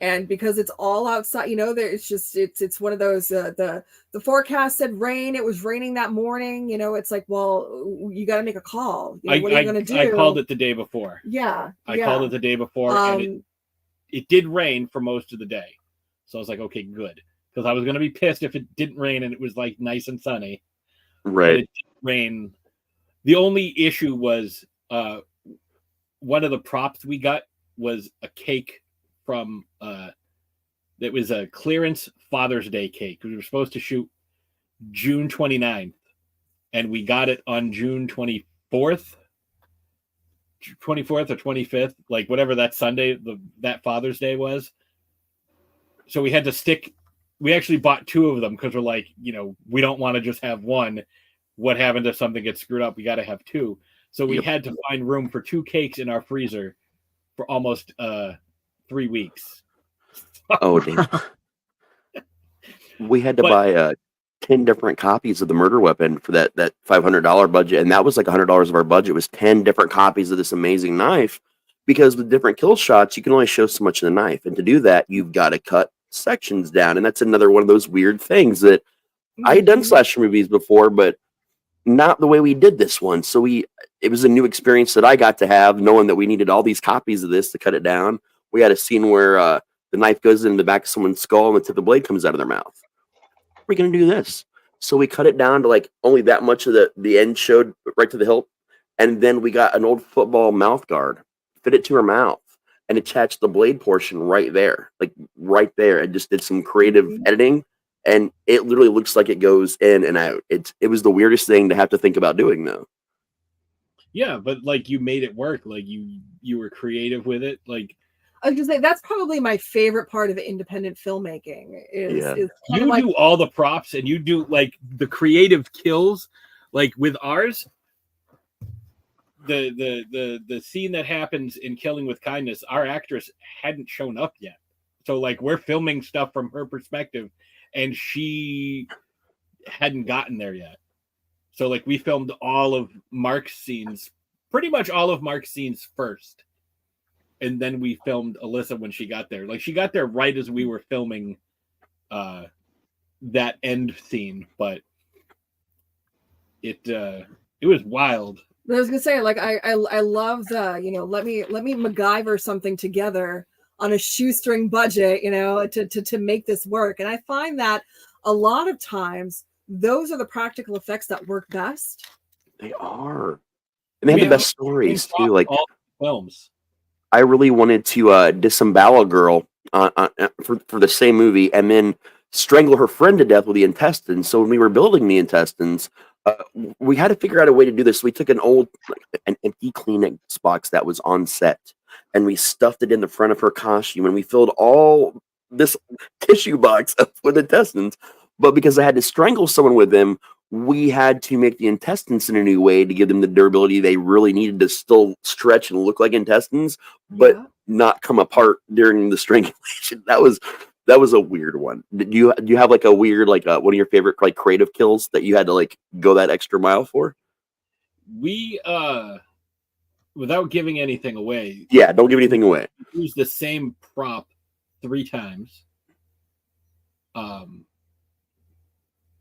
And because it's all outside, it's one of those. The forecast said rain. It was raining that morning. It's like, well, you got to make a call. What are you going to do? I called it the day before. Yeah, I called it the day before, and it did rain for most of the day. So I was like, okay, good. Because I was going to be pissed if it didn't rain and it was like nice and sunny. Right. But it didn't rain. The only issue was one of the props we got was a cake from that was a clearance Father's Day cake. We were supposed to shoot June 29th, and we got it on June 24th or 25th, like whatever that Sunday, that Father's Day was. So we had to we actually bought two of them because we're like, we don't want to just have one. What happened if something gets screwed up? We got to have two. So we had to find room for two cakes in our freezer for almost 3 weeks. Oh, damn. We had to buy 10 different copies of the murder weapon for that $500 budget. And that was like $100 of our budget was 10 different copies of this amazing knife, because with different kill shots, you can only show so much of the knife. And to do that, you've got to cut sections down. And that's another one of those weird things that I had done slasher movies before, but not the way we did this one. So it was a new experience that I got to have, knowing that we needed all these copies of this to cut it down. We had a scene where the knife goes into the back of someone's skull and the tip of the blade comes out of their mouth. We're going to do this. So we cut it down to like only that much of the end showed right to the hilt. And then we got an old football mouth guard, fit it to her mouth, and attached the blade portion right there, and just did some creative editing. And it literally looks like it goes in and out. It was the weirdest thing to have to think about doing, though. Yeah, but like you made it work. Like you were creative with it. Like, I was gonna say that's probably my favorite part of independent filmmaking. Is you do all the props and you do like the creative kills. Like with ours, the scene that happens in Killing with Kindness, our actress hadn't shown up yet. So like we're filming stuff from her perspective, and she hadn't gotten there yet. So like we filmed all of Mark's scenes, pretty much all of Mark's scenes first. And then we filmed Alyssa when she got there. Like she got there right as we were filming that end scene, but it was wild. I was gonna say, like, I love the, let me MacGyver something together on a shoestring budget, to make this work. And I find that a lot of times those are the practical effects that work best. They are, and they have the best stories too. Like all films. I really wanted to disembowel a girl for the same movie, and then strangle her friend to death with the intestines. So when we were building the intestines, we had to figure out a way to do this. We took an empty Kleenex box that was on set, and we stuffed it in the front of her costume, and we filled all this tissue box up with intestines. But because I had to strangle someone with them, we had to make the intestines in a new way to give them the durability they really needed to still stretch and look like intestines, but not come apart during the strangulation. That was a weird one. Do you have like a weird, like one of your favorite like creative kills that you had to like go that extra mile for? We without giving anything away. Yeah, don't give anything away. Use the same prop 3 times.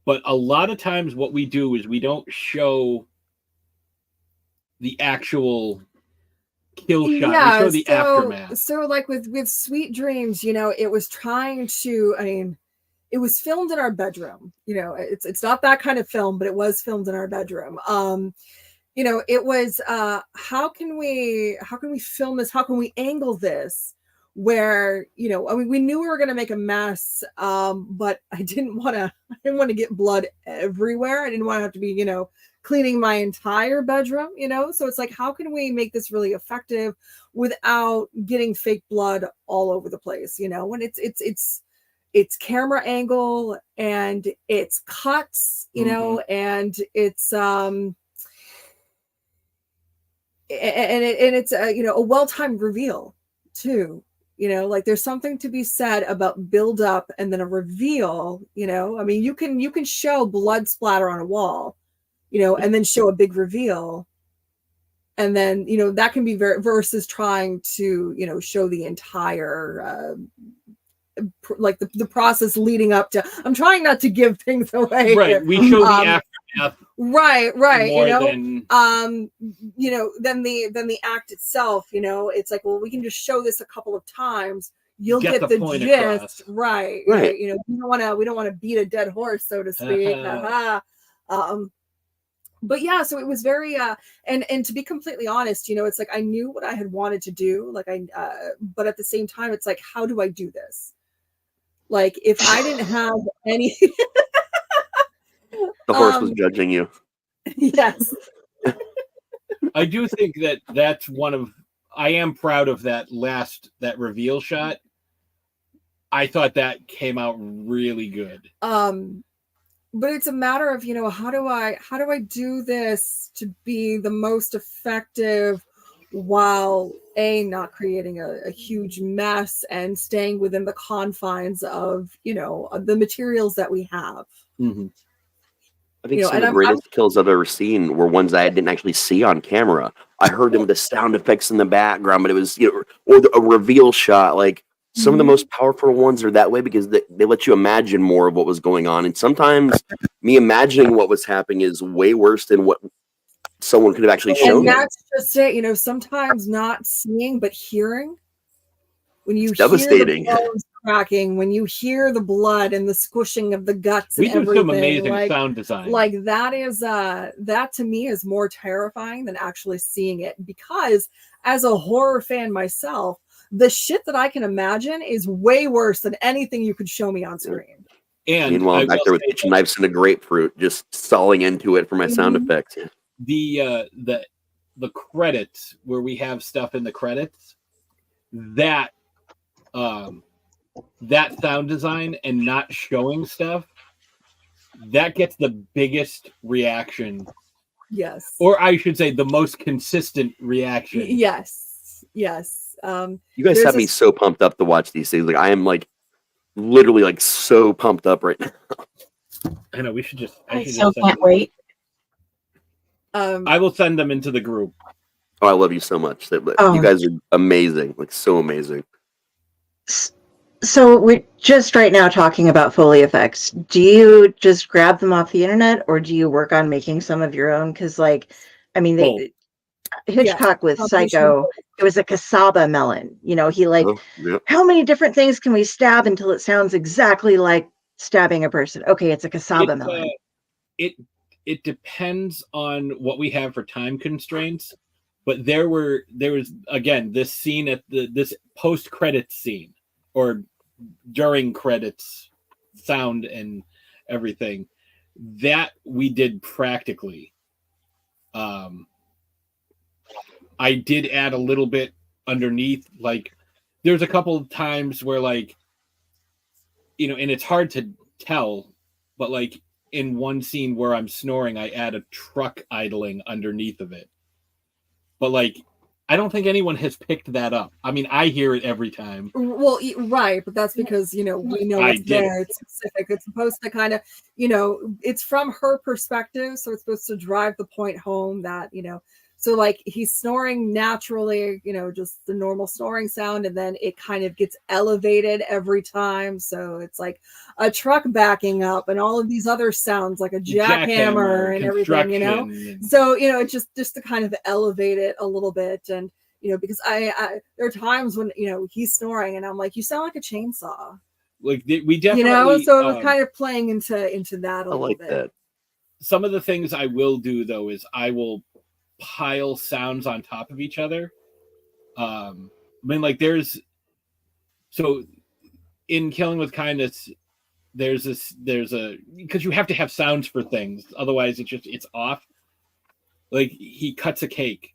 But a lot of times what we do is we don't show the actual kill shot. Yeah, we show the aftermath. So like with Sweet Dreams, it was trying to, it was filmed in our bedroom. It's not that kind of film, but it was filmed in our bedroom. It was how can we film this? How can we angle this where, we knew we were going to make a mess, but I didn't want to get blood everywhere. I didn't want to have to be, cleaning my entire bedroom, so it's like, how can we make this really effective without getting fake blood all over the place, when it's camera angle and it's cuts, and it's and it's a well-timed reveal too, like there's something to be said about build up and then a reveal. You can show blood splatter on a wall, and then show a big reveal. And then, that can be versus trying to, show the entire, like the process leading up to, I'm trying not to give things away. Right. We show the aftermath. Right. More than the act itself, it's like, well, we can just show this a couple of times. You'll get the gist. Across. Right. We don't want to beat a dead horse, so to speak. But yeah, so it was very, and to be completely honest, it's like, I knew what I had wanted to do. Like but at the same time, it's like, how do I do this? Like, if I didn't have any, the horse was judging you. Yes. I do think that's I am proud of that reveal shot. I thought that came out really good. But it's a matter of, how do I do this to be the most effective while not creating a huge mess and staying within the confines of, the materials that we have. Mm-hmm. I think some of the greatest kills I've ever seen were ones I didn't actually see on camera. I heard them with the sound effects in the background, but it was, or a reveal shot, like, some of the most powerful ones are that way because they let you imagine more of what was going on. And sometimes me imagining what was happening is way worse than what someone could have actually shown. And that's just it, sometimes not seeing, but hearing. When you hear the bones cracking, when you hear the blood and the squishing of the guts and everything. We do some amazing sound design. Like that is, that to me is more terrifying than actually seeing it, because as a horror fan myself, the shit that I can imagine is way worse than anything you could show me on screen. And meanwhile, back there with kitchen knives and a grapefruit, just sawing into it for my sound effects. The credits, where we have stuff in the credits, that sound design and not showing stuff, that gets the biggest reaction. Yes. Or I should say the most consistent reaction. Yes. You guys have me so pumped up to watch these things. Like, I am like literally like so pumped up right now. I know, we should just. I can't wait. I will send them into the group. Oh, I love you so much. You guys are amazing, like so amazing. So we're just right now talking about Foley effects. Do you just grab them off the internet, or do you work on making some of your own? Because, Hitchcock with Psycho, it was a cassava melon. He how many different things can we stab until it sounds exactly like stabbing a person? Okay, it's a cassava melon. It depends on what we have for time constraints. But there was again this scene at this post credits scene, or during credits sound and everything, that we did practically. I did add a little bit underneath, like there's a couple of times where and it's hard to tell, but like in one scene where I'm snoring, I add a truck idling underneath of it. But like, I don't think anyone has picked that up. I mean, I hear it every time. Well, right, but that's because, we know it's there. It's specific. It's supposed to kind of, it's from her perspective, so it's supposed to drive the point home that, So like he's snoring naturally, just the normal snoring sound, and then it kind of gets elevated every time. So it's like a truck backing up and all of these other sounds like a jackhammer and everything, So, it's just to kind of elevate it a little bit. And, because I there are times when, he's snoring and I'm like, you sound like a chainsaw. Like we definitely, so it was kind of playing into that a little bit. That. Some of the things I will do though is I will pile sounds on top of each other. I mean, like in Killing with Kindness, there's a because you have to have sounds for things, otherwise it's off. Like he cuts a cake,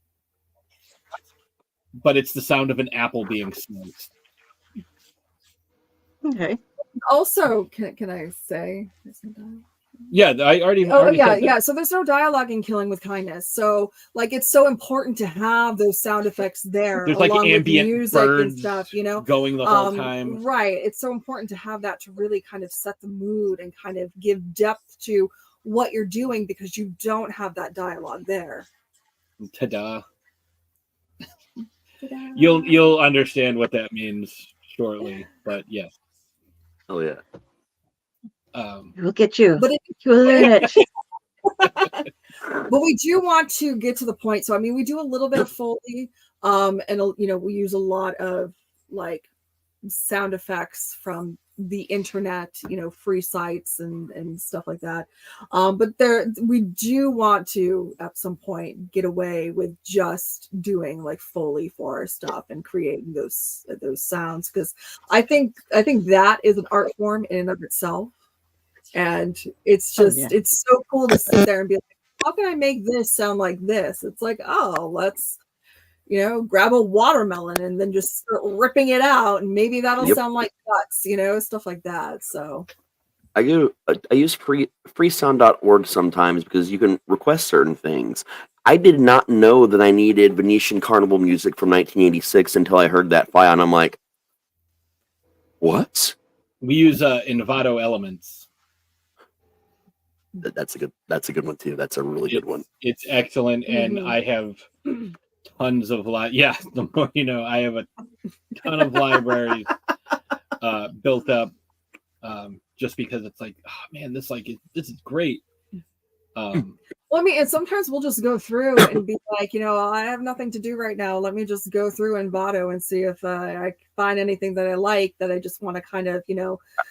but it's the sound of an apple being sliced. Okay. Also, can I say? Yeah, I already. Yeah. So there's no dialogue in Killing with Kindness. So like, it's so important to have those sound effects there. There's like ambient music birds and stuff, going the whole time. Right. It's so important to have that to really kind of set the mood and kind of give depth to what you're doing, because you don't have that dialogue there. Ta-da. You'll understand what that means shortly, but yes. Oh yeah. We'll get you. But you'll learn it. But we do want to get to the point. So I mean, we do a little bit of Foley, and we use a lot of like sound effects from the internet, free sites and stuff like that. But we do want to at some point get away with just doing like Foley for our stuff and creating those sounds, because I think that is an art form in and of itself. And it's just it's so cool to sit there and be like, how can I make this sound like this? It's like, oh, let's grab a watermelon and then just start ripping it out, and maybe that'll sound like guts, stuff like that. So I use freesound.org sometimes because you can request certain things. I did not know that I needed Venetian Carnival music from 1986 until I heard that file, and I'm like, what? We use Envato Elements. That's a good one too. That's a really good one. It's excellent, and I have tons of the more you know, I have a ton of libraries built up, just because it's like, oh man, this is great. Well, I mean, and sometimes we'll just go through and be like, I have nothing to do right now. Let me just go through Envato and see if I find anything that I like, that I just want to kind of,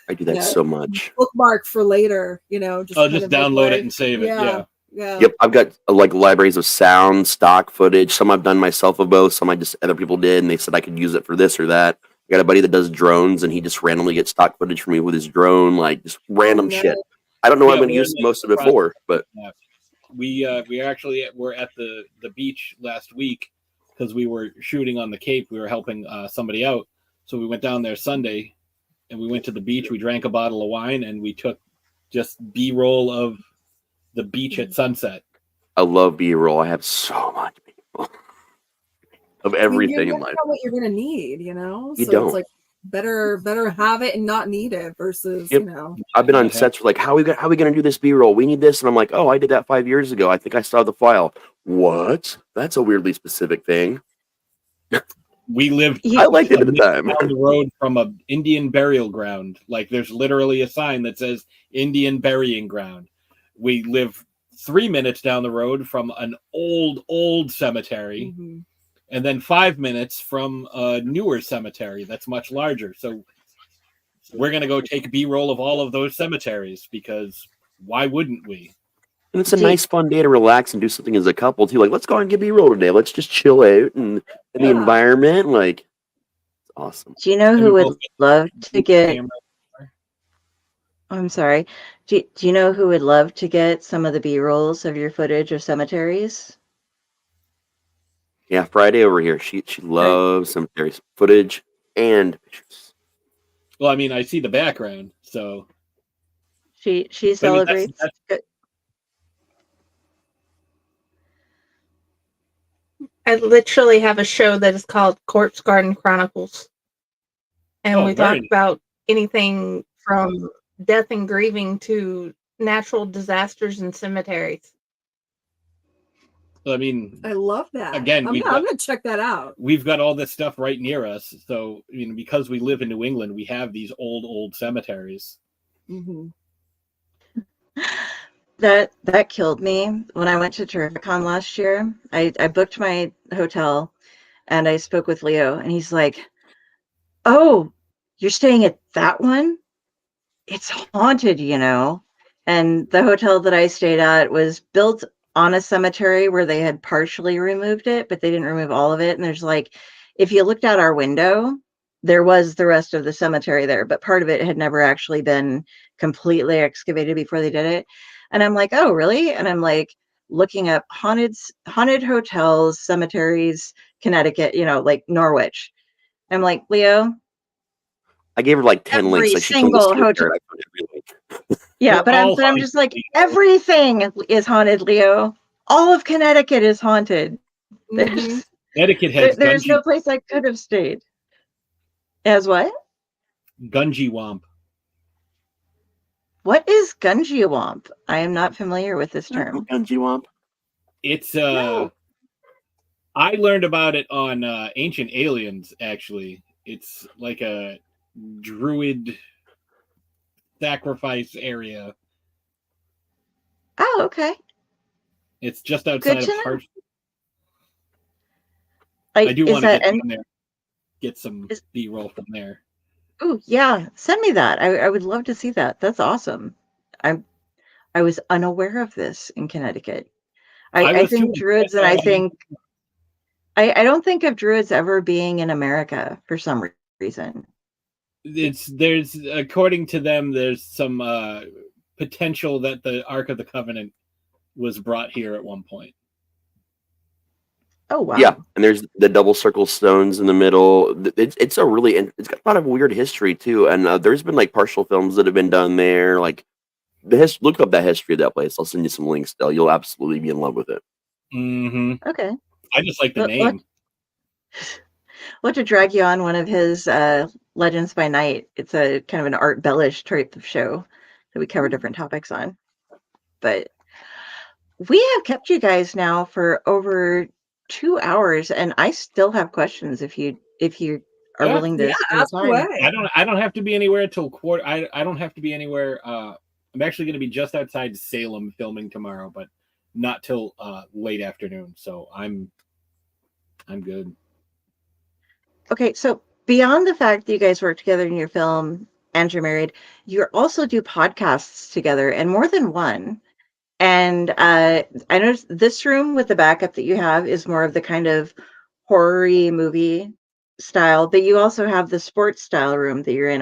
I do that so much. Bookmark for later, just download it and save it. Yeah. Yep, I've got like libraries of sound, stock footage. Some I've done myself of both. Some other people did, and they said I could use it for this or that. I got a buddy that does drones, and he just randomly gets stock footage for me with his drone, like just random shit. I don't know what I'm going to use most of it for, but we actually were at the beach last week because we were shooting on the Cape. We were helping somebody out, so we went down there Sunday, and we went to the beach. We drank a bottle of wine, and we took just B-roll of the beach at sunset. I love B-roll. I have so much B-roll of everything in life. Know what you're going to need, You so don't. It's like better have it and not need it versus I've been on sets for like, how are we going to do this B-roll? We need this, and I'm like, oh, I did that 5 years ago. I think I saw the file. What? That's a weirdly specific thing. We lived. I liked it at the time. Down the road from a Indian burial ground. Like there's literally a sign that says Indian burying ground. We live 3 minutes down the road from an old cemetery, and then 5 minutes from a newer cemetery that's much larger. So we're going to go take B-roll of all of those cemeteries, because why wouldn't we? And it's a nice, fun day to relax and do something as a couple too. Like, let's go and get B-roll today. Let's just chill out and in the environment. Like, it's awesome. Do you know who would love to get? I'm sorry. Do you know who would love to get some of the B-rolls of your footage of cemeteries? Yeah, Friday over here. She loves cemeteries footage and pictures. Well, I mean, I see the background, so she celebrates. I literally have a show that is called Corpse Garden Chronicles, and we talk about anything from death and grieving to natural disasters and cemeteries. I mean, I love that. Again, I'm going to check that out. We've got all this stuff right near us. So, because we live in New England, we have these old cemeteries. Mm-hmm. That killed me when I went to Terrificon last year. I booked my hotel and I spoke with Leo and he's like, "Oh, you're staying at that one? It's haunted, you know." And the hotel that I stayed at was built on a cemetery where they had partially removed it, but they didn't remove all of it. And there's like, if you looked out our window, there was the rest of the cemetery there, but part of it had never actually been completely excavated before they did it. And I'm like, "Oh, really?" And I'm like looking up haunted hotels, cemeteries, Connecticut, like Norwich. I'm like, "Leo, I gave her like 10 links. every Like she told me single to hotel." I found every link. Yeah, They're all but I'm just like, everything is haunted, Leo. All of Connecticut is haunted. Mm-hmm. Connecticut has There's no place I could have stayed. As what? Gunji Womp. What is Gunjiwomp? I am not familiar with this term. Gunji Womp. It's I learned about it on Ancient Aliens. Actually, it's like a druid sacrifice area. Oh, okay. It's just outside of Hart. I do want to get in there, get some B-roll from there. Oh yeah, send me that. I would love to see that. That's awesome. I was unaware of this in Connecticut. I think druids, and I think I don't think of druids ever being in America for some reason. There's according to them, there's some potential that the Ark of the Covenant was brought here at one point. Oh wow! Yeah, and there's the double circle stones in the middle. It's got a lot of weird history too. And there's been like partial films that have been done there. Like look up that history of that place. I'll send you some links. You'll absolutely be in love with it. Mm-hmm. Okay. I just like the name. We'll have to drag you on one of his Legends by Night. It's a kind of an art bellish type of show that we cover different topics on. But we have kept you guys now for over 2 hours, and I still have questions if you are willing to ask away. I don't have to be anywhere till quarter. I don't have to be anywhere. I'm actually going to be just outside Salem filming tomorrow, but not till late afternoon. So I'm good. Okay, so beyond the fact that you guys work together in your film and you're married, you also do podcasts together, and more than one. And I noticed this room with the backup that you have is more of the kind of horror-y movie style, but you also have the sports style room that you're in.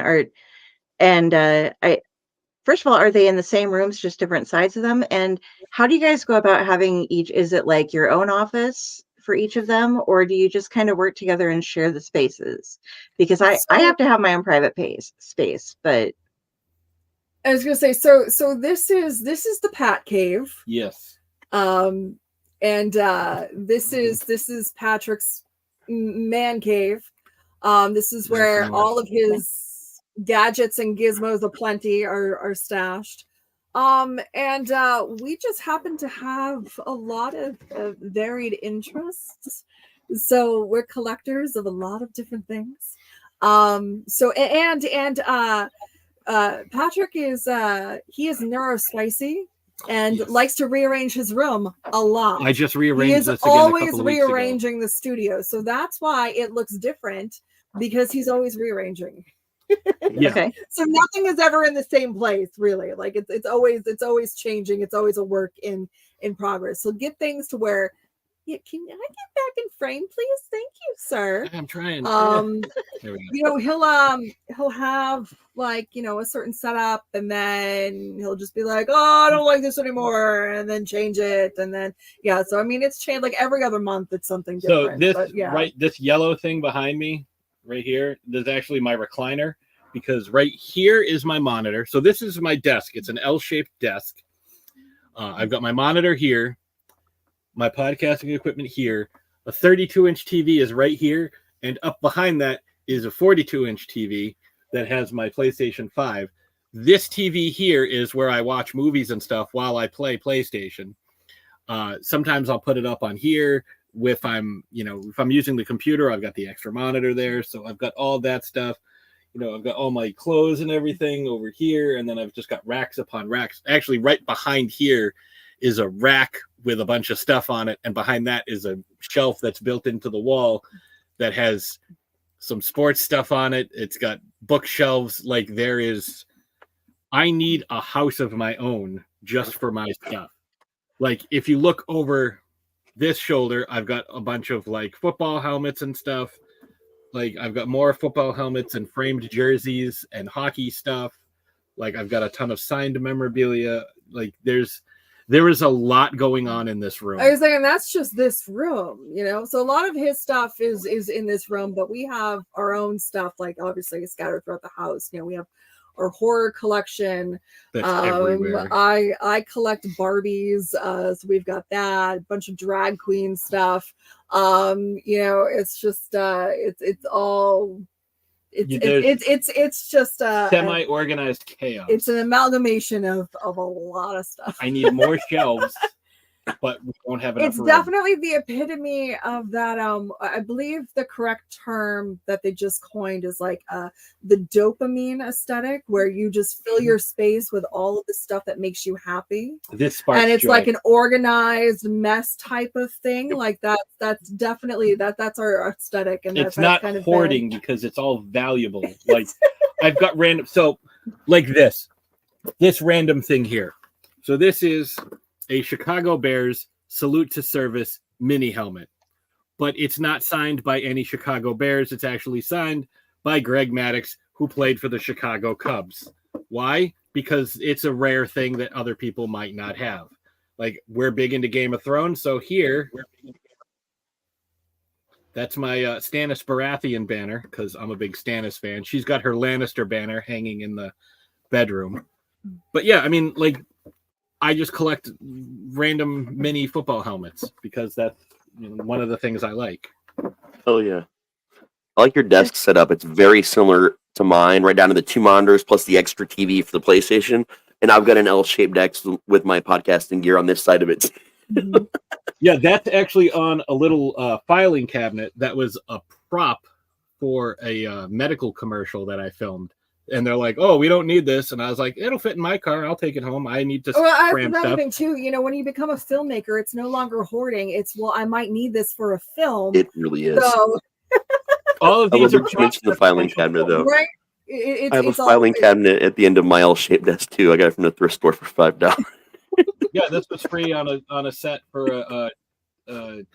First of all, are they in the same rooms, just different sides of them? And how do you guys go about having each? Is it like your own office for each of them, or do you just kind of work together and share the spaces? Because I have to have my own private space, but I was gonna say, so this is the Pat Cave. Yes. And this is Patrick's man cave. This is where all of his gadgets and gizmos aplenty are stashed. And we just happen to have a lot of varied interests. So we're collectors of a lot of different things. Patrick is he is neurospicy and likes to rearrange his room a lot. I just rearranged He is this again always a couple of weeks rearranging the studio, so that's why it looks different, because he's always rearranging. Yeah. Okay. So nothing is ever in the same place, really. Like it's always changing. It's always a work in progress. So get things to where, yeah, can I get back in frame, please? Thank you, sir. I'm trying. There we go. He'll have like, a certain setup, and then he'll just be like, "Oh, I don't like this anymore," and then change it, and then so I mean, it's changed like every other month. It's something different. So this yellow thing behind me, right here, this is actually my recliner, because right here is my monitor. So this is my desk. It's an L-shaped desk. I've got my monitor here, my podcasting equipment here. A 32-inch TV is right here, and up behind that is a 42-inch TV that has my PlayStation 5. This TV here is where I watch movies and stuff while I play PlayStation. Sometimes I'll put it up on here. If I'm using the computer, I've got the extra monitor there. So I've got all that stuff. I've got all my clothes and everything over here. And then I've just got racks upon racks. Actually, right behind here is a rack with a bunch of stuff on it. And behind that is a shelf that's built into the wall that has some sports stuff on it. It's got bookshelves. I need a house of my own just for my stuff. Like, if you look over this shoulder, I've got a bunch of like football helmets and stuff. Like, I've got more football helmets and framed jerseys and hockey stuff. Like, I've got a ton of signed memorabilia. Like, there is a lot going on in this room. I was saying that's just this room, So a lot of his stuff is in this room, but we have our own stuff, like obviously scattered throughout the house. We have our horror collection. That's everywhere. I collect Barbies, so we've got that, a bunch of drag queen stuff. It's just it's all it's just semi-organized chaos. It's an amalgamation of a lot of stuff. I need more shelves, but we don't have enough room. Definitely the epitome of that. I believe the correct term that they just coined is like the dopamine aesthetic, where you just fill your space with all of the stuff that makes you happy. This sparks and it's joy. like an organized mess type of thing. Like that's definitely that's our aesthetic. And it's not kind of hoarding because it's all valuable. Like, I've got random, so like this random thing here. So this is a Chicago Bears salute to service mini helmet, but it's not signed by any Chicago Bears. It's actually signed by Greg Maddux, who played for the Chicago Cubs. Why? Because it's a rare thing that other people might not have. Like, we're big into Game of Thrones, so here, that's my Stannis Baratheon banner, because I'm a big Stannis fan. She's got her Lannister banner hanging in the bedroom. But yeah, I mean, like, I just collect random mini football helmets because that's one of the things I like. Oh, yeah. I like your desk setup. It's very similar to mine, right down to the 2 monitors plus the extra TV for the PlayStation. And I've got an L-shaped desk with my podcasting gear on this side of it. Yeah, that's actually on a little filing cabinet that was a prop for a medical commercial that I filmed. And they're like, "Oh, we don't need this," and I was like, "It'll fit in my car. I'll take it home. I need to cram that's stuff." Thing too. When you become a filmmaker, it's no longer hoarding. It's, well, I might need this for a film. It really is. So all of these are mention the filing cabinet, though. Right? I have a filing cabinet at the end of my L-shaped desk too. I got it from the thrift store for $5. Yeah, this was free on a set for a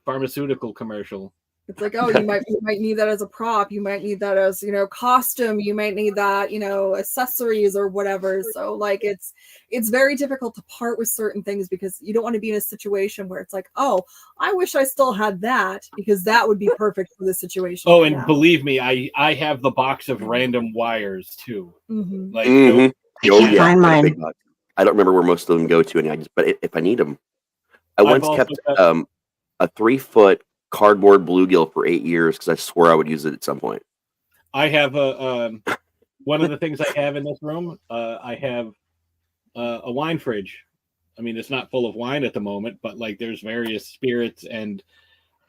pharmaceutical commercial. It's like, oh, you might need that as a prop. You might need that as, costume. You might need that, accessories or whatever. So like, it's very difficult to part with certain things because you don't want to be in a situation where it's like, oh, I wish I still had that, because that would be perfect for this situation. Oh, and believe me, I have the box of random wires too. Mm-hmm. Like, find mine. I don't remember where most of them go to, but if I need them, I once kept a 3-foot cardboard bluegill for 8 years because I swore I would use it at some point. I have one of the things I have in this room. I have a wine fridge. I mean, it's not full of wine at the moment, but like, there's various spirits, and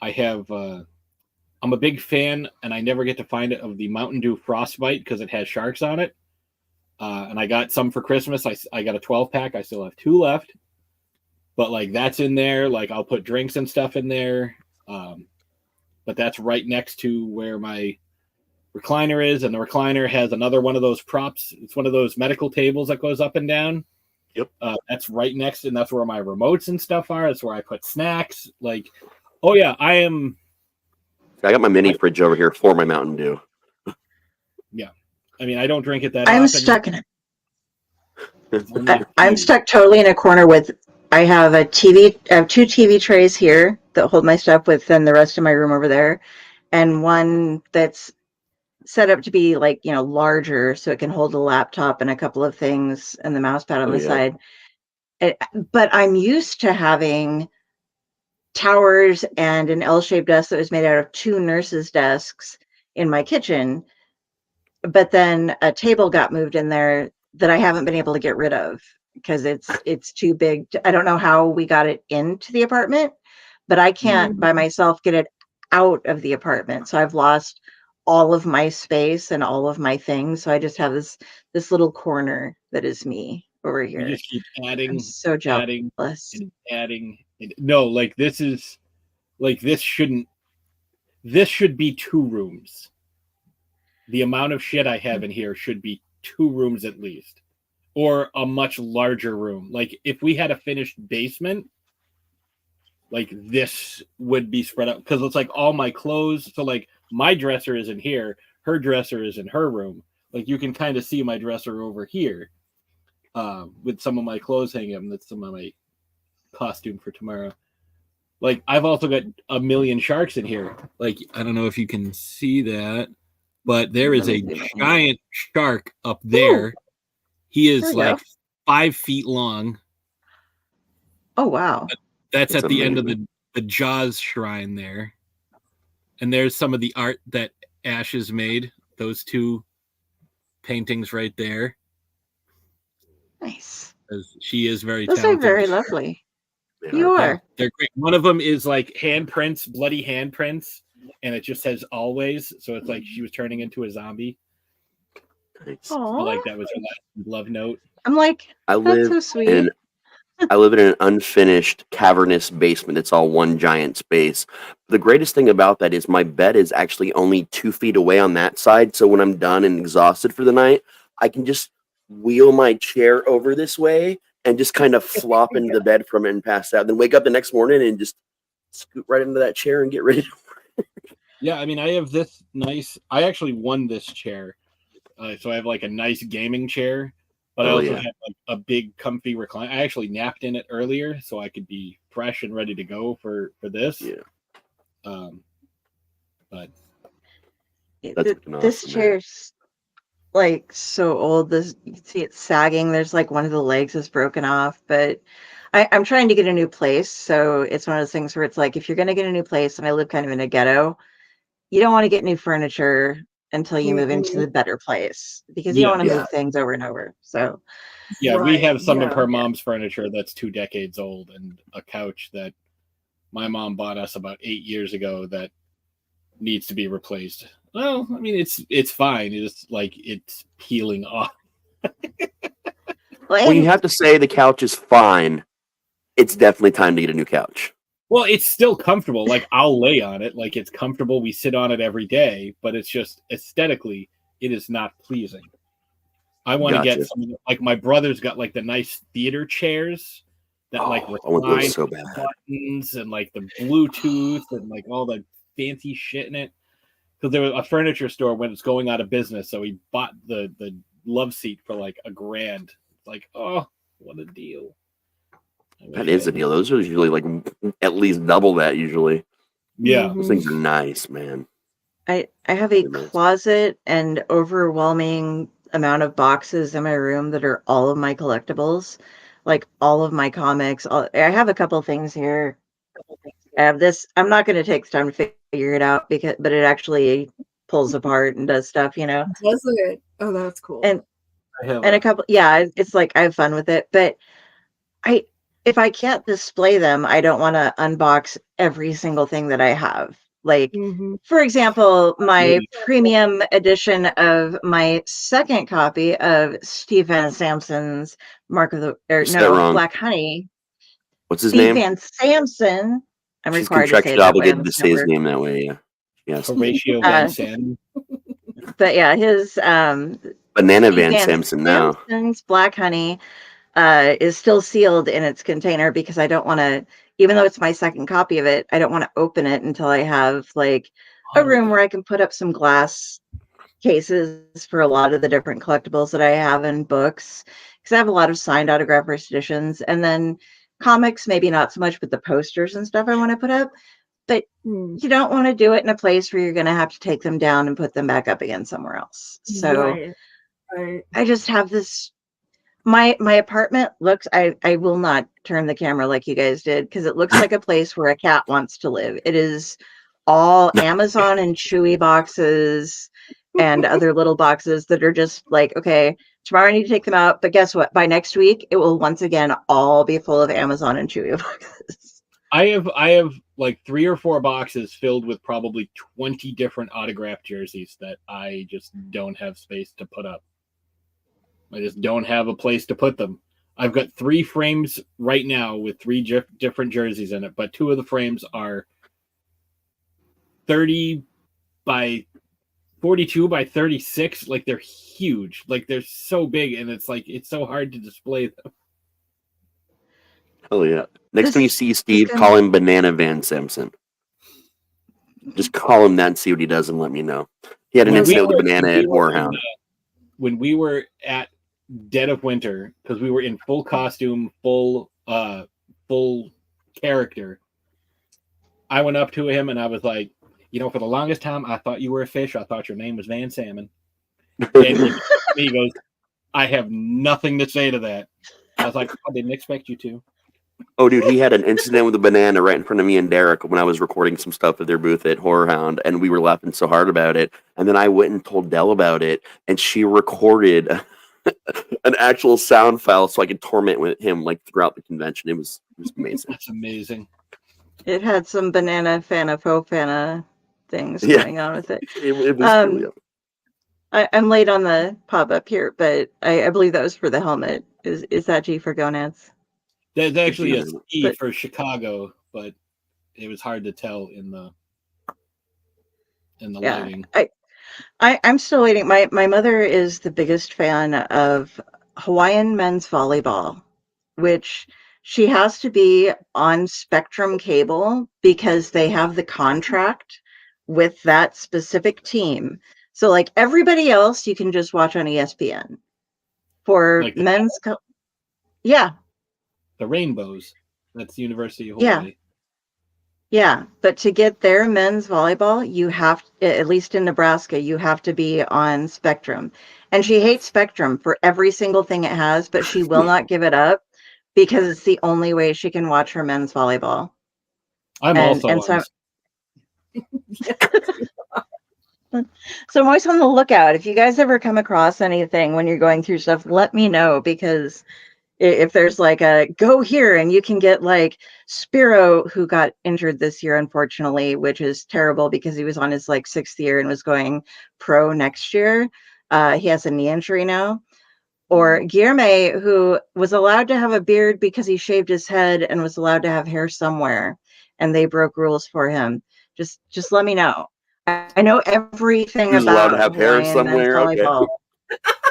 I have. I'm a big fan, and I never get to find it, of the Mountain Dew Frostbite because it has sharks on it. And I got some for Christmas. I got a 12-pack. I still have 2 left, but like, that's in there. Like, I'll put drinks and stuff in there. But that's right next to where my recliner is, and the recliner has another one of those props. It's one of those medical tables that goes up and down. Yep. That's right next, and that's where my remotes and stuff are. That's where I put snacks. Like, oh yeah, I got my mini fridge over here for my Mountain Dew. Yeah, I mean, I don't drink it that I'm often. stuck in it. I'm stuck totally in a corner with. I have a TV. I have 2 TV trays here that hold my stuff with, then the rest of my room over there, and one that's set up to be like, larger, so it can hold a laptop and a couple of things and the mouse pad on the side. But I'm used to having towers and an L-shaped desk that was made out of 2 nurses' desks in my kitchen. But then a table got moved in there that I haven't been able to get rid of. because it's too big. I don't know how we got it into the apartment, but I can't by myself get it out of the apartment. So I've lost all of my space and all of my things. So I just have this little corner that is me over here. We just keep adding, I'm so adding, jealous. and adding. No, like this should be 2 rooms. The amount of shit I have in here should be 2 rooms at least, or a much larger room. Like if we had a finished basement, like this would be spread out because it's like all my clothes. So like my dresser is in here, her dresser is in her room. Like you can kind of see my dresser over here with some of my clothes hanging up. That's some of my costume for tomorrow. Like I've also got a million sharks in here. Like I don't know if you can see that, but there is a giant shark up there. Ooh. He is like 5 feet long. Oh wow. That's at the end of the Jaws shrine there. And there's some of the art that Ash has made. Those 2 paintings right there. Nice. She is very Those talented. Those are very lovely. You are. Yeah, they're great. One of them is like handprints, bloody handprints, and it just says always. So it's like she was turning into a zombie. Like that was her last love note. I'm like, that's so sweet. I live in an unfinished cavernous basement. It's all one giant space. The greatest thing about that is my bed is actually only 2 feet away on that side. So when I'm done and exhausted for the night, I can just wheel my chair over this way and just kind of flop into the bed from it and pass out. Then wake up the next morning and just scoot right into that chair and get ready to work. Yeah, I mean, I have this nice. I actually won this chair, so I have like a nice gaming chair. But I also have like a big, comfy recliner. I actually napped in it earlier, so I could be fresh and ready to go for this. Yeah. But this chair's like so old. You can see it sagging. There's like one of the legs is broken off. But I'm trying to get a new place, so it's one of those things where it's like if you're going to get a new place, and I live kind of in a ghetto, you don't want to get new furniture until you move into the better place because you don't want to move things over and over. So we have some of her mom's furniture that's 2 decades old and a couch that my mom bought us about 8 years ago that needs to be replaced. Well, I mean it's fine. It's like it's peeling off. Well, you have to say the couch is fine. It's definitely time to get a new couch. Well, it's still comfortable. Like I'll lay on it, like it's comfortable. We sit on it every day, but it's just aesthetically, it is not pleasing. I want to get some, like my brother's got like the nice theater chairs that like recline so bad. Buttons and like the Bluetooth and like all the fancy shit in it. Because there was a furniture store when it's going out of business, so he bought the love seat for like $1,000. Like, oh, what a deal! That is a deal. Those are usually like at least double that usually. Yeah. Those things are nice, man. I have a closet and overwhelming amount of boxes in my room that are all of my collectibles, like all of my comics. I have a couple things here. I have this. I'm not going to take the time to figure it out but it actually pulls apart and does stuff, you know. Does it? Oh, that's cool. And a couple, it's like I have fun with it, but if I can't display them, I don't want to unbox every single thing that I have. Like, for example, my premium edition of my second copy of Steve Van Samson's Black Honey. What's his name? Steve Van Samson. I'm She's required to say it that way. obligated to say his name that way. Yeah. Yes. Horatio Van Sam. But yeah, his Banana Van Samson now. Samson's Black Honey is still sealed in its container because I don't want to, even though it's my second copy of it, I don't want to open it until I have like a room where I can put up some glass cases for a lot of the different collectibles that I have in books. Because I have a lot of signed autograph first editions, and then comics, maybe not so much, but the posters and stuff I want to put up. But you don't want to do it in a place where you're going to have to take them down and put them back up again somewhere else. So I just have this. My apartment looks, I will not turn the camera like you guys did, because it looks like a place where a cat wants to live. It is all Amazon and Chewy boxes. and other little boxes that are just like, okay, tomorrow I need to take them out, but guess what? By next week, it will once again all be full of Amazon and Chewy boxes. I have like 3 or 4 boxes filled with probably 20 different autographed jerseys that I just don't have space to put up. I just don't have a place to put them. I've got 3 frames right now with 3 different jerseys in it, but 2 of the frames are 30 by 42 by 36. Like, they're huge. Like, they're so big, and it's like, it's so hard to display them. Oh yeah. Next time you see Steve, call him Banana Van Simpson. Just call him that and see what he does and let me know. He had an incident with a banana at Warhound. When we were at dead of winter, because we were in full costume, full character, I went up to him and I was like, you know, for the longest time, I thought you were a fish. I thought your name was Van Salmon. And he goes, I have nothing to say to that. I was like, I didn't expect you to. Oh, dude, he had an incident with a banana right in front of me and Derek when I was recording some stuff at their booth at Horror Hound, and we were laughing so hard about it. And then I went and told Dell about it, and she recorded an actual sound file so I could torment with him like throughout the convention. It was amazing. That's amazing. It had some banana fana things going on with it. It was really I'm late on the pop-up here, but I believe that was for the helmet. Is that G for gonads? There's actually a C for Chicago, but it was hard to tell in the lighting. I'm still waiting. My mother is the biggest fan of Hawaiian men's volleyball, which she has to be on Spectrum cable because they have the contract with that specific team. So like everybody else, you can just watch on ESPN. For like men's, yeah. The Rainbows. That's the University of Hawaii. Yeah, but to get their men's volleyball, you have, at least in Nebraska, you have to be on Spectrum. And she hates Spectrum for every single thing it has, but she will not give it up because it's the only way she can watch her men's volleyball. I'm also on. So I'm always on the lookout. If you guys ever come across anything when you're going through stuff, let me know, because if there's like a go here and you can get like Spiro, who got injured this year, unfortunately, which is terrible because he was on his like 6th year and was going pro next year. He has a knee injury now. Or Guillerme, who was allowed to have a beard because he shaved his head and was allowed to have hair somewhere, and they broke rules for him. Just let me know. I know everything about allowed to have Hawaiian hair somewhere. Okay.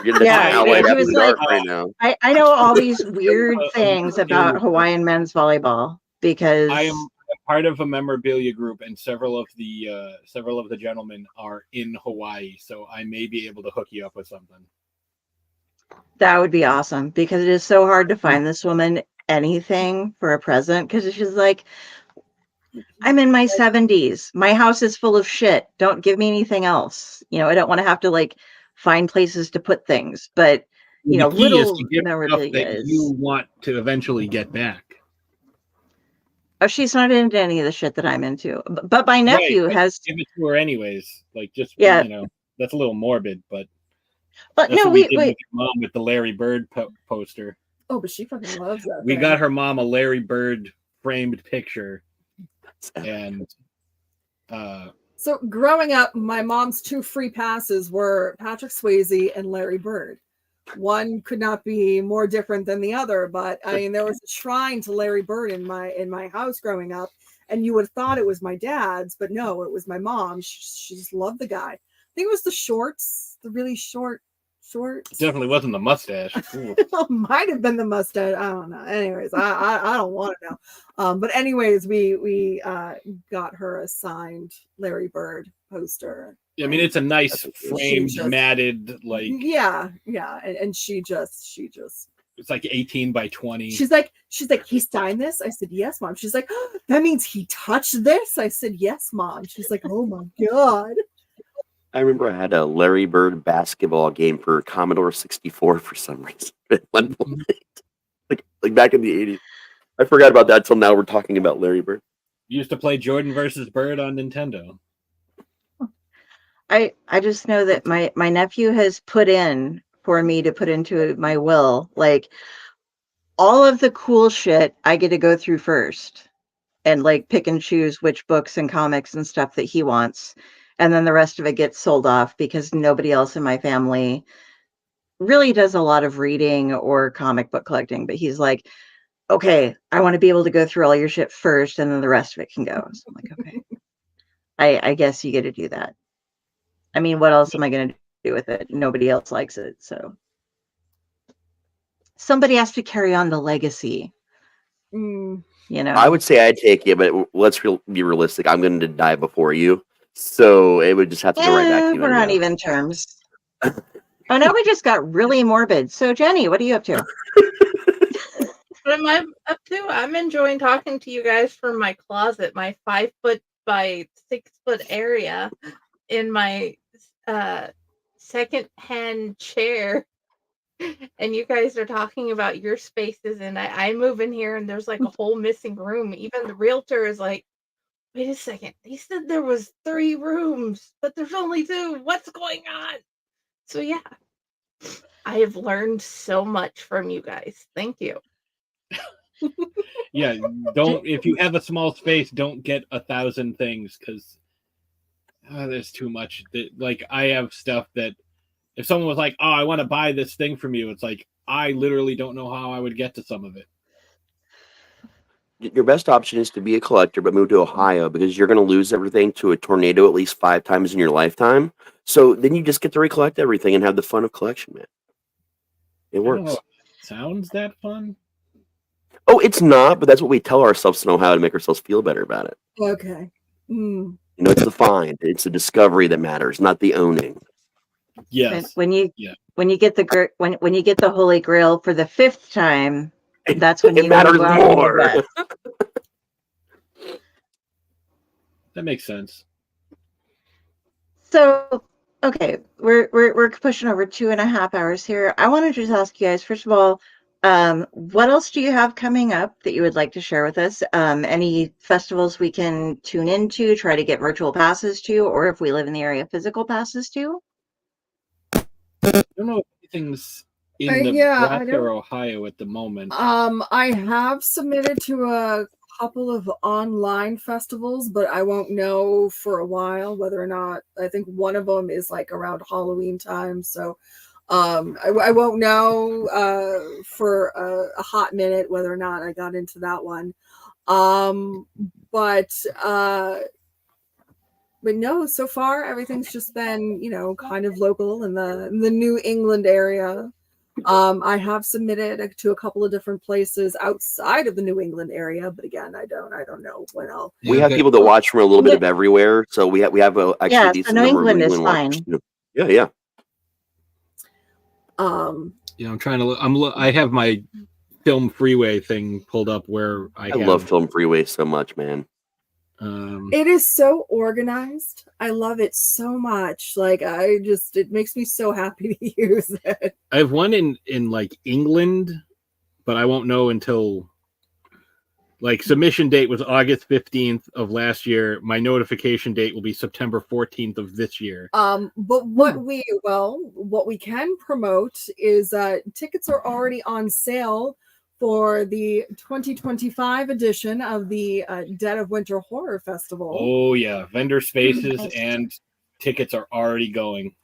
Yeah, he was like, right now. I know all these weird things about Hawaiian men's volleyball because I am part of a memorabilia group, and several of the gentlemen are in Hawaii, so I may be able to hook you up with something. That would be awesome, because it is so hard to find this woman anything for a present, because she's like, I'm in my 70s. My house is full of shit. Don't give me anything else. You know, I don't want to have to like find places to put things, but you know, little memorabilia that you want to eventually get back. Oh, she's not into any of the shit that I'm into. But my nephew has give it to her anyways. Like, just yeah, you know, that's a little morbid, but no, wait. With your mom with the Larry Bird poster. Oh, but she fucking loves that. We got her mom a Larry Bird framed picture, and so growing up, my mom's 2 free passes were Patrick Swayze and Larry Bird. One could not be more different than the other, but I mean, there was a shrine to Larry Bird in my house growing up, and you would have thought it was my dad's, but no, it was my mom. She just loved the guy. I think it was the shorts, the really shorts. Definitely wasn't the mustache. It might have been the mustache. I don't know. Anyways, I don't want to know. But anyways, we got her a signed Larry Bird poster. Yeah, I mean, it's a nice framed, matted, like yeah, and she just it's like 18 by 20. She's like, he signed this? I said, yes, Mom. She's like, oh, that means he touched this? I said, yes, Mom. She's like, oh my God. I remember I had a Larry Bird basketball game for Commodore 64 for some reason at one point. like back in the 80s. I forgot about that till now we're talking about Larry Bird. You used to play Jordan versus Bird on Nintendo. I just know that my nephew has put in for me to put into my will, like all of the cool shit I get to go through first and like pick and choose which books and comics and stuff that he wants. And then the rest of it gets sold off because nobody else in my family really does a lot of reading or comic book collecting. But he's like, okay, I want to be able to go through all your shit first and then the rest of it can go. So I'm like, okay, I guess you get to do that. I mean, what else am I going to do with it? Nobody else likes it. So somebody has to carry on the legacy. You know, I would say I'd take it, but let's be realistic. I'm going to die before you, so it would just have to go right back to you. We're on even terms. Oh, now we just got really morbid. So, Jenny, what are you up to? What am I up to? I'm enjoying talking to you guys from my closet, my 5 foot by 6 foot area in my second-hand chair. And you guys are talking about your spaces, and I move in here and there's like a whole missing room. Even the realtor is like, wait a second, they said there was 3 rooms, but there's only 2. What's going on? So yeah, I have learned so much from you guys. Thank you. Yeah, don't, if you have a small space, don't get 1,000 things, because there's too much. Like, I have stuff that if someone was like, oh, I want to buy this thing from you, it's like, I literally don't know how I would get to some of it. Your best option is to be a collector, but move to Ohio, because you're going to lose everything to a tornado at least 5 times in your lifetime. So then you just get to recollect everything and have the fun of collection, man. It works. Sounds that fun? Oh, it's not, but that's what we tell ourselves to know how to make ourselves feel better about it. Okay. You know, it's the find, it's the discovery that matters, not the owning. Yes. When you get the Holy Grail for the 5th time, that's when it matters more. That makes sense. So, okay, we're pushing over 2.5 hours here. I want to just ask you guys, first of all, what else do you have coming up that you would like to share with us? Any festivals we can tune into, try to get virtual passes to, or if we live in the area, physical passes to? I don't know if anything's in Nebraska or Ohio at the moment. I have submitted to a couple of online festivals, but I won't know for a while whether or not. I think one of them is like around Halloween time, so I won't know for a hot minute whether or not I got into that one. But no, so far everything's just been, kind of local in the New England area. I have submitted to a couple of different places outside of the New England area, but again, I don't know when I'll. We have people that watch from a little bit of everywhere, so we have actually a decent number of New England watchers. Yeah. I'm trying to look. I have my Film Freeway thing pulled up where I love Film Freeway so much, man. It is so organized. I love it so much. Like, it makes me so happy to use it. I have one in like England, but I won't know until like submission date was August 15th of last year. My notification date will be September 14th of this year. But what we can promote is tickets are already on sale for the 2025 edition of the Dead of Winter Horror Festival. Oh, yeah. Vendor spaces and tickets are already going.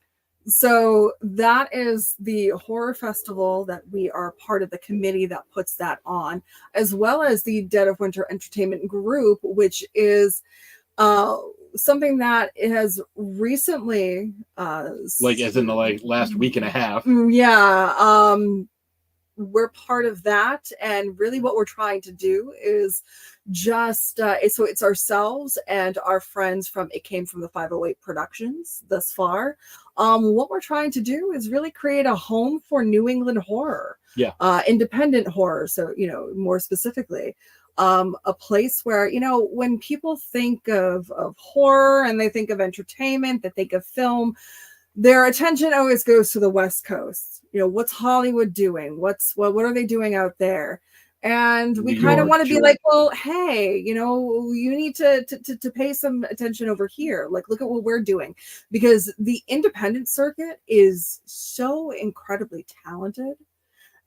So that is the horror festival that we are part of the committee that puts that on, as well as the Dead of Winter Entertainment Group, which is something that has recently... like as in the last week and a half. Yeah. We're part of that, and really what we're trying to do is just so it's ourselves and our friends from It Came From the 508 Productions thus far. What we're trying to do is really create a home for New England horror, independent horror. So, more specifically, a place where, when people think of horror and they think of entertainment, they think of film, their attention always goes to the West Coast. What's Hollywood doing? What are they doing out there? And we New kind of York, want to be sure. like, well, hey, you know, you need to pay some attention over here. Like, look at what we're doing, because the independent circuit is so incredibly talented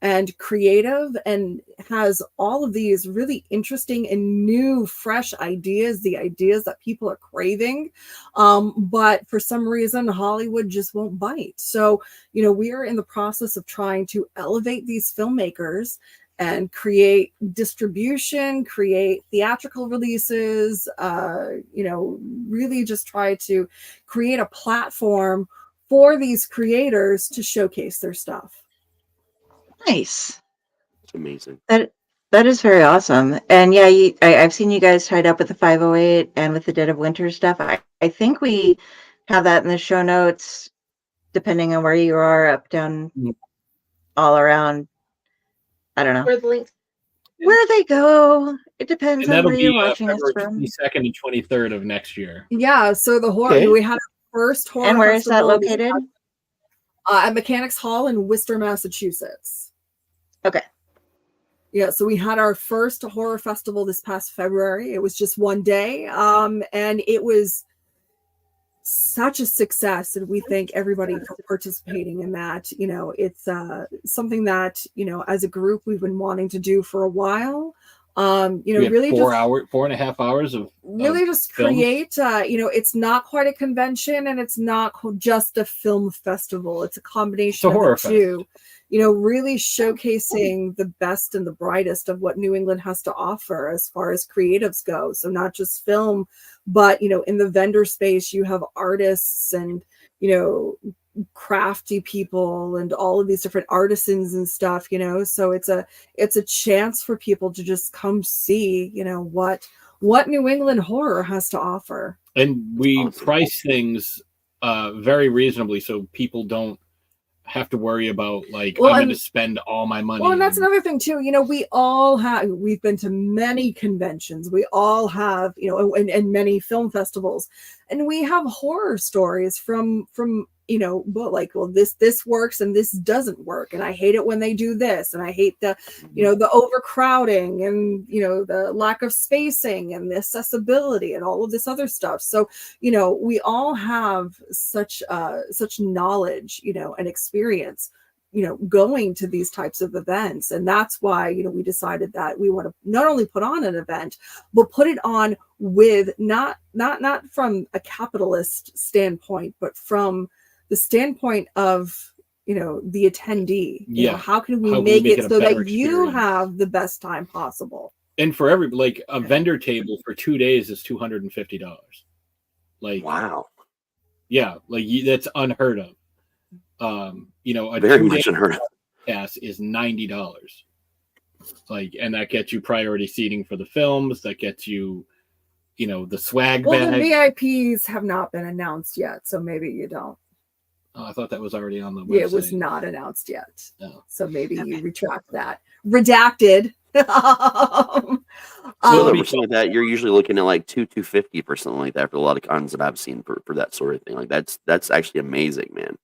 and creative and has all of these really interesting and new, fresh ideas, the ideas that people are craving. But for some reason, Hollywood just won't bite. So, you know, we are in the process of trying to elevate these filmmakers and create distribution, create theatrical releases, you know, really just try to create a platform for these creators to showcase their stuff. Nice. It's amazing. That is very awesome. And yeah, I've seen you guys tied up with the 508 and with the Dead of Winter stuff. I think we have that in the show notes, depending on where you are, up, down, all around. I don't know. Where the links? Where they go. It depends And on that'll where you're be watching us February from. 22nd and 23rd of next year. Yeah, so the horror, Okay. we had our first horror And where is that festival located? at Mechanics Hall in Worcester, Massachusetts. Okay. Yeah, so we had our first horror festival this past February. It was just one day, and it was such a success, and we thank everybody for participating in that. You know, it's something that, you know, as a group we've been wanting to do for a while. You know, We had really 4.5 hours of really just films. create you know, it's not quite a convention and it's not just a film festival. It's a combination It's a of horror the two, you know, really showcasing the best and the brightest of what New England has to offer as far as creatives go. So not just film, but, you know, in the vendor space you have artists and, you know, crafty people and all of these different artisans and stuff, you know. So it's a chance for people to just come see, you know, what New England horror has to offer. And we price things very reasonably, so people don't have to worry about, like, I'm going to spend all my money. Well, and that's another thing too. You know, we've been to many conventions. We all have, you know, and many film festivals, and we have horror stories from you know, but like, well, this works and this doesn't work, and I hate it when they do this, and I hate the, you know, the overcrowding and, you know, the lack of spacing and the accessibility and all of this other stuff. So, you know, we all have such knowledge, you know, and experience, you know, going to these types of events. And that's why, you know, we decided that we want to not only put on an event, but put it on with not from a capitalist standpoint, but from the standpoint of, you know, the attendee. You know, how can we make it so that you have the best time possible? And for every, like, a vendor table for 2 days is $250. Like, wow. Yeah, like, that's unheard of. You know, a very much unheard of. Pass is $90. Like, and that gets you priority seating for the films. That gets you, you know, the swag bag. The VIPs have not been announced yet, so maybe you don't. Oh, I thought that was already on the website. It was not announced yet. No. So maybe you retract that. Redacted. So for something like that, you're usually looking at like $250 for something like that for a lot of cons that I've seen for that sort of thing. Like that's actually amazing, man.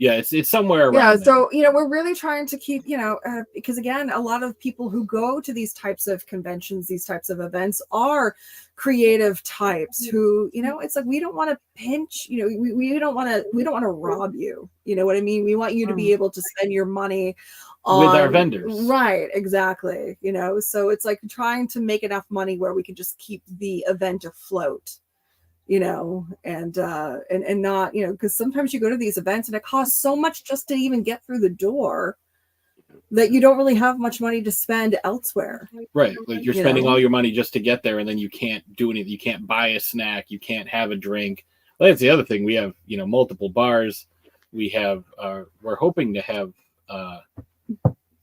Yeah, it's somewhere around. Yeah, there. so, you know, we're really trying to keep, you know, because again, a lot of people who go to these types of conventions, these types of events, are creative types who, you know, it's like, we don't want to pinch, you know, we don't want to rob you. You know what I mean? We want you to be able to spend your money with our vendors. Right, exactly. You know, so it's like trying to make enough money where we can just keep the event afloat. You know, and not, you know, because sometimes you go to these events and it costs so much just to even get through the door that you don't really have much money to spend elsewhere. Right. Like, you're spending all your money just to get there, and then you can't do anything. You can't buy a snack. You can't have a drink. Well, that's the other thing. We have, you know, multiple bars. We have, we're hoping to have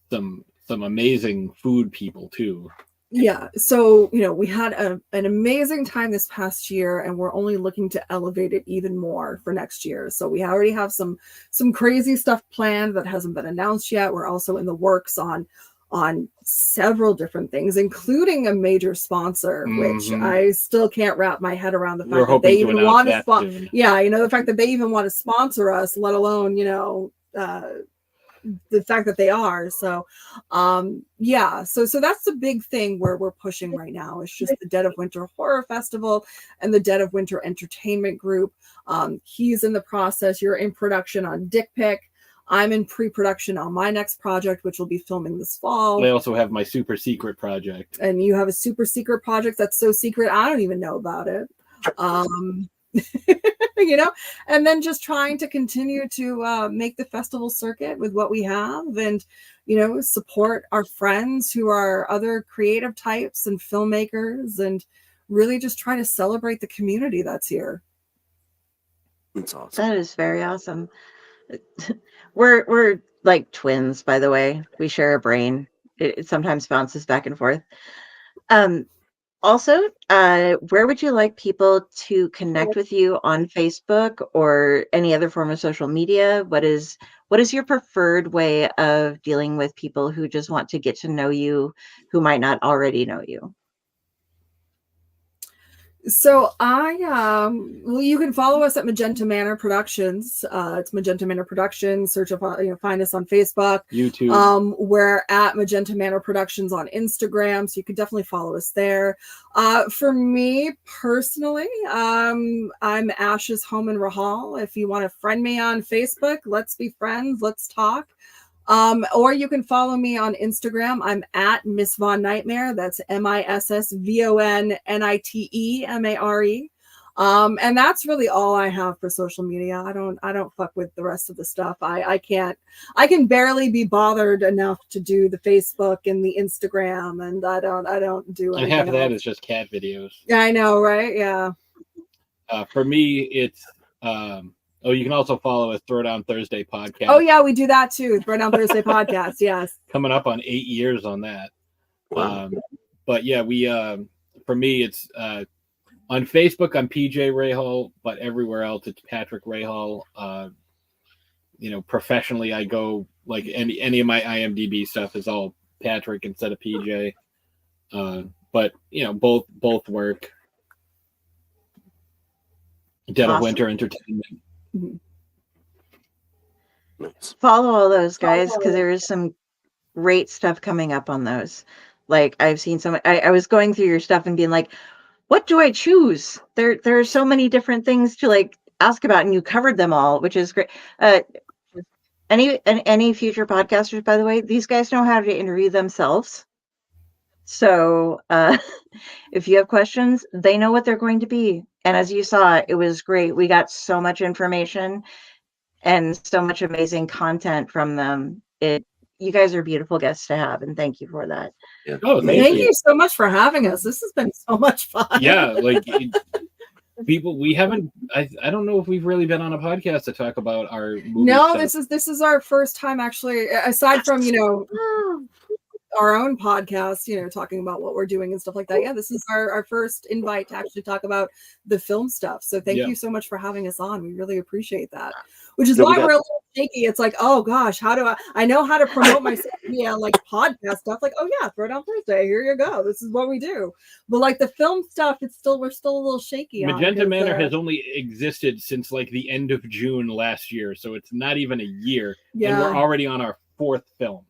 some amazing food people too. Yeah, so, you know, we had an amazing time this past year, and we're only looking to elevate it even more for next year. So we already have some crazy stuff planned that hasn't been announced yet. We're also in the works on several different things, including a major sponsor, which I still can't wrap my head around the fact that they even want to sponsor. Yeah, you know, the fact that they even want to sponsor us, let alone, you know, the fact that they are. So yeah, so that's the big thing where we're pushing right now. It's just the Dead of Winter Horror Festival and the Dead of Winter Entertainment Group. He's in the process. You're in production on Dick Pick. I'm in pre-production on my next project, which will be filming this fall. I also have my super secret project. And you have a super secret project that's so secret I don't even know about it. You know, and then just trying to continue to make the festival circuit with what we have, and you know, support our friends who are other creative types and filmmakers, and really just try to celebrate the community that's here. That's awesome. That is very awesome. We're like twins, by the way. We share a brain. It sometimes bounces back and forth. Also, where would you like people to connect with you on Facebook or any other form of social media? What is your preferred way of dealing with people who just want to get to know you, who might not already know you? So well, you can follow us at Magenta Manor Productions. It's Magenta Manor Productions. Search up, find us on Facebook, YouTube. We're at Magenta Manor Productions on Instagram, so you can definitely follow us there. For me personally, I'm Ash's Home in Rahal. If you want to friend me on Facebook, let's be friends. Let's talk. Or you can follow me on Instagram. I'm at Miss Von Nightmare. That's MISSVONNITEMARE. And that's really all I have for social media. I don't fuck with the rest of the stuff. I can barely be bothered enough to do the Facebook and the Instagram, and I don't do anything. And half of that else. is just cat videos. Yeah, I know, right? Yeah. For me, it's you can also follow us Throw Down Thursday podcast. Oh yeah, we do that too. Throw Down Thursday podcast. Yes. Coming up on 8 years on that. Wow. But yeah, we for me it's on Facebook I'm PJ Rahal, but everywhere else it's Patrick Rahal. Professionally I go like any of my IMDb stuff is all Patrick instead of PJ. But both work. Dead of Winter Entertainment. Nice. Follow all those guys because there is some great stuff coming up on those. Like I've seen some. I was going through your stuff and being like, "What do I choose?" There are so many different things to like ask about, and you covered them all, which is great. Any future podcasters, by the way, these guys know how to interview themselves. So if you have questions, they know what they're going to be. And as you saw, it was great. We got so much information and so much amazing content from them. You guys are beautiful guests to have, and thank you for that. Yeah. Oh, Thank you so much for having us. This has been so much fun. Yeah, like people, we haven't. I don't know if we've really been on a podcast to talk about our movie No, stuff. this is our first time actually, aside from our own podcast, talking about what we're doing and stuff like that. Yeah, this is our first invite to actually talk about the film stuff. So thank you so much for having us on. We really appreciate that. Which is why we're a little shaky. It's like, oh gosh, how do I know how to promote myself via like podcast stuff? Like, oh yeah, Throw Down Thursday. Here you go. This is what we do. But like the film stuff, we're still a little shaky. Magenta Manor has only existed since like the end of June last year, so it's not even a year, and we're already on our 4th film.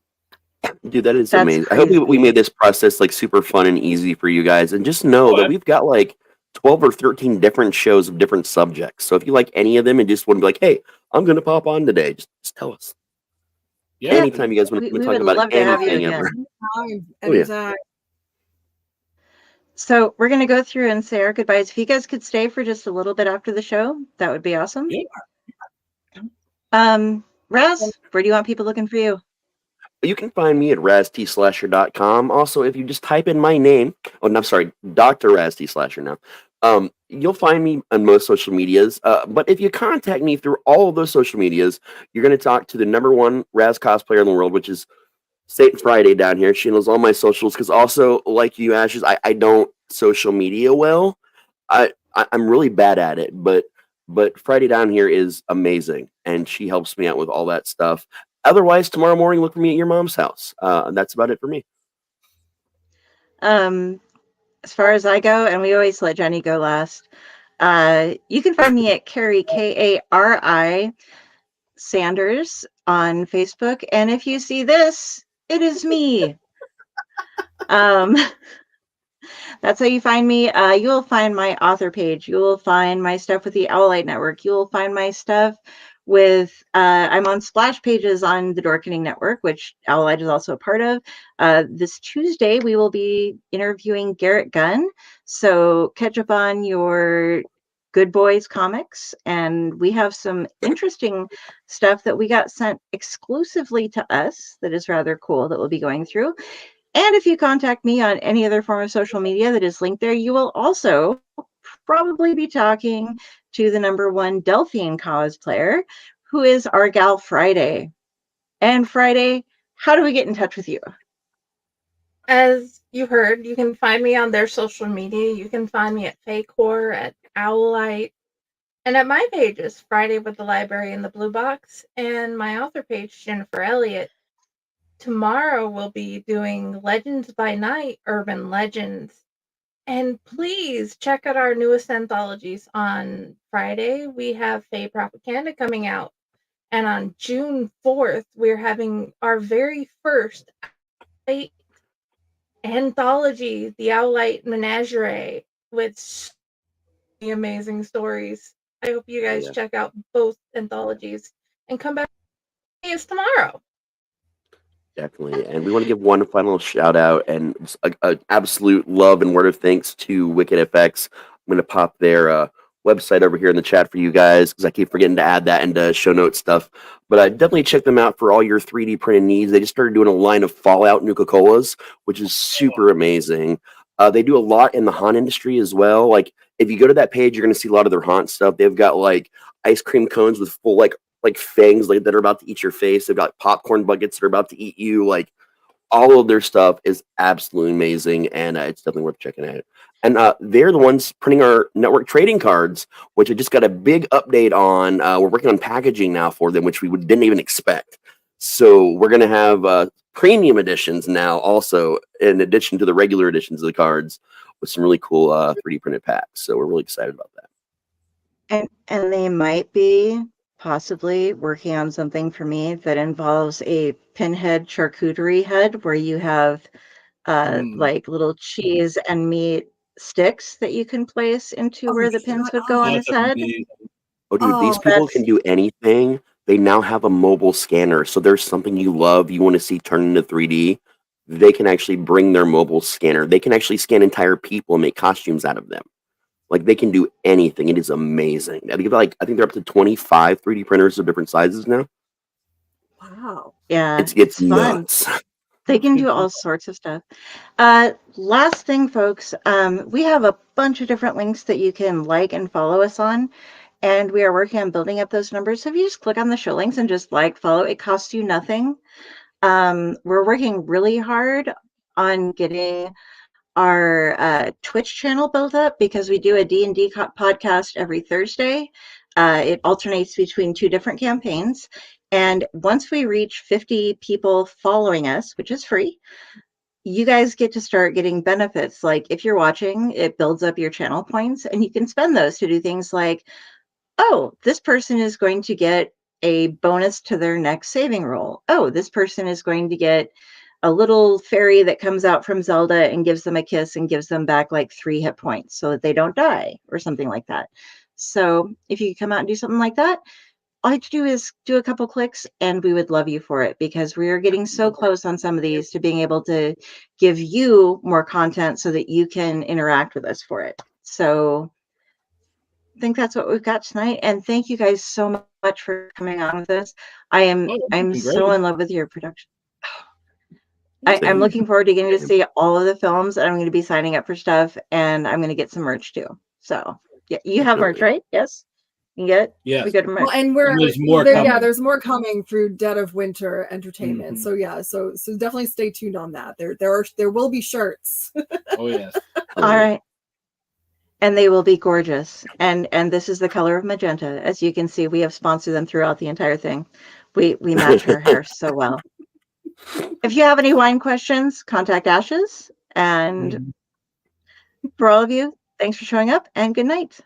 Dude, that's amazing. Crazy. I hope we made this process like super fun and easy for you guys, and just know that we've got like 12 or 13 different shows of different subjects. So if you like any of them and just want to be like, hey, I'm going to pop on today, just tell us. Yeah. Anytime you guys want to talk about anything ever. Anytime. So we're going to go through and say our goodbyes. If you guys could stay for just a little bit after the show, that would be awesome. Yeah. Raz, where do you want people looking for you? You can find me at raztslasher.com. Also, if you just type in my name, Dr. Raz T Slasher now, you'll find me on most social medias. But if you contact me through all of those social medias, you're going to talk to the #1 Raz cosplayer in the world, which is St. Friday down here. She knows all my socials because also, like you, Ashes, I don't social media well. I'm really bad at it, but Friday down here is amazing, and she helps me out with all that stuff. Otherwise, tomorrow morning, look for me at your mom's house. And that's about it for me. As far as I go, and we always let Jenny go last, you can find me at Carrie, Kari, Sanders on Facebook. And if you see this, it is me. That's how you find me. You will find my author page. You will find my stuff with the Owlite Network. You will find my stuff with, I'm on splash pages on the Dorkening Network, which Owlite is also a part of. This Tuesday, we will be interviewing Garrett Gunn. So catch up on your Good Boys comics. And we have some interesting stuff that we got sent exclusively to us that is rather cool that we'll be going through. And if you contact me on any other form of social media that is linked there, you will also probably be talking to the #1 Delphine cosplayer, who is our gal Friday. And Friday, how do we get in touch with you? As you heard, you can find me on their social media. You can find me at Faycore, at Owlite, and at my page is Friday with the Library in the Blue Box, and my author page, Jennifer Elliott. Tomorrow we'll be doing Legends by Night, Urban Legends. And please check out our newest anthologies. On Friday, we have Fae Propaganda coming out. And on June 4th, we're having our very first anthology, The Owlite Menagerie, with so many amazing stories. I hope you guys check out both anthologies and come back to see us tomorrow. Definitely. And we want to give one final shout out and an absolute love and word of thanks to Wicked FX. I'm going to pop their website over here in the chat for you guys because I keep forgetting to add that into show notes stuff. But definitely check them out for all your 3D printed needs. They just started doing a line of Fallout Nuka-Colas, which is super amazing. They do a lot in the haunt industry as well. Like, if you go to that page, you're going to see a lot of their haunt stuff. They've got, like, ice cream cones with full, like fangs that are about to eat your face. They've got popcorn buckets that are about to eat you. Like, all of their stuff is absolutely amazing, and it's definitely worth checking out. And they're the ones printing our network trading cards, which I just got a big update on. We're working on packaging now for them, which we didn't even expect. So we're going to have premium editions now also, in addition to the regular editions of the cards, with some really cool 3D printed packs. So we're really excited about that. And they might be possibly working on something for me that involves a pinhead charcuterie head where you have like little cheese and meat sticks that you can place into where the pins would go on his head. Oh, dude, these people can do anything. They now have a mobile scanner. So there's something you love, you want to see turn into 3D. They can actually bring their mobile scanner. They can actually scan entire people and make costumes out of them. Like, they can do anything. It is amazing. I think they're up to 25 3D printers of different sizes now. Wow. Yeah, it's fun. nuts. They can do all sorts of stuff. Last thing, folks, we have a bunch of different links that you can like and follow us on, and we are working on building up those numbers. So if you just click on the show links and just like, follow, it costs you nothing. We're working really hard on getting our Twitch channel built up because we do a D&D podcast every Thursday. It alternates between 2 different campaigns. And once we reach 50 people following us, which is free, you guys get to start getting benefits. Like, if you're watching, it builds up your channel points, and you can spend those to do things like, oh, this person is going to get a bonus to their next saving roll. Oh, this person is going to get a little fairy that comes out from Zelda and gives them a kiss and gives them back like 3 hit points so that they don't die or something like that. So if you come out and do something like that, all you have to do is do a couple clicks and we would love you for it, because we are getting so close on some of these to being able to give you more content so that you can interact with us for it. So I think that's what we've got tonight. And thank you guys so much for coming on with us. I'm so in love with your production. I'm looking forward to getting to see all of the films, and I'm going to be signing up for stuff, and I'm going to get some merch too. So yeah, you have merch, right? Yes. You get it? Yeah. We go to merch. Well, and there's more coming through Dead of Winter Entertainment. So yeah, so definitely stay tuned on that. There will be shirts. Oh yes. All right. And they will be gorgeous. And this is the color of magenta. As you can see, we have sponsored them throughout the entire thing. We match her hair so well. If you have any wine questions, contact Ashes. And for all of you, thanks for showing up, and good night.